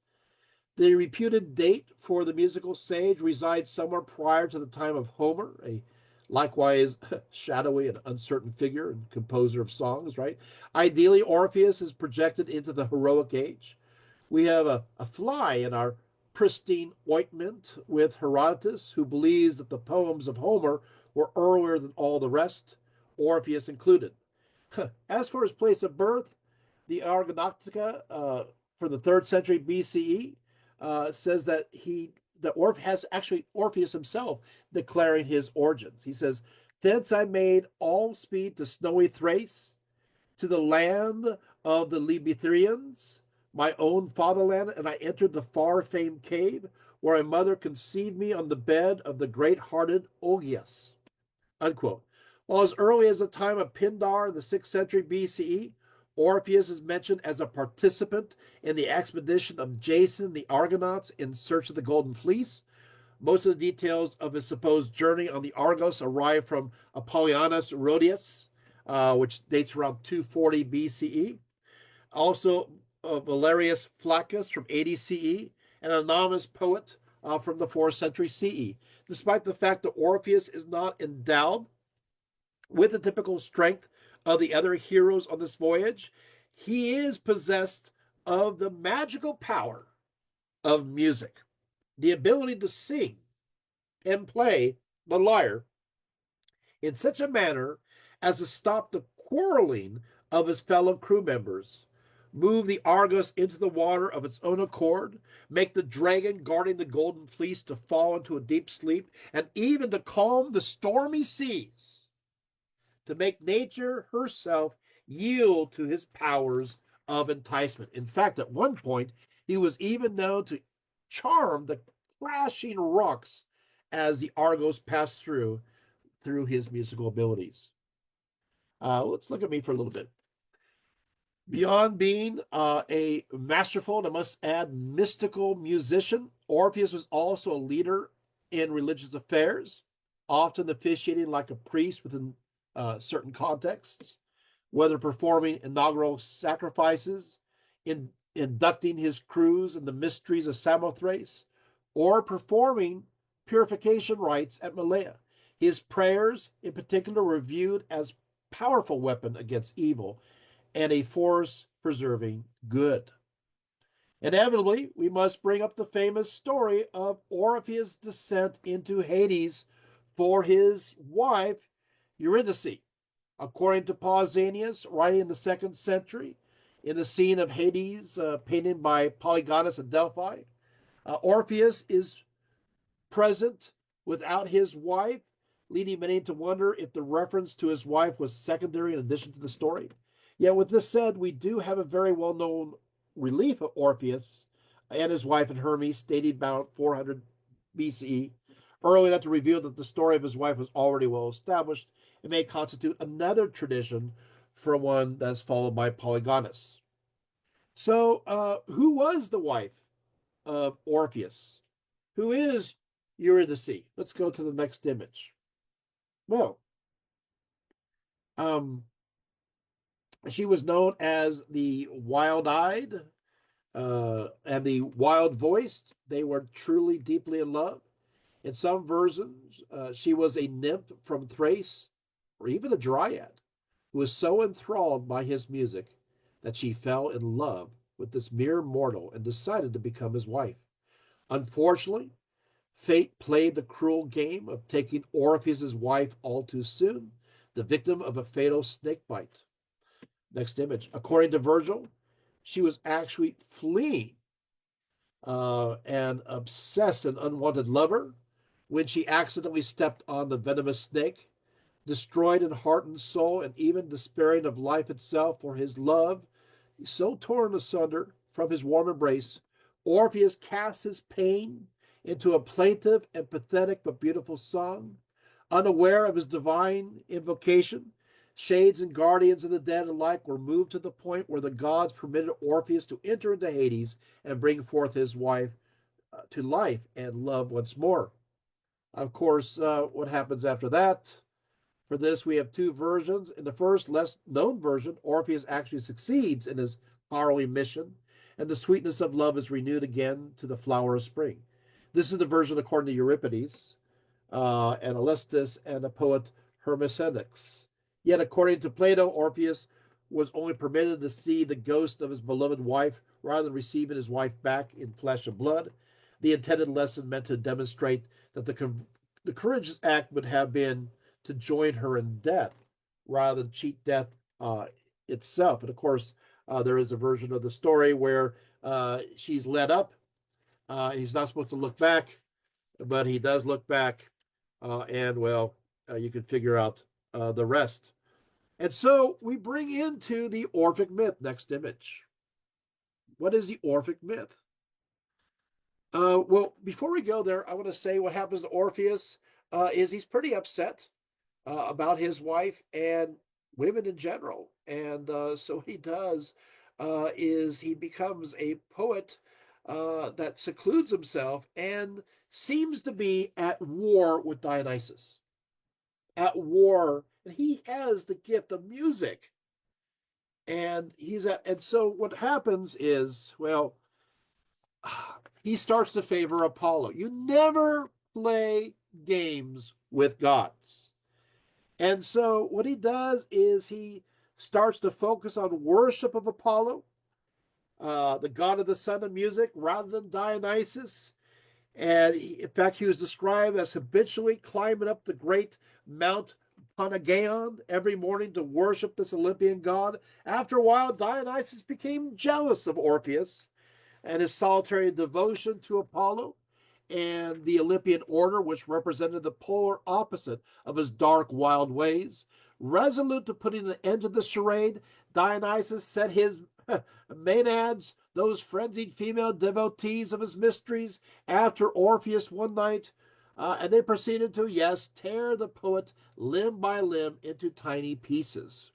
The reputed date for the musical sage resides somewhere prior to the time of Homer, a likewise shadowy and uncertain figure and composer of songs, right? Ideally, Orpheus is projected into the heroic age. We have a fly in our pristine ointment with Herodotus, who believes that the poems of Homer were earlier than all the rest, Orpheus included. As for his place of birth, the Argonautica for the 3rd century BCE says that has actually Orpheus himself declaring his origins. He says, "Thence I made all speed to snowy Thrace, to the land of the Libythrians, my own fatherland, and I entered the far-famed cave where my mother conceived me on the bed of the great-hearted Ogyges." Unquote. While as early as the time of Pindar in the 6th century BCE, Orpheus is mentioned as a participant in the expedition of Jason the Argonauts in search of the Golden Fleece. Most of the details of his supposed journey on the Argos arrive from Apollonius Rhodius, which dates around 240 BCE. Also, Valerius Flaccus from 80 CE, an anonymous poet from the 4th century CE. Despite the fact that Orpheus is not endowed with the typical strength of the other heroes on this voyage, he is possessed of the magical power of music, the ability to sing and play the lyre in such a manner as to stop the quarreling of his fellow crew members, move the Argos into the water of its own accord, make the dragon guarding the golden fleece to fall into a deep sleep, and even to calm the stormy seas, to make nature herself yield to his powers of enticement. In fact, at one point, he was even known to charm the crashing rocks as the Argos passed through his musical abilities. Let's look at me for a little bit. Beyond being a masterful, and I must add, mystical musician, Orpheus was also a leader in religious affairs, often officiating like a priest within certain contexts, whether performing inaugural sacrifices, inducting his crews in the mysteries of Samothrace, or performing purification rites at Malea. His prayers, in particular, were viewed as powerful weapon against evil and a force preserving good. Inevitably, we must bring up the famous story of Orpheus' descent into Hades for his wife Eurydice. According to Pausanias, writing in the 2nd century, in the scene of Hades, painted by Polygonus of Delphi, Orpheus is present without his wife, leading many to wonder if the reference to his wife was secondary in addition to the story. Yet, with this said, we do have a very well known relief of Orpheus and his wife and Hermes, dating about 400 BCE, early enough to reveal that the story of his wife was already well established and may constitute another tradition for one that's followed by Polygonus. So, who was the wife of Orpheus? Who is Eurydice? Let's go to the next image. Well, um, she was known as the wild-eyed and the wild-voiced. They were truly deeply in love. In some versions, she was a nymph from Thrace, or even a dryad, who was so enthralled by his music that she fell in love with this mere mortal and decided to become his wife. Unfortunately, fate played the cruel game of taking Orpheus's wife all too soon, the victim of a fatal snake bite. Next image. According to Virgil, she was actually fleeing an obsessed and unwanted lover when she accidentally stepped on the venomous snake. Destroyed in heart and soul, and even despairing of life itself for his love, so torn asunder from his warm embrace, Orpheus casts his pain into a plaintive and pathetic but beautiful song. Unaware of his divine invocation, shades and guardians of the dead alike were moved to the point where the gods permitted Orpheus to enter into Hades and bring forth his wife to life and love once more. Of course, what happens after that? For this, we have two versions. In the first, less known version, Orpheus actually succeeds in his harrowing mission, and the sweetness of love is renewed again to the flower of spring. This is the version according to Euripides and Alcestis and the poet Hermogenes. Yet, according to Plato, Orpheus was only permitted to see the ghost of his beloved wife rather than receiving his wife back in flesh and blood. The intended lesson meant to demonstrate that the courageous act would have been to join her in death rather than cheat death itself. And of course, there is a version of the story where she's led up. He's not supposed to look back, but he does look back. And well, you can figure out the rest. And so we bring into the Orphic myth. Next image. What is the Orphic myth? Well, before we go there, I want to say what happens to Orpheus is he's pretty upset about his wife and women in general. And so what he does is he becomes a poet that secludes himself and seems to be at war with Dionysus. At war, and he has the gift of music. And so what happens is, well, he starts to favor Apollo. You never play games with gods. And so what he does is he starts to focus on worship of Apollo, the god of the sun and music, rather than Dionysus. And in fact, he was described as habitually climbing up the great Mount Panagaeon every morning to worship this Olympian god. After a while, Dionysus became jealous of Orpheus and his solitary devotion to Apollo and the Olympian order, which represented the polar opposite of his dark, wild ways. Resolute to putting an end to the charade, Dionysus set his maenads, those frenzied female devotees of his mysteries, after Orpheus one night, and they proceeded to, yes, tear the poet limb by limb into tiny pieces.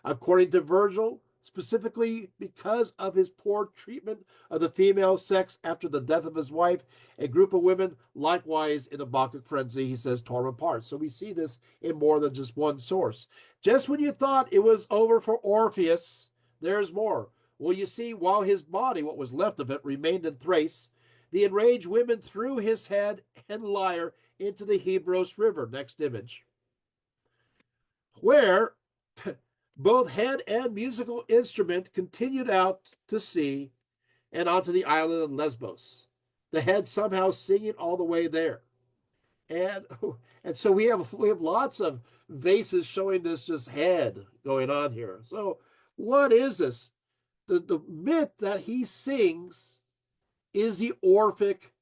According to Virgil, specifically because of his poor treatment of the female sex after the death of his wife, a group of women, likewise in a Bacchic frenzy, he says, tore him apart. So we see this in more than just one source. Just when you thought it was over for Orpheus, there's more. Well, you see, while his body, what was left of it, remained in Thrace, the enraged women threw his head and lyre into the Hebros River. Next image. Where both head and musical instrument continued out to sea and onto the island of Lesbos. The head somehow singing all the way there. And and so we have lots of vases showing this just head going on here. So what is this? The myth that he sings is the Orphic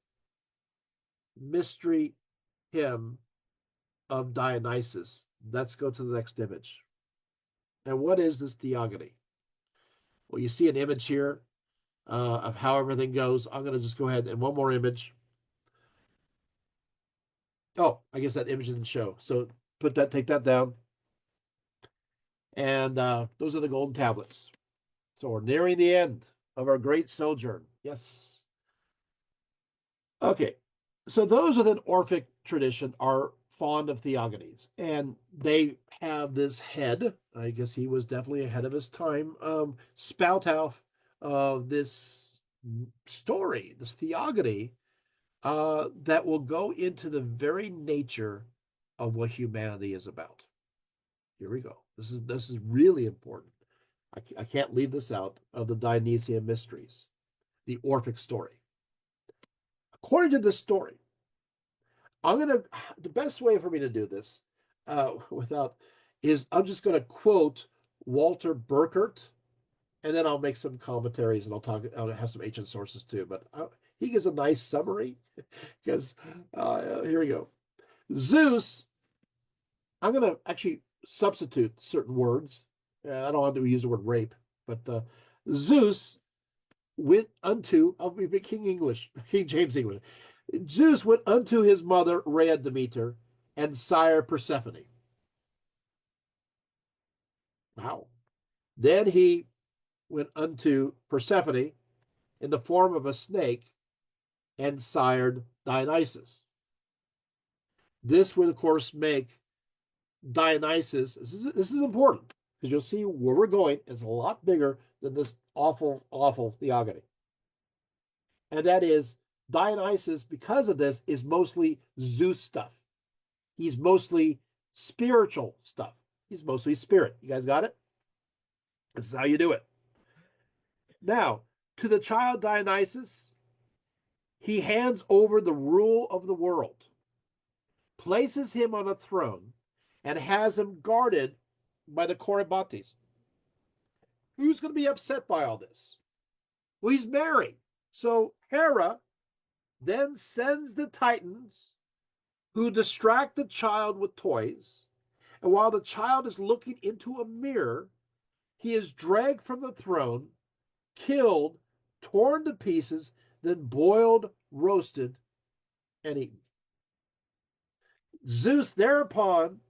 mystery hymn of Dionysus. Let's go to the next image. And what is this theogony? Well, you see an image here of how everything goes. I'm going to just go ahead and one more image. Oh, I guess that image didn't show. So take that down. And those are the golden tablets. So we're nearing the end of our great sojourn. Yes. Okay. So those within Orphic tradition are fond of theogonies, and they have this head. I guess he was definitely ahead of his time. Spout out this story, this theogony, that will go into the very nature of what humanity is about. Here we go. This is really important. I can't leave this out of the Dionysian mysteries, the Orphic story. According to this story, the best way for me to do this without is I'm just going to quote Walter Burkert, and then I'll make some commentaries and I'll have some ancient sources too. But he gives a nice summary because here we go. Zeus, I'm going to actually substitute certain words. I don't want to use the word rape, but Zeus went unto, I'll be King James English. Zeus went unto his mother Rhea Demeter and sire Persephone. Wow. Then he went unto Persephone in the form of a snake and sired Dionysus. This would, of course, make Dionysus, this is important because you'll see where we're going. It's a lot bigger than this awful, awful theogony. And that is Dionysus, because of this, is mostly Zeus stuff. He's mostly spiritual stuff. He's mostly spirit. You guys got it? This is how you do it. Now, to the child Dionysus, he hands over the rule of the world, places him on a throne, and has him guarded by the Corybates. Who's going to be upset by all this? Well, he's married. So Hera then sends the Titans, who distract the child with toys. And while the child is looking into a mirror, he is dragged from the throne, killed, torn to pieces, then boiled, roasted, and eaten. Zeus thereupon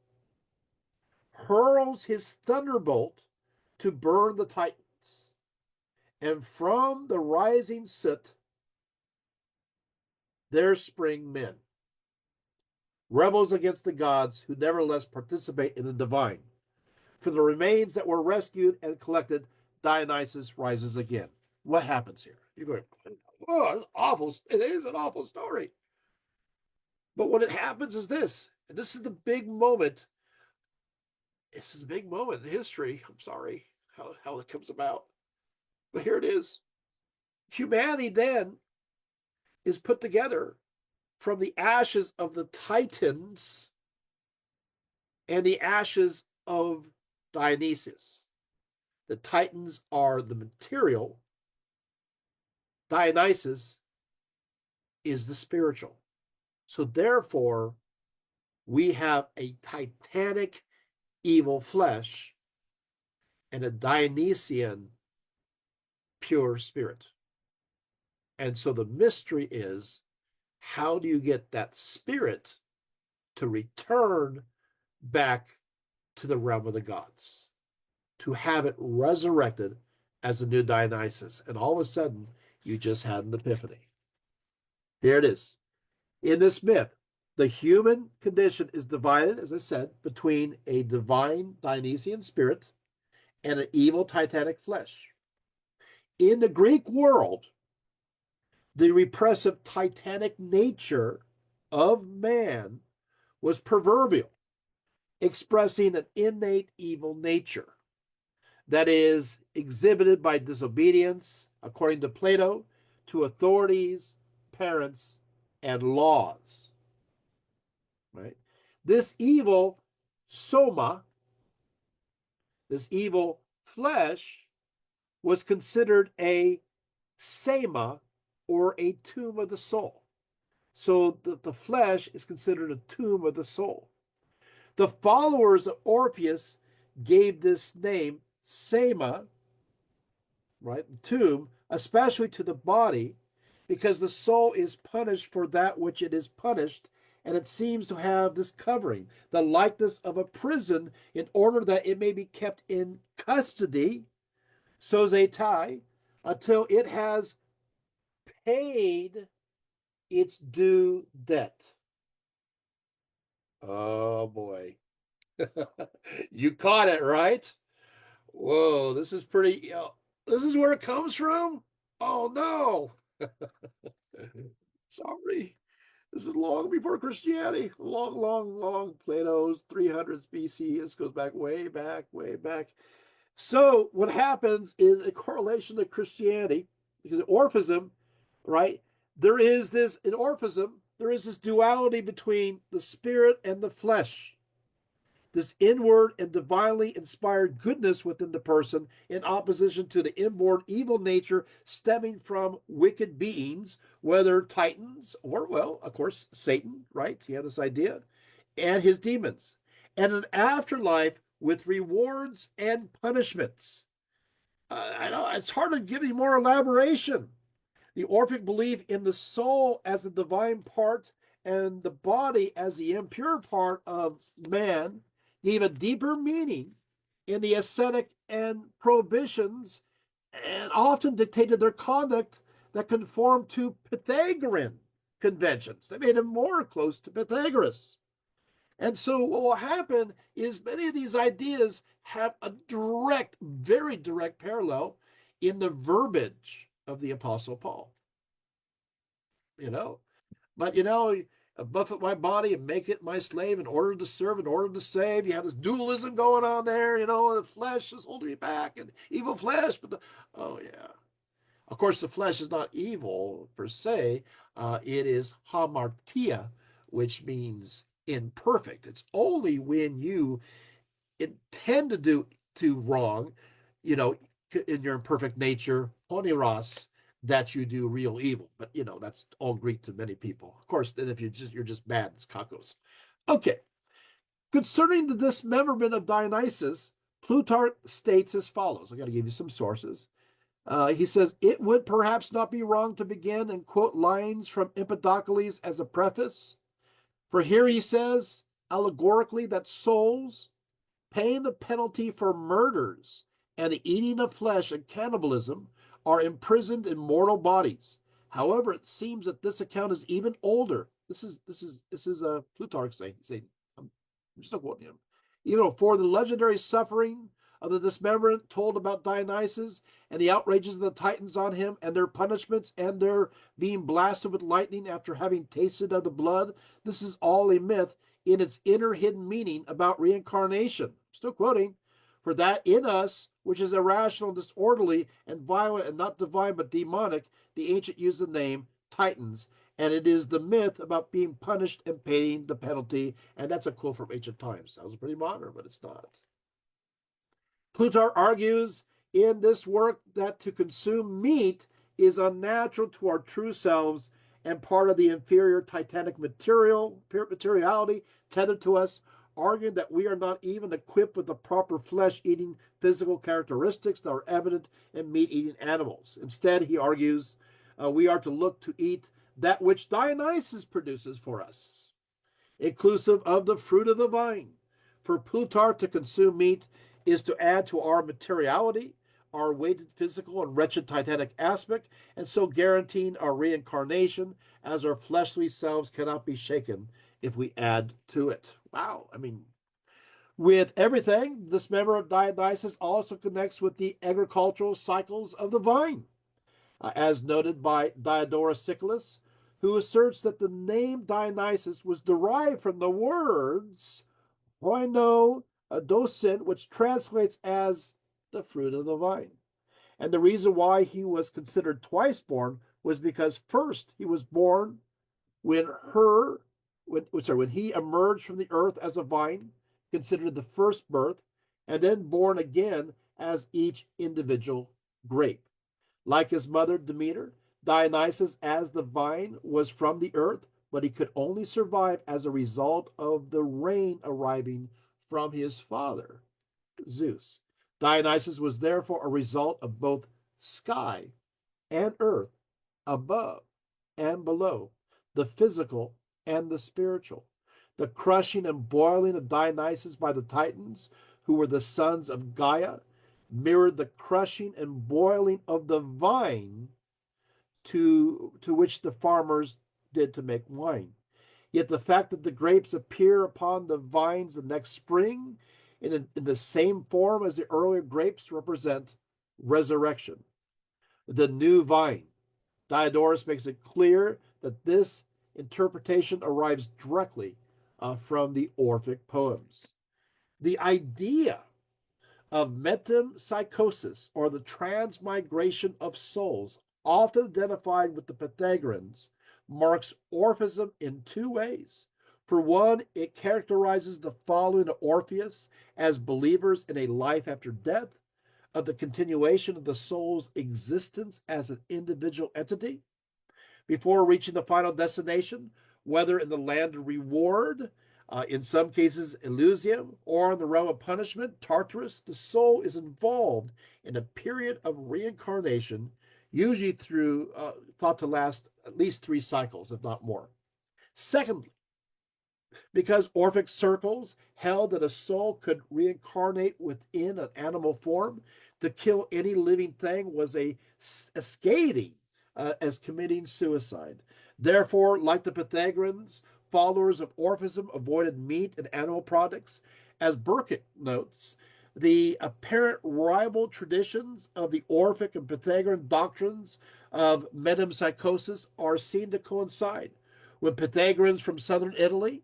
hurls his thunderbolt to burn the Titans. And from the rising soot, there spring men, rebels against the gods who nevertheless participate in the divine. For the remains that were rescued and collected, Dionysus rises again. What happens here? You're going, oh, it's awful. It is an awful story. But what happens is this, and this is the big moment. This is a big moment in history. I'm sorry how it comes about. But here it is. Humanity then is put together from the ashes of the Titans and the ashes of Dionysus. The Titans are the material. Dionysus is the spiritual. So therefore, we have a titanic evil flesh and a Dionysian pure spirit. And so the mystery is, how do you get that spirit to return back to the realm of the gods, to have it resurrected as a new Dionysus? And all of a sudden, you just had an epiphany. Here it is. In this myth, the human condition is divided, as I said, between a divine Dionysian spirit and an evil titanic flesh. In the Greek world, the repressive titanic nature of man was proverbial, expressing an innate evil nature that is exhibited by disobedience, according to Plato, to authorities, parents, and laws. Right? This evil soma, this evil flesh, was considered a sema, or a tomb of the soul. So the flesh is considered a tomb of the soul. The followers of Orpheus gave this name Sema, right, the tomb, especially to the body, because the soul is punished for that which it is punished, and it seems to have this covering, the likeness of a prison, in order that it may be kept in custody, sozetai, until it has paid its due debt. Oh boy. You caught it, right? Whoa, this is pretty, this is where it comes from? Oh no. Sorry. This is long before Christianity. Long, long, long. Plato's 300s BC. This goes back, way back, way back. So what happens is a correlation to Christianity, because Orphism, right? There is this, in Orphism, there is this duality between the spirit and the flesh, this inward and divinely inspired goodness within the person in opposition to the inborn evil nature stemming from wicked beings, whether titans or, well, of course, Satan, right? You have this idea, and his demons, and an afterlife with rewards and punishments. I know it's hard to give you more elaboration. The Orphic belief in the soul as a divine part and the body as the impure part of man gave a deeper meaning in the ascetic and prohibitions, and often dictated their conduct that conformed to Pythagorean conventions. They made them more close to Pythagoras. And so what will happen is many of these ideas have a direct, very direct parallel in the verbiage of the Apostle Paul. You know, but buffet my body and make it my slave in order to serve, in order to save. You have this dualism going on there. The flesh is holding me back, and evil flesh. Oh yeah, of course the flesh is not evil per se. It is hamartia, which means imperfect. It's only when you intend to wrong, in your imperfect nature, poniros, that you do real evil. But that's all Greek to many people. Of course, then if you're just bad, it's kakos. Okay. Concerning the dismemberment of Dionysus, Plutarch states as follows. I got to give you some sources. He says, it would perhaps not be wrong to begin and quote lines from Empedocles as a preface. For here he says, allegorically, that souls paying the penalty for murders and the eating of flesh and cannibalism are imprisoned in mortal bodies. However, it seems that this account is even older. This is Plutarch saying, I'm just not quoting him. Even before the legendary suffering of the dismemberment told about Dionysus and the outrages of the Titans on him and their punishments and their being blasted with lightning after having tasted of the blood, this is all a myth in its inner hidden meaning about reincarnation. Still quoting, for that in us, which is irrational, disorderly, and violent, and not divine but demonic, the ancient used the name Titans, and it is the myth about being punished and paying the penalty. And that's a quote from ancient times. Sounds pretty modern, but it's not. Plutarch argues in this work that to consume meat is unnatural to our true selves and part of the inferior titanic materiality tethered to us, arguing that we are not even equipped with the proper flesh-eating physical characteristics that are evident in meat-eating animals. Instead, he argues, we are to look to eat that which Dionysus produces for us, inclusive of the fruit of the vine. For Plutarch, to consume meat is to add to our materiality, our weighted physical and wretched titanic aspect, and so guaranteeing our reincarnation, as our fleshly selves cannot be shaken if we add to it. Wow. I mean, with everything, this member of Dionysus also connects with the agricultural cycles of the vine, as noted by Diodorus Siculus, who asserts that the name Dionysus was derived from the words hoino dosin, which translates as the fruit of the vine. And the reason why he was considered twice born was because first he was born when he emerged from the earth as a vine, considered the first birth, and then born again as each individual grape. Like his mother Demeter, Dionysus as the vine was from the earth, but he could only survive as a result of the rain arriving from his father, Zeus. Dionysus was therefore a result of both sky and earth, above and below, the physical and the spiritual. The crushing and boiling of Dionysus by the Titans, who were the sons of Gaia, mirrored the crushing and boiling of the vine to which the farmers did to make wine. Yet the fact that the grapes appear upon the vines the next spring in the same form as the earlier grapes represent resurrection, the new vine. Diodorus makes it clear that this interpretation arrives directly from the Orphic poems. The idea of metempsychosis, or the transmigration of souls, often identified with the Pythagoreans, marks Orphism in two ways. For one, it characterizes the following of Orpheus as believers in a life after death, of the continuation of the soul's existence as an individual entity before reaching the final destination, whether in the land of reward, in some cases Elysium, or in the realm of punishment, Tartarus. The soul is involved in a period of reincarnation, usually thought to last at least 3 cycles, if not more. Secondly, because Orphic circles held that a soul could reincarnate within an animal form, to kill any living thing was a scathing as committing suicide. Therefore, like the Pythagoreans, followers of Orphism avoided meat and animal products. As Burkitt notes, the apparent rival traditions of the Orphic and Pythagorean doctrines of metempsychosis are seen to coincide. When Pythagoreans from southern Italy,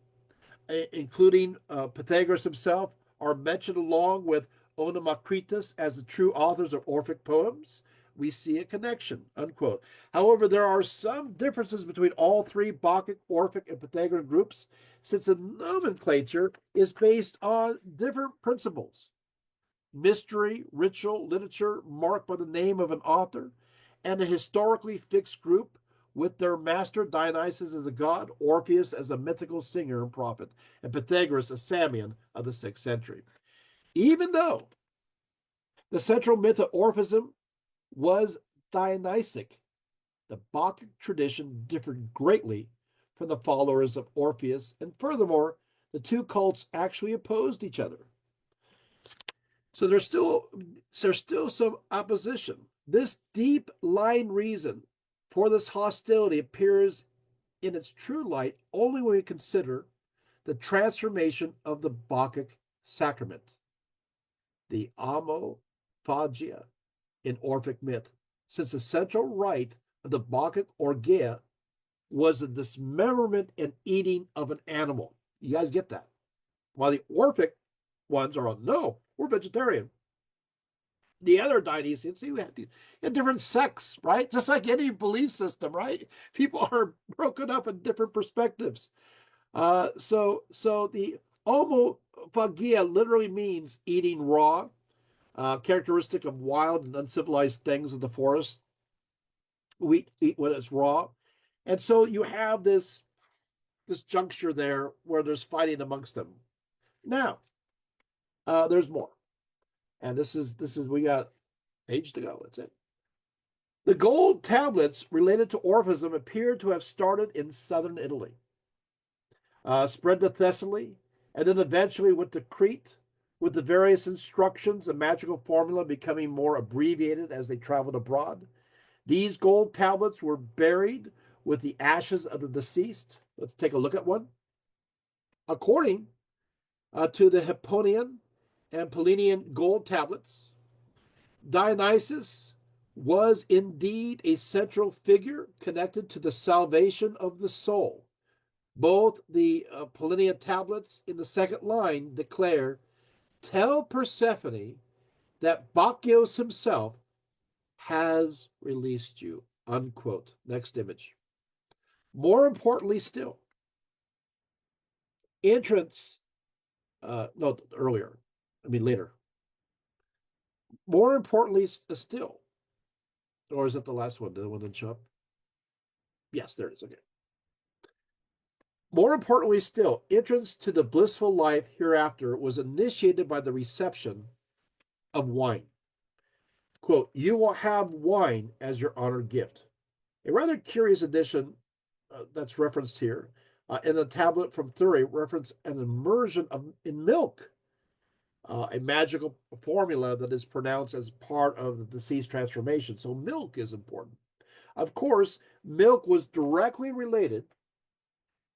including Pythagoras himself, are mentioned along with Onomacritus as the true authors of Orphic poems, we see a connection, unquote. However, there are some differences between all three Bacchic, Orphic, and Pythagorean groups, since the nomenclature is based on different principles. Mystery, ritual, literature marked by the name of an author, and a historically fixed group with their master Dionysus as a god, Orpheus as a mythical singer and prophet, and Pythagoras a Samian of the 6th century. Even though the central myth of Orphism was Dionysic, the Bacchic tradition differed greatly from the followers of Orpheus, and furthermore, the two cults actually opposed each other. So there's still some opposition. This deep lying reason for this hostility appears in its true light only when we consider the transformation of the Bacchic sacrament, the homophagia in Orphic myth, since the central rite of the Bacchic orgia was the dismemberment and eating of an animal. You guys get that? While the Orphic ones are, no, we're vegetarian. The other Dionysians, see, we had different sects, right? Just like any belief system, right? People are broken up in different perspectives. So the homophagia literally means eating raw, characteristic of wild and uncivilized things of the forest. We eat when it's raw. And so you have this juncture there where there's fighting amongst them. Now, there's more. And this is we got page to go. That's it. The gold tablets related to Orphism appear to have started in southern Italy, spread to Thessaly, and then eventually went to Crete, with the various instructions and magical formula becoming more abbreviated as they traveled abroad. These gold tablets were buried with the ashes of the deceased. Let's take a look at one. According to the Hipponian and Palladian gold tablets, Dionysus was indeed a central figure connected to the salvation of the soul. Both the Palladian tablets in the second line declare, "Tell Persephone that Bacchus himself has released you," unquote. Next image. More importantly still, entrance, no, earlier, later. More importantly still, or is that the last one? The one that show up? Yes, there it is. Okay. More importantly still, entrance to the blissful life hereafter was initiated by the reception of wine. Quote, you will have wine as your honored gift. A rather curious addition that's referenced here in the tablet from Thury reference an immersion in milk, a magical formula that is pronounced as part of the deceased transformation. So milk is important. Of course, milk was directly related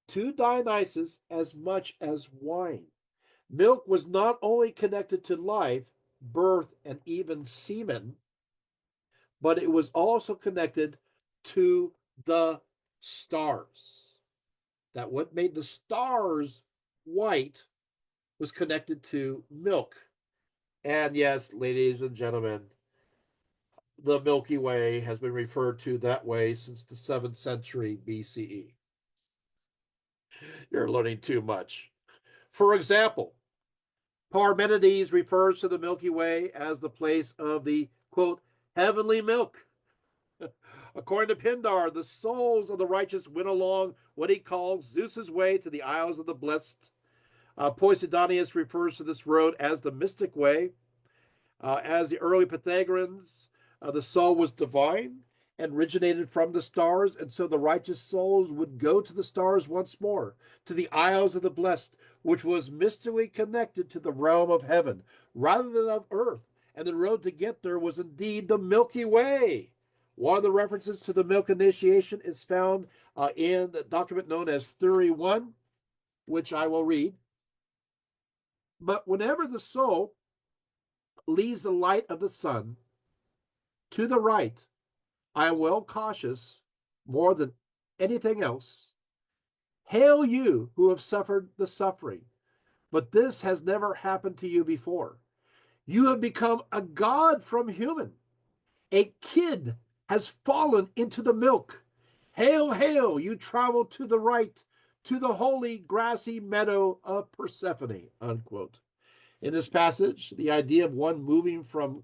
to Dionysus as much as wine. Milk was not only connected to life, birth, and even semen, but it was also connected to the stars. That what made the stars white was connected to milk. And yes, ladies and gentlemen, the Milky Way has been referred to that way since the 7th century BCE. You're learning too much. For example, Parmenides refers to the Milky Way as the place of the, quote, heavenly milk. According to Pindar, the souls of the righteous went along what he calls Zeus's way to the Isles of the Blessed. Posidonius refers to this road as the mystic way. As the early Pythagoreans, the soul was divine and originated from the stars, and so the righteous souls would go to the stars once more, to the Isles of the Blessed, which was mystically connected to the realm of heaven rather than of earth, and the road to get there was indeed the Milky Way. One of the references to the milk initiation is found in the document known as Theory 1, which I will read. But whenever the soul leaves the light of the sun to the right, I am well cautious, more than anything else. Hail you who have suffered the suffering, but this has never happened to you before. You have become a god from human. A kid has fallen into the milk. Hail, hail, you travel to the right, to the holy grassy meadow of Persephone, unquote. In this passage, the idea of one moving from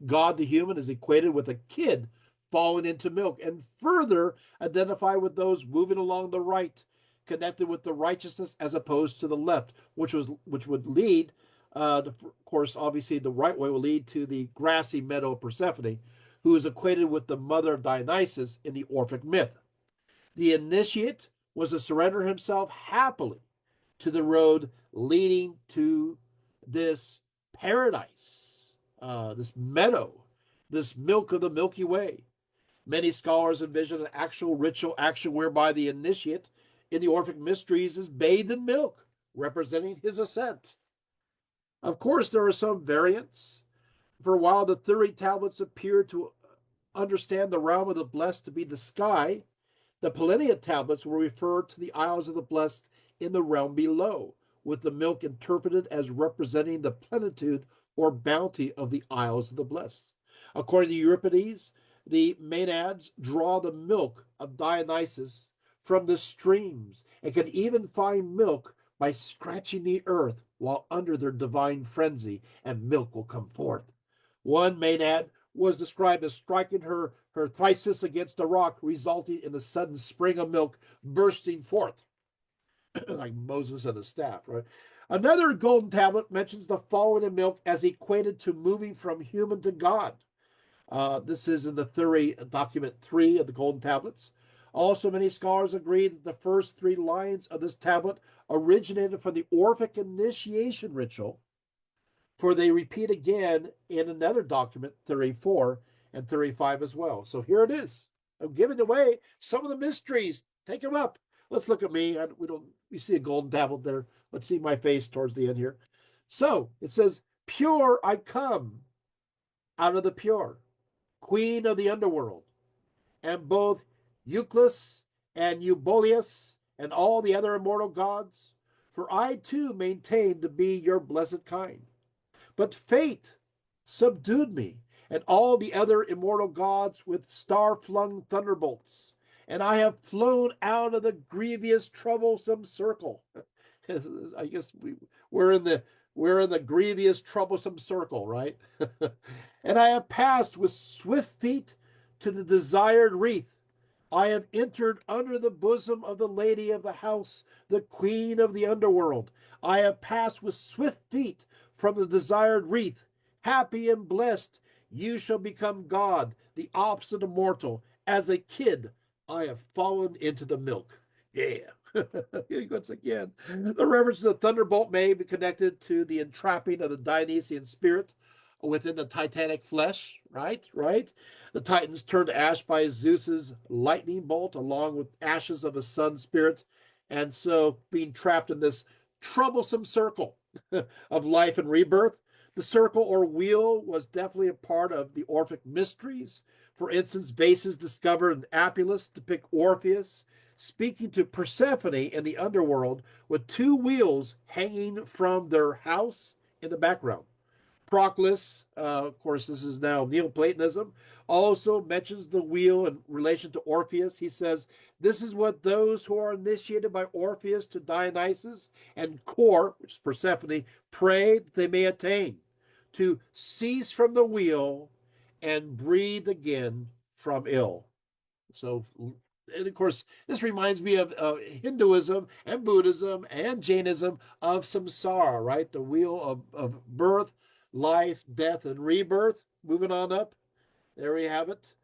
God to human is equated with a kid falling into milk, and further identified with those moving along the right, connected with the righteousness as opposed to the left, which would lead, of course, obviously the right way will lead to the grassy meadow of Persephone, who is equated with the mother of Dionysus in the Orphic myth. The initiate was to surrender himself happily to the road leading to this paradise, this meadow, this milk of the Milky Way. Many scholars envision an actual ritual action whereby the initiate in the Orphic Mysteries is bathed in milk, representing his ascent. Of course, there are some variants. For a while, the Thury tablets appear to understand the realm of the blessed to be the sky. The Paullinia tablets will refer to the Isles of the Blessed in the realm below, with the milk interpreted as representing the plenitude or bounty of the Isles of the Blessed. According to Euripides, the maenads draw the milk of Dionysus from the streams and can even find milk by scratching the earth while under their divine frenzy, and milk will come forth. One maenad was described as striking her thysis against a rock, resulting in a sudden spring of milk bursting forth, like Moses and a staff, right? Another golden tablet mentions the falling of milk as equated to moving from human to God. This is in the Thury document 3 of the golden tablets. Also, many scholars agree that the first 3 lines of this tablet originated from the Orphic initiation ritual, for they repeat again in another document, Theory 4 and Theory 5 as well. So here it is. I'm giving away some of the mysteries. Take them up. Let's look at me. We see a golden tablet there. Let's see my face towards the end here. So it says, pure I come out of the pure, queen of the underworld, and both Euclus and Euboleus and all the other immortal gods, for I too maintain to be your blessed kind. But fate subdued me and all the other immortal gods with star-flung thunderbolts, and I have flown out of the grievous troublesome circle. I guess we're in the grievous troublesome circle, right? And I have passed with swift feet to the desired wreath, I have entered under the bosom of the lady of the house, the queen of the underworld. I have passed with swift feet from the desired wreath. Happy and blessed, you shall become God, the opposite of mortal. As a kid, I have fallen into the milk. Yeah. Once again, the reference to the thunderbolt may be connected to the entrapping of the Dionysian spirit within the Titanic flesh, right? Right? The Titans turned to ash by Zeus's lightning bolt, along with ashes of his son's spirit, and so being trapped in this troublesome circle of life and rebirth. The circle or wheel was definitely a part of the Orphic mysteries. For instance, vases discovered in Apulus depict Orpheus speaking to Persephone in the underworld with two wheels hanging from their house in the background. Proclus, of course, this is now Neoplatonism, also mentions the wheel in relation to Orpheus. He says, this is what those who are initiated by Orpheus to Dionysus and Core, which is Persephone, pray that they may attain to cease from the wheel and breathe again from ill. So, and of course, this reminds me of Hinduism and Buddhism and Jainism of samsara, right? The wheel of birth, life, death, and rebirth. Moving on up. There we have it.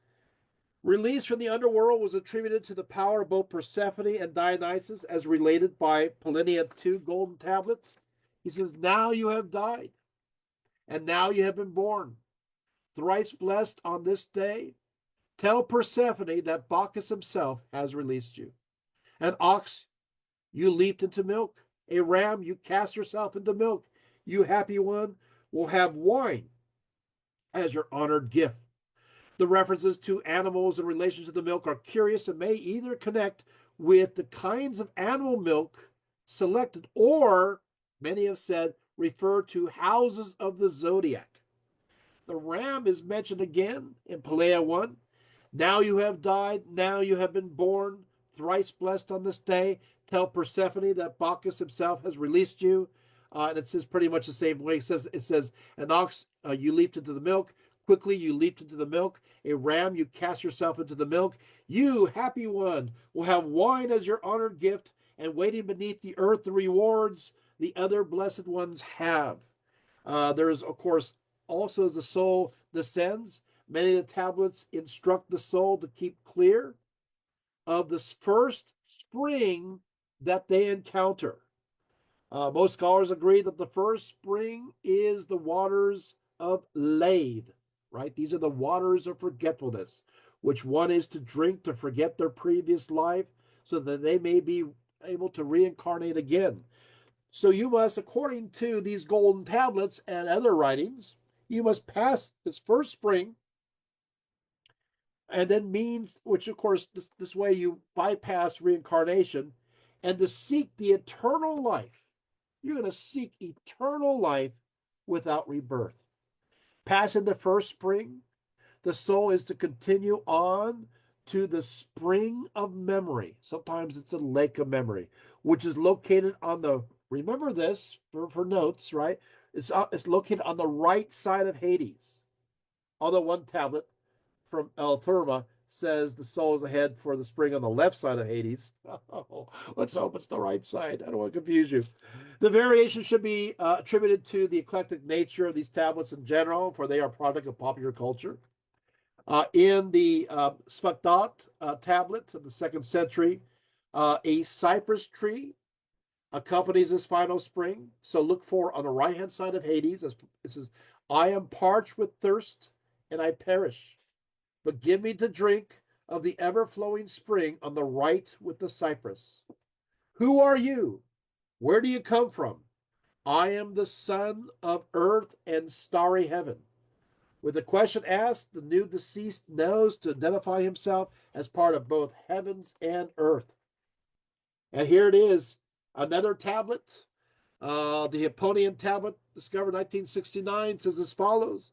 Release from the underworld was attributed to the power of both Persephone and Dionysus, as related by Polinia II golden tablets. He says, now you have died, and now you have been born. Thrice blessed on this day, tell Persephone that Bacchus himself has released you. An ox, you leaped into milk. A ram, you cast yourself into milk. You happy one will have wine as your honored gift. The references to animals in relation to the milk are curious and may either connect with the kinds of animal milk selected or, many have said, refer to houses of the zodiac. The ram is mentioned again in Pelea 1. Now you have died, now you have been born, thrice blessed on this day. Tell Persephone that Bacchus himself has released you. And it says pretty much the same way. It says an ox, you leaped into the milk. Quickly you leaped into the milk. A ram, you cast yourself into the milk. You, happy one, will have wine as your honored gift, and waiting beneath the earth the rewards the other blessed ones have. There is, of course, also as the soul descends, many of the tablets instruct the soul to keep clear of the first spring that they encounter. Most scholars agree that the first spring is the waters of Lethe, right? These are the waters of forgetfulness, which one is to drink to forget their previous life so that they may be able to reincarnate again. So you must, according to these golden tablets and other writings, you must pass this first spring, and then means, which of course, this way you bypass reincarnation, and to seek the eternal life. You're going to seek eternal life without rebirth. Passing the first spring, the soul is to continue on to the spring of memory. Sometimes it's a lake of memory, which is located on the, remember this for notes, right? It's located on the right side of Hades. Although one tablet from El Therma says the soul is ahead for the spring on the left side of Hades. Oh, let's hope it's the right side. I don't want to confuse you. The variation should be attributed to the eclectic nature of these tablets in general, for they are product of popular culture. In the Sfaktot tablet of the 2nd century, a cypress tree accompanies this final spring. So look for on the right-hand side of Hades, it says, I am parched with thirst and I perish, but give me to drink of the ever-flowing spring on the right with the cypress. Who are you? Where do you come from? I am the son of earth and starry heaven. With the question asked, the new deceased knows to identify himself as part of both heavens and earth. And here it is, another tablet. The Hipponian tablet, discovered in 1969, says as follows.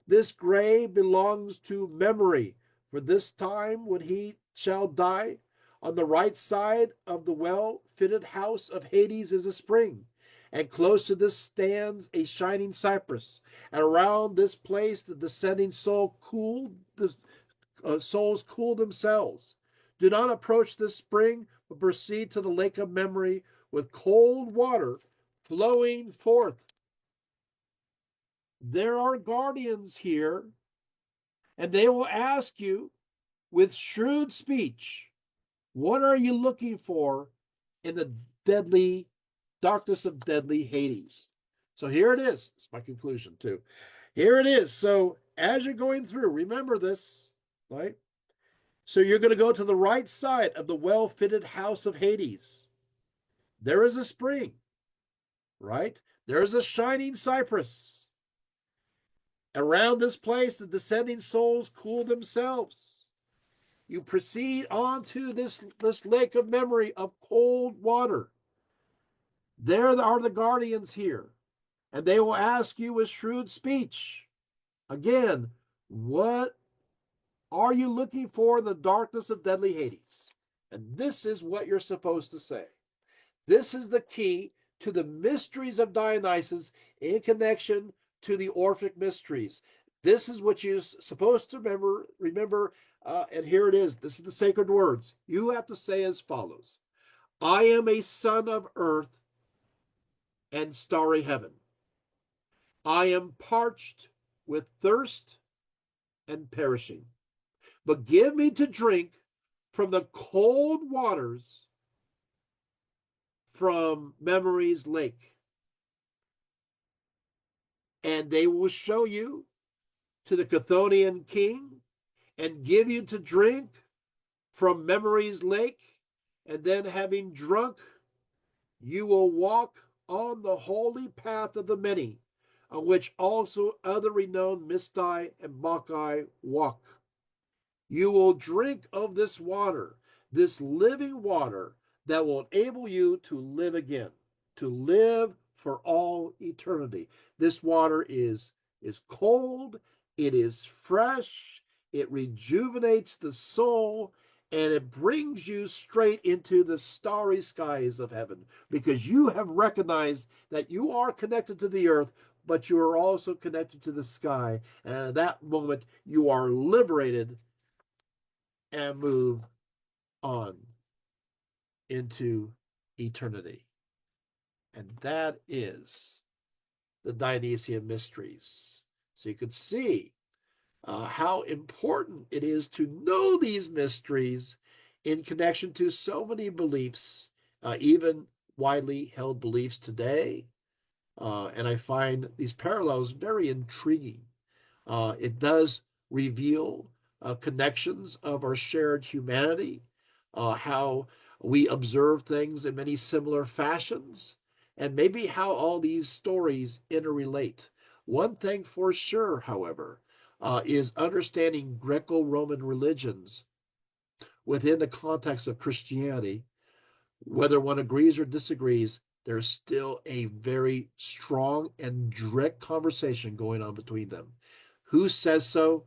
This grave belongs to memory, for this time when he shall die. On the right side of the well-fitted house of Hades is a spring, and close to this stands a shining cypress. And around this place the descending souls cool themselves. Do not approach this spring, but proceed to the lake of memory with cold water flowing forth. There are guardians here, and they will ask you with shrewd speech, what are you looking for in the deadly darkness of deadly Hades? So here it is. It's my conclusion too. Here it is. So as you're going through, remember this, right? So you're going to go to the right side of the well-fitted house of Hades. There is a spring, right? There is a shining cypress. Around this place, the descending souls cool themselves. You proceed on to this lake of memory of cold water. There are the guardians here, and they will ask you with shrewd speech. Again, what are you looking for in the darkness of deadly Hades? And this is what you're supposed to say. This is the key to the mysteries of Dionysus in connection to the Orphic mysteries. This is what you're supposed to remember, and here it is. This is the sacred words. You have to say as follows. I am a son of earth and starry heaven. I am parched with thirst and perishing. But give me to drink from the cold waters from memory's lake. And they will show you to the Chthonian king and give you to drink from memory's lake. And then having drunk, you will walk on the holy path of the many, on which also other renowned Mysti and Bacchi walk. You will drink of this water, this living water that will enable you to live again, to live for all eternity. This water is cold, it is fresh, it rejuvenates the soul, and it brings you straight into the starry skies of heaven, because you have recognized that you are connected to the earth, but you are also connected to the sky. And at that moment, you are liberated and move on into eternity. And that is the Dionysian mysteries. So you can see how important it is to know these mysteries in connection to so many beliefs, even widely held beliefs today. And I find these parallels very intriguing. It does reveal connections of our shared humanity, how we observe things in many similar fashions, and maybe how all these stories interrelate. One thing for sure, however, is understanding Greco-Roman religions within the context of Christianity. Whether one agrees or disagrees, there's still a very strong and direct conversation going on between them. Who says so?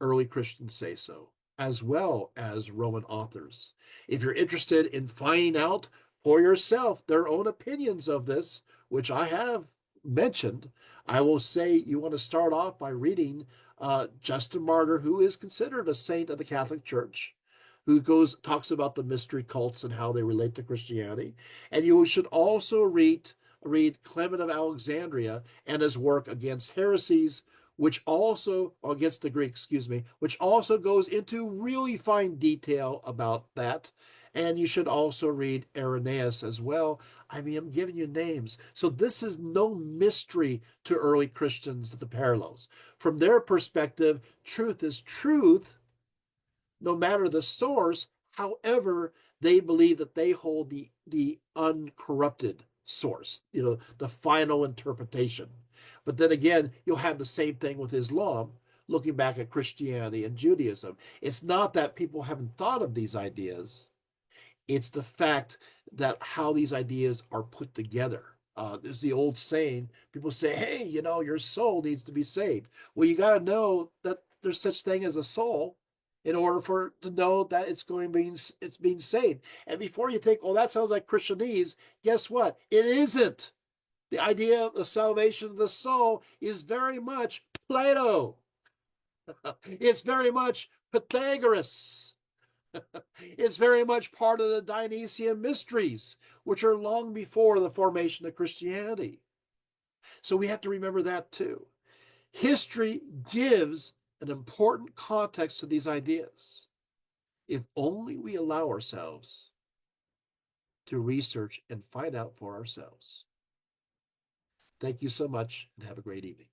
Early Christians say so, as well as Roman authors. If you're interested in finding out for yourself their own opinions of this, which I have mentioned, I will say you want to start off by reading Justin Martyr, who is considered a saint of the Catholic Church, who talks about the mystery cults and how they relate to Christianity. And you should also read Clement of Alexandria and his work against heresies, which also, or against the Greek, which also goes into really fine detail about that. And you should also read Irenaeus as well. I mean, I'm giving you names. So this is no mystery to early Christians, the parallels. From their perspective, truth is truth, no matter the source. However, they believe that they hold the uncorrupted source, the final interpretation. But then again, you'll have the same thing with Islam, looking back at Christianity and Judaism. It's not that people haven't thought of these ideas. It's the fact that how these ideas are put together. There's the old saying, people say, hey, your soul needs to be saved. Well, you got to know that there's such thing as a soul in order to know that it's being saved. And before you think, oh, that sounds like Christianese, guess what? It isn't. The idea of the salvation of the soul is very much Plato. It's very much Pythagoras. It's very much part of the Dionysian mysteries, which are long before the formation of Christianity. So we have to remember that too. History gives an important context to these ideas, if only we allow ourselves to research and find out for ourselves. Thank you so much and have a great evening.